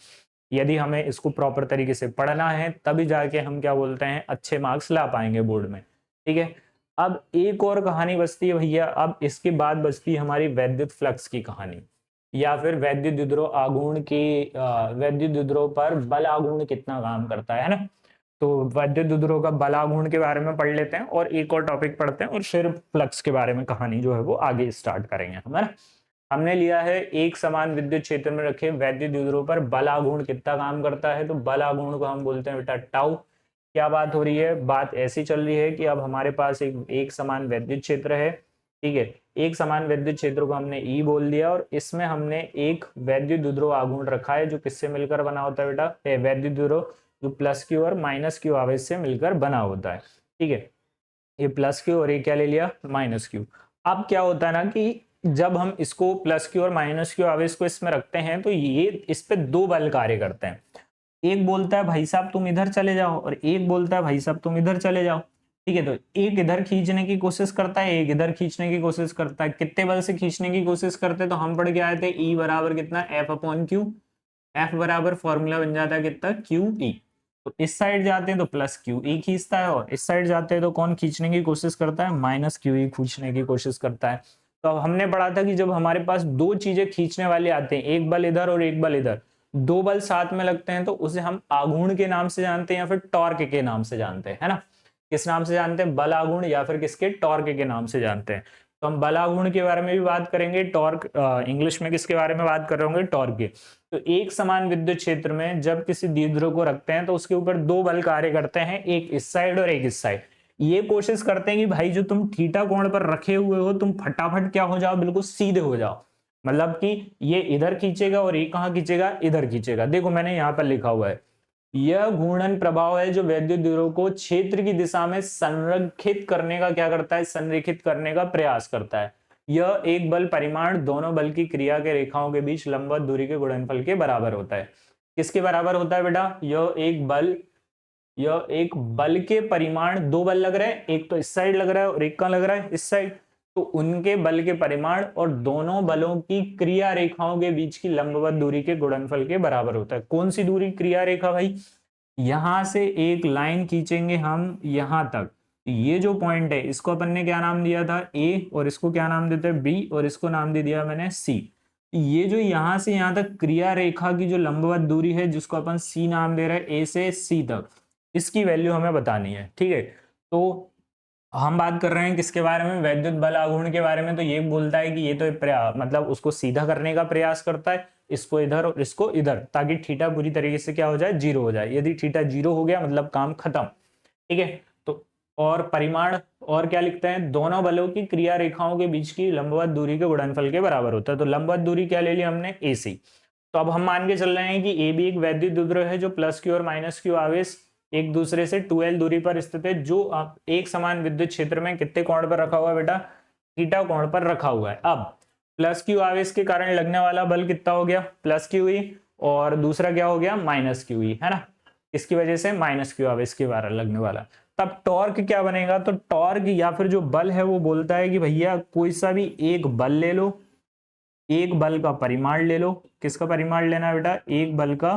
यदि हमें इसको प्रॉपर तरीके से पढ़ना है तभी जाके हम क्या बोलते हैं अच्छे मार्क्स ला पाएंगे बोर्ड में, ठीक है। अब एक और कहानी बचती है भैया, अब इसके बाद बचती है हमारी वैद्युत फ्लक्स की कहानी, या फिर वैद्युत विद्रोह आघूर्ण की वैद्युत विद्रोह पर बल आघूर्ण कितना काम करता है ना। तो वैद्युत द्रुव का बलागुण के बारे में पढ़ लेते हैं और एक और टॉपिक पढ़ते हैं और फिर फ्लक्स के बारे में कहानी जो है वो आगे स्टार्ट करेंगे हम, है ना। हमने लिया है एक समान विद्युत क्षेत्र में रखे वैद्युत द्विध्रुव पर बलागुण कितना काम करता है, तो बलागुण को हम बोलते हैं बेटा टाउ। क्या बात हो रही है, बात ऐसी चल रही है कि अब हमारे पास एक समान वैद्युत क्षेत्र है, ठीक है। एक समान वैद्युत क्षेत्र को हमने ई बोल दिया और इसमें हमने एक वैद्युत द्विध्रुव आघूर्ण रखा है जो किससे मिलकर बना होता है बेटा, वैद्युत द्विध्रुव जो प्लस क्यू और माइनस क्यू आवेश से मिलकर बना होता है, ठीक है। ये प्लस क्यू और ये क्या ले लिया, माइनस क्यू। अब क्या होता है ना कि जब हम इसको प्लस क्यू और माइनस क्यू आवेश को इसमें रखते हैं तो ये इस पे दो बल कार्य करते हैं। एक बोलता है भाई साहब तुम इधर चले जाओ और एक बोलता है भाई साहब तुम इधर चले जाओ, ठीक है। तो एक इधर खींचने की कोशिश करता है, एक इधर खींचने की कोशिश करता है। कितने बल से खींचने की कोशिश करते हैं, तो हम पढ़ के आए थे ई बराबर कितना, एफ अपॉन क्यू। एफ बराबर फॉर्मूला बन जाता है कितना, क्यू ई। तो इस साइड जाते हैं तो प्लस क्यू ई खींचता है और इस साइड जाते हैं तो कौन खींचने की कोशिश करता है, माइनस क्यू ई खींचने की कोशिश करता है। तो हमने पढ़ा था कि जब हमारे पास दो चीजें खींचने वाले आते हैं, एक बल इधर और एक बल इधर, दो बल साथ में लगते हैं तो उसे हम आघूर्ण के नाम से जानते हैं या फिर टॉर्क के नाम से जानते हैं, है ना। किस नाम से जानते हैं, बल आघूर्ण या फिर किसके, टॉर्क के नाम से जानते हैं। तो हम बल आघूर्ण के बारे में भी बात करेंगे, टॉर्क इंग्लिश में किसके बारे में बात कर रहे होंगे, टॉर्क के। तो एक समान विद्युत क्षेत्र में जब किसी द्विध्रुव को रखते हैं तो उसके ऊपर दो बल कार्य करते हैं, एक इस साइड और एक इस साइड। ये कोशिश करते हैं कि भाई जो तुम थीटा कोण पर रखे हुए हो तुम फटाफट क्या हो जाओ, बिल्कुल सीधे हो जाओ। मतलब कि ये इधर खींचेगा और ये कहां खींचेगा, इधर खींचेगा। देखो मैंने यहां पर लिखा हुआ है, यह घूर्णन प्रभाव है जो वैद्युत द्विध्रुव को क्षेत्र की दिशा में संरेखित करने का क्या करता है, संरेखित करने का प्रयास करता है। यह एक बल परिमाण दोनों बल की क्रिया के रेखाओं के बीच लंबवत दूरी के गुणनफल के बराबर होता है। किसके बराबर होता है बेटा, यह एक बल के परिमाण, दो बल लग रहे हैं, एक तो इस साइड लग रहा है और एक का लग रहा है इस साइड, तो उनके बल के परिमाण और दोनों बलों की क्रिया रेखाओं के बीच की लंबवत दूरी के गुणनफल के बराबर होता है। कौन सी दूरी, क्रिया रेखा भाई, यहां से एक लाइन खींचेंगे हम यहां तक, ये जो पॉइंट है इसको अपन ने क्या नाम दिया था, ए, और इसको क्या नाम देते हैं, बी, और इसको नाम दे दिया मैंने सी। ये जो यहां से यहां तक क्रिया रेखा की जो लंबवत दूरी है जिसको अपन सी नाम दे रहे हैं, ए से सी तक, इसकी वैल्यू हमें बतानी है, ठीक है। तो हम बात कर रहे हैं किसके बारे में, वैद्युत बल आघूर्ण के बारे में। तो ये बोलता है कि ये तो मतलब उसको सीधा करने का प्रयास करता है, इसको इधर और इसको इधर, ताकि थीटा पूरी तरीके से क्या हो जाए, जीरो हो जाए। यदि थीटा जीरो हो गया मतलब काम खत्म, ठीक है। तो और परिमाण और क्या लिखते हैं, दोनों बलों की क्रिया रेखाओं के बीच की लंबवत दूरी के गुणनफल के बराबर होता है। तो लंबवत दूरी क्या ले लिया हमने, ए सी। तो अब हम मान के चल रहे हैं कि ए भी एक वैद्युत द्विध्रुव है जो प्लस क्यू और माइनस क्यू आवेश एक दूसरे से 2l दूरी पर स्थित है, जो एक समान विद्युत क्षेत्र में कितने कोण पर रखा हुआ है बेटा, थीटा कोण पर रखा हुआ है। अब प्लस क्यू आवेश के कारण लगने वाला बल कितना हो गया, प्लस क्यू ई, और दूसरा क्या हो गया, माइनस क्यू ई, है ना। इसकी वजह से माइनस क्यू आवेश के कारण लगने वाला। तब टॉर्क क्या बनेगा, तो टॉर्क या फिर जो बल है वो बोलता है कि भैया कोई सा भी एक बल ले लो, एक बल का परिमाण ले लो। किसका परिमाण लेना है बेटा, एक बल का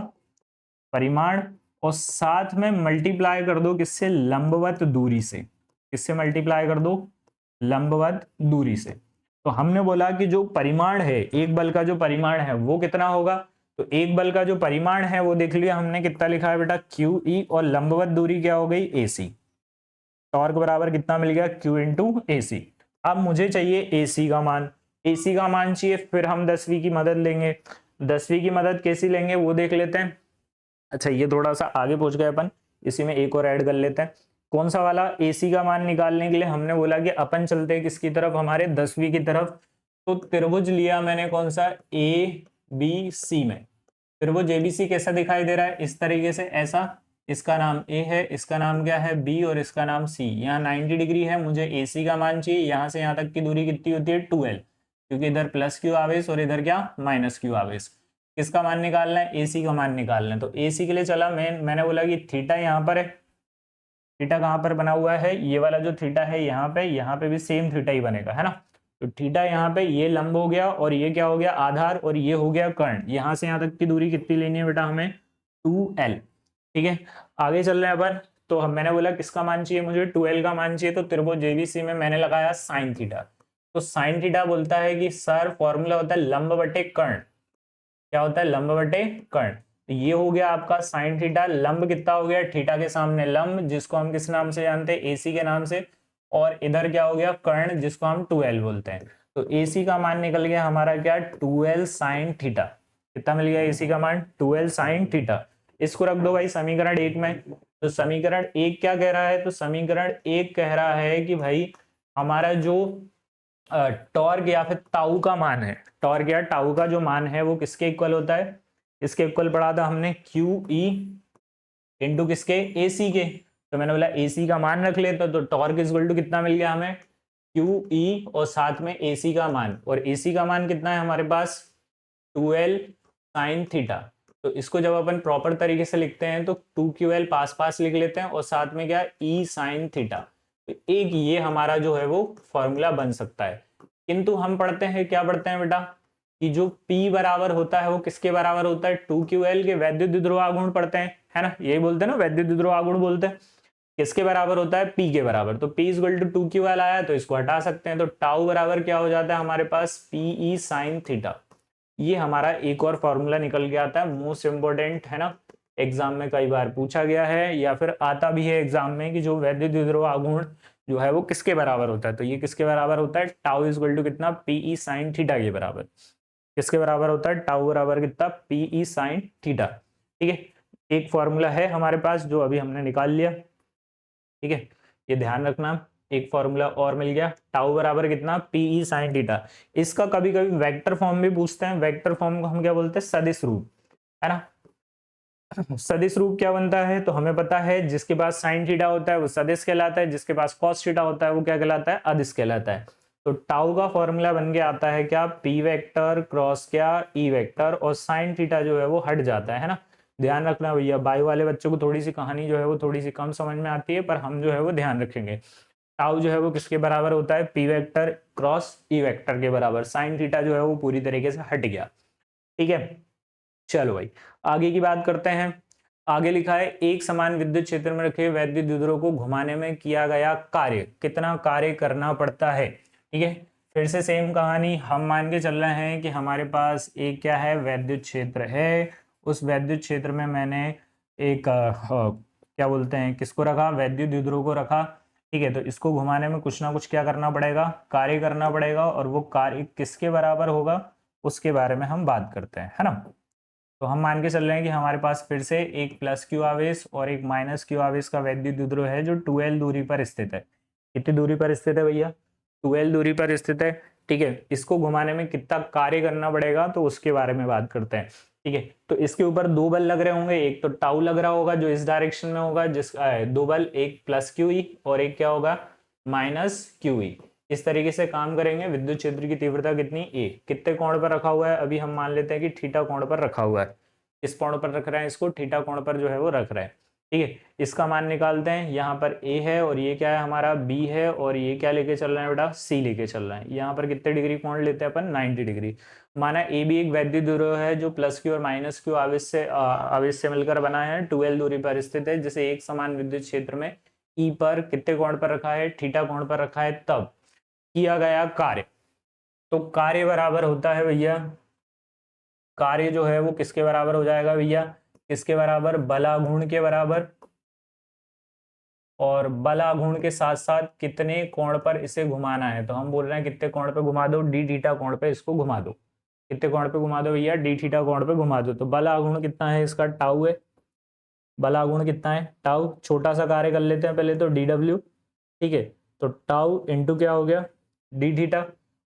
परिमाण, और साथ में मल्टीप्लाई कर दो किससे, लंबवत दूरी से। किससे मल्टीप्लाई कर दो, लंबवत दूरी से। तो हमने बोला कि जो परिमाण है, एक बल का जो परिमाण है वो कितना होगा, तो एक बल का जो परिमाण है वो देख लिया हमने कितना लिखा है बेटा, क्यू ई, और लंबवत दूरी क्या हो गई, ए सी। टॉर्क बराबर कितना मिल गया, क्यू इंटू ए सी। अब मुझे चाहिए ए सी का मान, ए सी का मान चाहिए, फिर हम 10वीं की मदद लेंगे। 10वीं की मदद कैसी लेंगे वो देख लेते हैं। अच्छा ये थोड़ा सा आगे पहुंच गए अपन, इसी में एक और ऐड कर लेते हैं। कौन सा वाला, एसी का मान निकालने के लिए हमने बोला कि अपन चलते हैं किसकी तरफ, हमारे 10वीं की तरफ। तो त्रिभुज लिया मैंने कौन सा, ए बी सी में। त्रिभुज एबीसी कैसा दिखाई दे रहा है, इस तरीके से, ऐसा। इसका नाम ए है, इसका नाम क्या है, बी, और इसका नाम सी। यहाँ 90 डिग्री है, मुझे एसी का मान चाहिए। यहाँ से यहाँ तक की दूरी कितनी होती है, 2l, क्योंकि इधर प्लस क्यू आवेश और इधर क्या, माइनस क्यू आवेश। किसका मान निकालना है, एसी का मान निकालना है। तो एसी के लिए चला मैंने बोला कि थीटा यहाँ पर है, थीटा कहाँ पर बना हुआ है, ये वाला जो थीटा है यहाँ पे भी सेम थीटा ही बनेगा, है ना। तो थीटा यहाँ पे ये लंब हो गया और ये क्या हो गया, आधार, और ये हो गया कर्ण। यहाँ से यहाँ तक की दूरी कितनी लेनी है बेटा हमें, 2l, ठीक है। आगे चल रहे हैं अपन। तो मैंने बोला किसका मान चाहिए मुझे, 2l का मान चाहिए। तो त्रिभुज एबीसी में मैंने लगाया साइन थीटा। तो साइन थीटा बोलता है कि सर फॉर्मूला होता है लंब बटे कर्ण। क्या होता है, लंब बटे कर्ण। तो ये हो गया आपका साइन थीटा। लंब कितना हो गया, थीटा के सामने लंब, जिसको हम किस नाम से जानते हैं, एसी के नाम से। और इधर क्या हो गया, कर्ण, जिसको हम 2l बोलते हैं। तो एसी का मान निकल गया हमारा क्या, 2l साइन थीटा। कितना मिल गया एसी का मान, 2l साइन थीटा। इसको रख दो भाई समीकरण 1 में। तो समीकरण 1 क्या कह रहा है, तो समीकरण 1 कह रहा है कि भाई हमारा जो टॉर्क या फिर टाउ का मान है, टॉर्क या टाउ का जो मान है वो किसके इक्वल होता है, इसके इक्वल पढ़ा था हमने, क्यू ई इंटू किसके, एसी के। तो मैंने बोला एसी का मान रख लेते, तो टॉर्क इक्वल टू कितना मिल गया हमें, क्यू ई और साथ में एसी का मान। और एसी का मान कितना है हमारे पास, 2l साइन थीटा। तो इसको जब अपन प्रॉपर तरीके से लिखते हैं तो 2ql पास पास लिख लेते हैं और साथ में क्या, e साइन थीटा। तो एक ये हमारा जो है वो फॉर्मूला बन सकता है। किंतु हम पढ़ते हैं, क्या पढ़ते हैं बेटा, कि जो P बराबर होता है वो किसके बराबर होता है, 2ql के वैद्युत द्विध्रुव आघूर्ण पढ़ते हैं, है ना, यही बोलते हैं ना, वैद्युत द्विध्रुव आघूर्ण बोलते हैं। किसके बराबर होता है, P के बराबर। तो P इक्वल टू 2ql आया, तो इसको हटा सकते हैं। तो टाउ बराबर क्या हो जाता है हमारे पास, PE साइन थीटा। ये हमारा एक और फॉर्मूला निकल के आता है, मोस्ट इंपोर्टेंट है ना, एग्जाम में कई बार पूछा गया है या फिर आता भी है एग्जाम में, कि जो वैद्युत द्विध्रुव आघूर्ण जो है वो किसके बराबर होता है। तो ये किसके बराबर होता है, टाउ इक्वल टू कितना, पीई साइन थीटा के बराबर। किसके बराबर होता है, टाउ बराबर कितना, पीई साइन थीटा। ठीक है, एक फॉर्मूला है हमारे पास जो अभी हमने निकाल लिया। ठीक है, ये ध्यान रखना, एक फॉर्मूला और मिल गया, टाउ बराबर कितना, पीई साइन थीटा। इसका कभी कभी वेक्टर फॉर्म भी पूछते हैं। वेक्टर फॉर्म को हम क्या बोलते हैं, सदिश रूप, है ना। सदिश रूप क्या बनता है, तो हमें पता है जिसके पास साइन थीटा होता है वो सदिश कहलाता है, जिसके पास कॉस थीटा होता है वो क्या कहलाता है, अदिश कहलाता है। तो टाउ का फॉर्मूला बन के आता है क्या, पी वेक्टर क्रॉस क्या, ई वेक्टर, और साइन थीटा जो है वो हट जाता है ना। ध्यान रखना भैया, बायो वाले बच्चों को थोड़ी सी कहानी जो है वो थोड़ी सी कम समझ में आती है, पर हम जो है वो ध्यान रखेंगे। टाउ जो है वो किसके बराबर होता है, P vector cross E vector के बराबर। साइन थीटा जो है वो पूरी तरीके से हट गया। ठीक है, चलो भाई आगे की बात करते हैं। आगे लिखा है, एक समान विद्युत क्षेत्र में रखे वैद्युत द्विध्रुव को घुमाने में किया गया कार्य, कितना कार्य करना पड़ता है। ठीक है, फिर से सेम कहानी, हम मान के चल रहे हैं कि हमारे पास एक क्या है, वैद्युत क्षेत्र है। उस वैद्युत क्षेत्र में मैंने एक क्या बोलते हैं, किसको रखा, वैद्युत द्विध्रुव को रखा। ठीक है, तो इसको घुमाने में कुछ ना कुछ क्या करना पड़ेगा, कार्य करना पड़ेगा, और वो कार्य किसके बराबर होगा उसके बारे में हम बात करते हैं, है ना। तो हम मान के चल रहे हैं कि हमारे पास फिर से एक प्लस क्यू आवेश और एक माइनस क्यू आवेश का वैद्युत द्विध्रुव है जो 2l दूरी पर स्थित है। कितनी दूरी पर स्थित है भैया, 2l दूरी पर स्थित है। ठीक है, इसको घुमाने में कितना कार्य करना पड़ेगा तो उसके बारे में बात करते हैं। ठीक है, तो इसके ऊपर दो बल लग रहे होंगे, एक तो टाउ लग रहा होगा जो इस डायरेक्शन में होगा, जिस दो बल, एक प्लस क्यू ई और एक क्या होगा, माइनस क्यू ई। इस तरीके से काम करेंगे। विद्युत क्षेत्र की तीव्रता कितनी, ए, कितने कोण पर रखा हुआ है, अभी हम मान लेते हैं कि थीटा कोण पर रखा हुआ है। इस कोण पर रख रहे हैं इसको, थीटा कोण पर जो है वो रख रहे हैं। ठीक है, इसका मान निकालते हैं। यहाँ पर ए है और ये क्या है हमारा, बी है, और ये क्या लेके चल रहे हैं बेटा, सी लेके चल रहे हैं। यहाँ पर कितने डिग्री कोण लेते हैं अपन, 90 डिग्री। माना ए भी एक वैद्युत द्विध्रुव है जो प्लस क्यू और माइनस क्यू आवेश से मिलकर बना है, 2l दूरी पर स्थित है, जिसे एक समान विद्युत क्षेत्र में ई पर कितने कोण पर रखा है, थीटा कोण पर रखा है, तब किया गया कार्य। तो कार्य बराबर होता है भैया, कार्य जो है वो किसके बराबर हो जाएगा भैया, किसके बराबर, बलाघूर्ण के बराबर। और बलाघूर्ण के साथ साथ कितने कोण पर इसे घुमाना है, तो हम बोल रहे हैं कितने कोण पे घुमा दो, डी थीटा कोण पे इसको घुमा दो। कितने कोण पे घुमा दो भैया, डी थीटा कोण पे घुमा दो। तो बलाघूर्ण कितना है इसका, टाउ है। बलाघूर्ण कितना है, टाउ। छोटा सा कार्य कर लेते हैं पहले तो, डी डब्ल्यू। ठीक है, तो टाउ इंटू क्या हो गया, डी थीटा।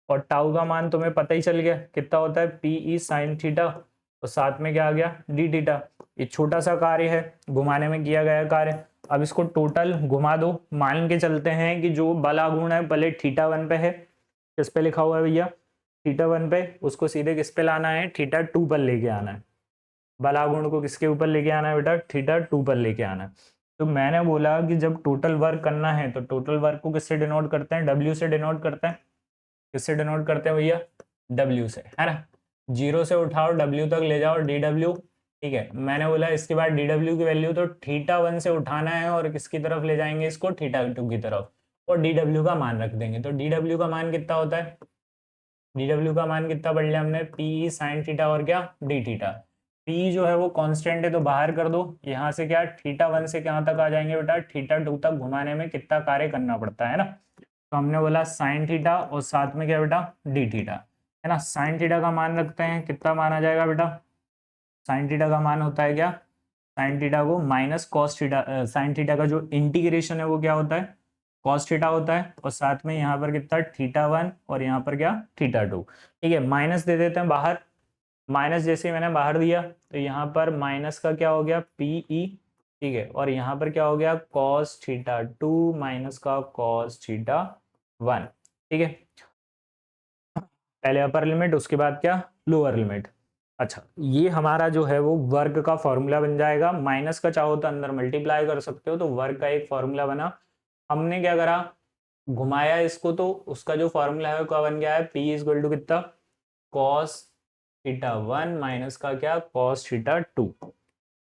और टाउ का मान तुम्हें पता ही चल गया कितना होता है, पीई साइन थीटा, और साथ में क्या आ गया, डी थीटा। ये छोटा सा कार्य है, घुमाने में किया गया कार्य। अब इसको टोटल घुमा दो। मान के चलते हैं कि जो बलाघूर्ण है पहले थीटा वन पे है, किस पे लिखा हुआ है भैया, थीटा वन पे, उसको सीधे किस पे लाना है, थीटा टू पर लेके आना है। बलाघूर्ण को किसके ऊपर लेके आना है बेटा, थीटा टू पर लेके आना है। तो मैंने बोला कि जब टोटल वर्क करना है तो टोटल वर्क को किससे डिनोट करते हैं, डब्ल्यू से डिनोट करते हैं। किससे डिनोट करते हैं भैया, डब्ल्यू से, है ना। जीरो से उठाओ डब्ल्यू तक ले जाओ, डी डब्ल्यू। ठीक है, मैंने बोला इसके बाद डी डब्ल्यू की वैल्यू तो थीटा वन से उठाना है और किसकी तरफ ले जाएंगे इसको, थीटा टू की तरफ, और डी डब्ल्यू का मान रख देंगे। तो डी डब्ल्यू का मान कितना होता है, डी डब्ल्यू का मान कितना पढ़ लिया हमने, पी साइन थीटा और क्या, डी थीटा। पी जो है वो कांस्टेंट है तो बाहर कर दो, यहाँ से क्या थीटा 1 से कहाँ तक आ जाएंगे बेटा, थीटा 2 तक घुमाने में कितना कार्य करना पड़ता है ना। तो हमने बोला साइन थीटा और साथ में क्या बेटा डी थीटा, है ना। साइन थीटा का मान रखते हैं, कितना मान आ जाएगा बेटा, साइन थीटा का मान होता है क्या, साइन थीटा को minus cos theta, sine theta का जो इंटीग्रेशन है वो क्या होता है, कॉस थीटा होता है, और साथ में यहाँ पर कितना थीटा 1 और यहाँ पर क्या थीटा 2। ठीक है, माइनस दे देते हैं बाहर, माइनस जैसे मैंने बाहर दिया तो यहाँ पर माइनस का क्या हो गया पीई, ठीक है, और यहाँ पर क्या हो गया कॉस थीटा 2 माइनस का कॉस थीटा 1। ठीक है, पहले अपर लिमिट उसके बाद क्या लोअर लिमिट। अच्छा, ये हमारा जो है वो वर्ग का फॉर्मूला बन जाएगा, माइनस का चाहो तो अंदर मल्टीप्लाई कर सकते हो, तो वर्ग का एक फॉर्मूला बना। हमने क्या करा, घुमाया इसको, तो उसका जो फॉर्मूला है वो क्या बन गया है, पी इज इक्वल टू कितना कॉस थीटा 1 माइनस का क्या कॉस थीटा 2,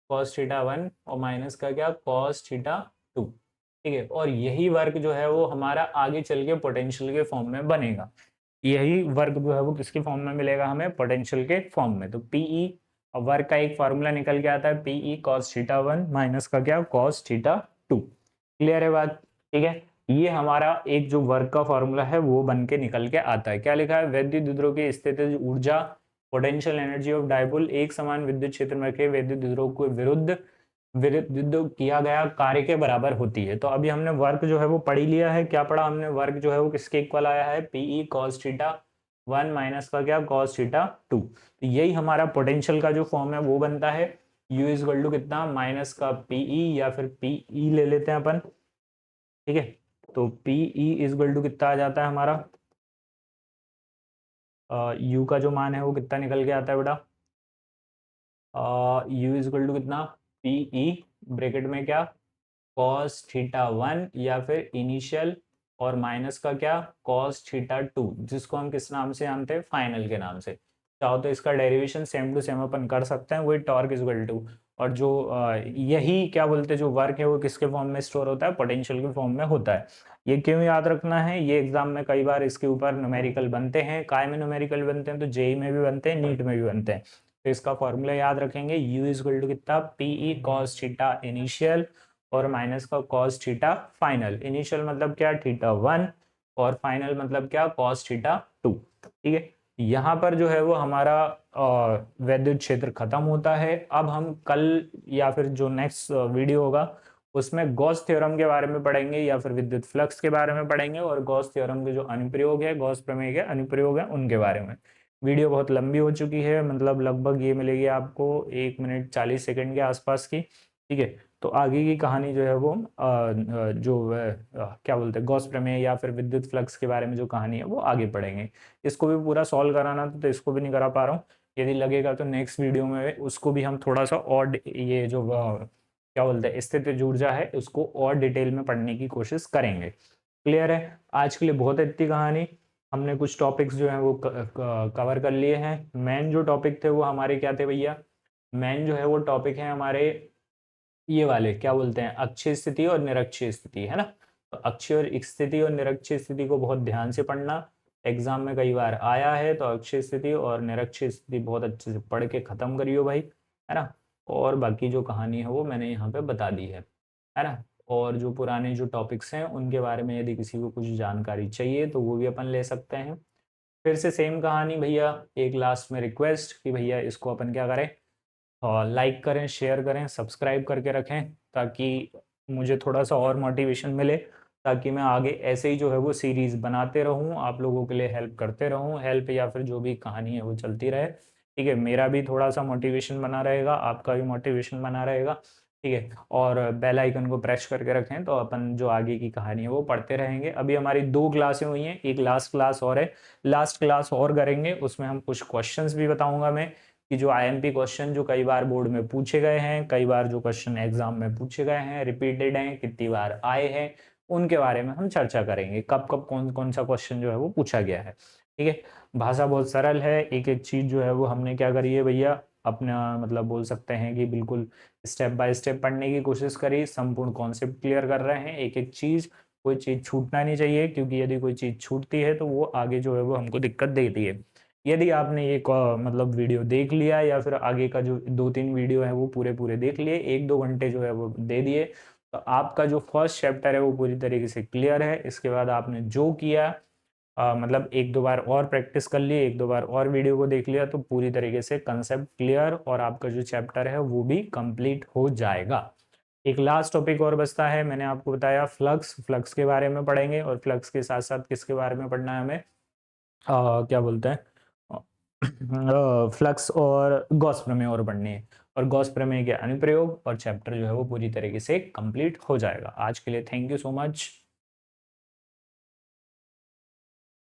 कॉस थीटा 1 और माइनस का क्या कॉस थीटा 2। ठीक है, और यही वर्ग जो है वो हमारा आगे चल के पोटेंशियल के फॉर्म में बनेगा, यही वर्ग जो है वो किसके फॉर्म में मिलेगा हमें, पोटेंशियल के फॉर्म में। तो पीई वर्ग का एक फॉर्मूला निकल के आता है, पीई कॉस थीटा 1 माइनस का क्या कॉस थीटा 2। क्लियर है बात, ठीक है। ये हमारा एक जो वर्ग का फॉर्मूला है वो बन के निकल के आता है, क्या लिखा है, वैद्युत द्विध्रुव की स्थितिज ऊर्जा पोटेंशियल एनर्जी ऑफ डायपोल एक समान विद्युत क्षेत्र में के वैद्युत द्विध्रुव के विरुद्ध विरुद्ध किया गया कार्य के बराबर होती है। तो अभी हमने वर्क जो है वो पढ़ ही लिया है, क्या पढ़ा हमने, वर्क जो है वो किसके इक्वल आया है, पीई कॉस थीटा 1 माइनस का क्या कॉस थीटा 2। तो यही हमारा पोटेंशियल का जो फॉर्म है वो बनता है, यू इज इक्वल टू कितना माइनस का पीई या फिर पीई ले लेते हैं अपन, ठीक है। तो पीई इज इक्वल टू कितना आ जाता है हमारा, यू का जो मान है वो कितना निकल के आता है बेटा, यू इज इक्वल टू कितना पीई ब्रैकेट में क्या कॉस थीटा 1 या फिर इनिशियल और माइनस का क्या कॉस थीटा 2, जिसको हम किस नाम से जानते हैं, फाइनल के नाम से। चाहो तो इसका डेरिवेशन सेम टू सेम अपन कर सकते हैं, वही टॉर्क इज इक्वल टू, और जो यही क्या बोलते हैं जो वर्क है वो किसके फॉर्म में स्टोर होता है, पोटेंशियल के फॉर्म में होता है। ये क्यों याद रखना है, ये एग्जाम में कई बार इसके ऊपर न्यूमेरिकल बनते हैं, काय में न्यूमेरिकल बनते हैं, तो जेई में भी बनते हैं, नीट में भी बनते हैं। तो इसका फॉर्मूला याद रखेंगे, यू इज इक्वल टू कितना पीई कॉस थीटा इनिशियल और माइनस का कॉस थीटा फाइनल, इनिशियल मतलब क्या थीटा 1 और फाइनल मतलब क्या कॉस थीटा 2। ठीक है, यहाँ पर जो है वो हमारा वैद्युत क्षेत्र खत्म होता है। अब हम कल या फिर जो नेक्स्ट वीडियो होगा उसमें गॉस थ्योरम के बारे में पढ़ेंगे या फिर विद्युत फ्लक्स के बारे में पढ़ेंगे, और गॉस थ्योरम के जो अनुप्रयोग है, गॉस प्रमेय के अनुप्रयोग है उनके बारे में। वीडियो बहुत लंबी हो चुकी है, मतलब लगभग ये मिलेगी आपको 1 मिनट 40 सेकंड के आसपास की, ठीक है। तो आगे की कहानी जो है वो क्या बोलते हैं गॉस प्रमेय या फिर विद्युत फ्लक्स के बारे में जो कहानी है वो आगे पढ़ेंगे। इसको भी पूरा सॉल्व कराना था तो इसको भी नहीं करा पा रहा हूँ, यदि लगेगा तो नेक्स्ट वीडियो में उसको भी हम थोड़ा सा और ये जो क्या बोलते हैं स्थितिज ऊर्जा है उसको और डिटेल में पढ़ने की कोशिश करेंगे। क्लियर है, आज के लिए बहुत इतनी कहानी, हमने कुछ टॉपिक्स जो हैं वो कवर कर लिए हैं। मेन जो टॉपिक थे वो हमारे क्या थे भैया, मेन जो है वो टॉपिक है हमारे ये वाले क्या बोलते हैं अक्षीय स्थिति और निरक्षीय स्थिति, है ना। तो अक्षीय और स्थिति और निरक्षीय स्थिति को बहुत ध्यान से पढ़ना, एग्जाम में कई बार आया है, तो अक्षीय स्थिति और निरक्षीय स्थिति बहुत अच्छे से पढ़ के खत्म करियो भाई, है ना। और बाकी जो कहानी है वो मैंने यहाँ पे बता दी है ना। और जो पुराने जो टॉपिक्स हैं उनके बारे में यदि किसी को कुछ जानकारी चाहिए तो वो भी अपन ले सकते हैं। फिर से सेम कहानी भैया, एक लास्ट में रिक्वेस्ट कि भैया इसको अपन क्या करें, लाइक करें, शेयर करें, सब्सक्राइब करके रखें, ताकि मुझे थोड़ा सा और मोटिवेशन मिले, ताकि मैं आगे ऐसे ही जो है वो सीरीज़ बनाते रहूं, आप लोगों के लिए हेल्प करते रहूं, हेल्प या फिर जो भी कहानी है वो चलती रहे, ठीक है। मेरा भी थोड़ा सा मोटिवेशन बना रहेगा, आपका भी मोटिवेशन बना रहेगा, ठीक है। और बेल आइकन को प्रेस करके रखें तो अपन जो आगे की कहानी है वो पढ़ते रहेंगे। अभी हमारी 2 क्लासें हुई हैं, एक लास्ट क्लास और है, लास्ट क्लास और करेंगे, उसमें हम कुछ क्वेश्चंस भी बताऊंगा मैं, कि जो आईएमपी क्वेश्चन जो कई बार बोर्ड में पूछे गए हैं, कई बार जो क्वेश्चन एग्जाम में पूछे गए हैं, रिपीटेड हैं, कितनी बार आए हैं, उनके बारे में हम चर्चा करेंगे, कब कब कौन कौन सा क्वेश्चन जो है वो पूछा गया है, ठीक है। भाषा बहुत सरल है, एक एक चीज जो है वो हमने क्या करी है भैया, अपना मतलब बोल सकते हैं कि बिल्कुल स्टेप बाय स्टेप पढ़ने की कोशिश करी, संपूर्ण कॉन्सेप्ट क्लियर कर रहे हैं, एक एक चीज, कोई चीज छूटना नहीं चाहिए, क्योंकि यदि कोई चीज छूटती है तो वो आगे जो है वो हमको दिक्कत देती है। यदि आपने ये मतलब वीडियो देख लिया या फिर आगे का जो 2-3 वीडियो है वो पूरे देख लिए, 1-2 घंटे जो है वो दे दिए, तो आपका जो फर्स्ट चैप्टर है वो पूरी तरीके से क्लियर है। इसके बाद आपने जो किया मतलब 1-2 बार और प्रैक्टिस कर ली, 1-2 बार और वीडियो को देख लिया, तो पूरी तरीके से कंसेप्ट क्लियर और आपका जो चैप्टर है वो भी कंप्लीट हो जाएगा। एक लास्ट टॉपिक और बचता है, मैंने आपको बताया फ्लक्स के बारे में पढ़ेंगे, और फ्लक्स के साथ साथ किसके बारे में पढ़ना है हमें, क्या बोलते हैं, फ्लक्स और गॉस प्रमेय और पढ़नी है, और गॉस प्रमेय के अनुप्रयोग, और चैप्टर जो है वो पूरी तरीके से कंप्लीट हो जाएगा। आज के लिए थैंक यू सो मच।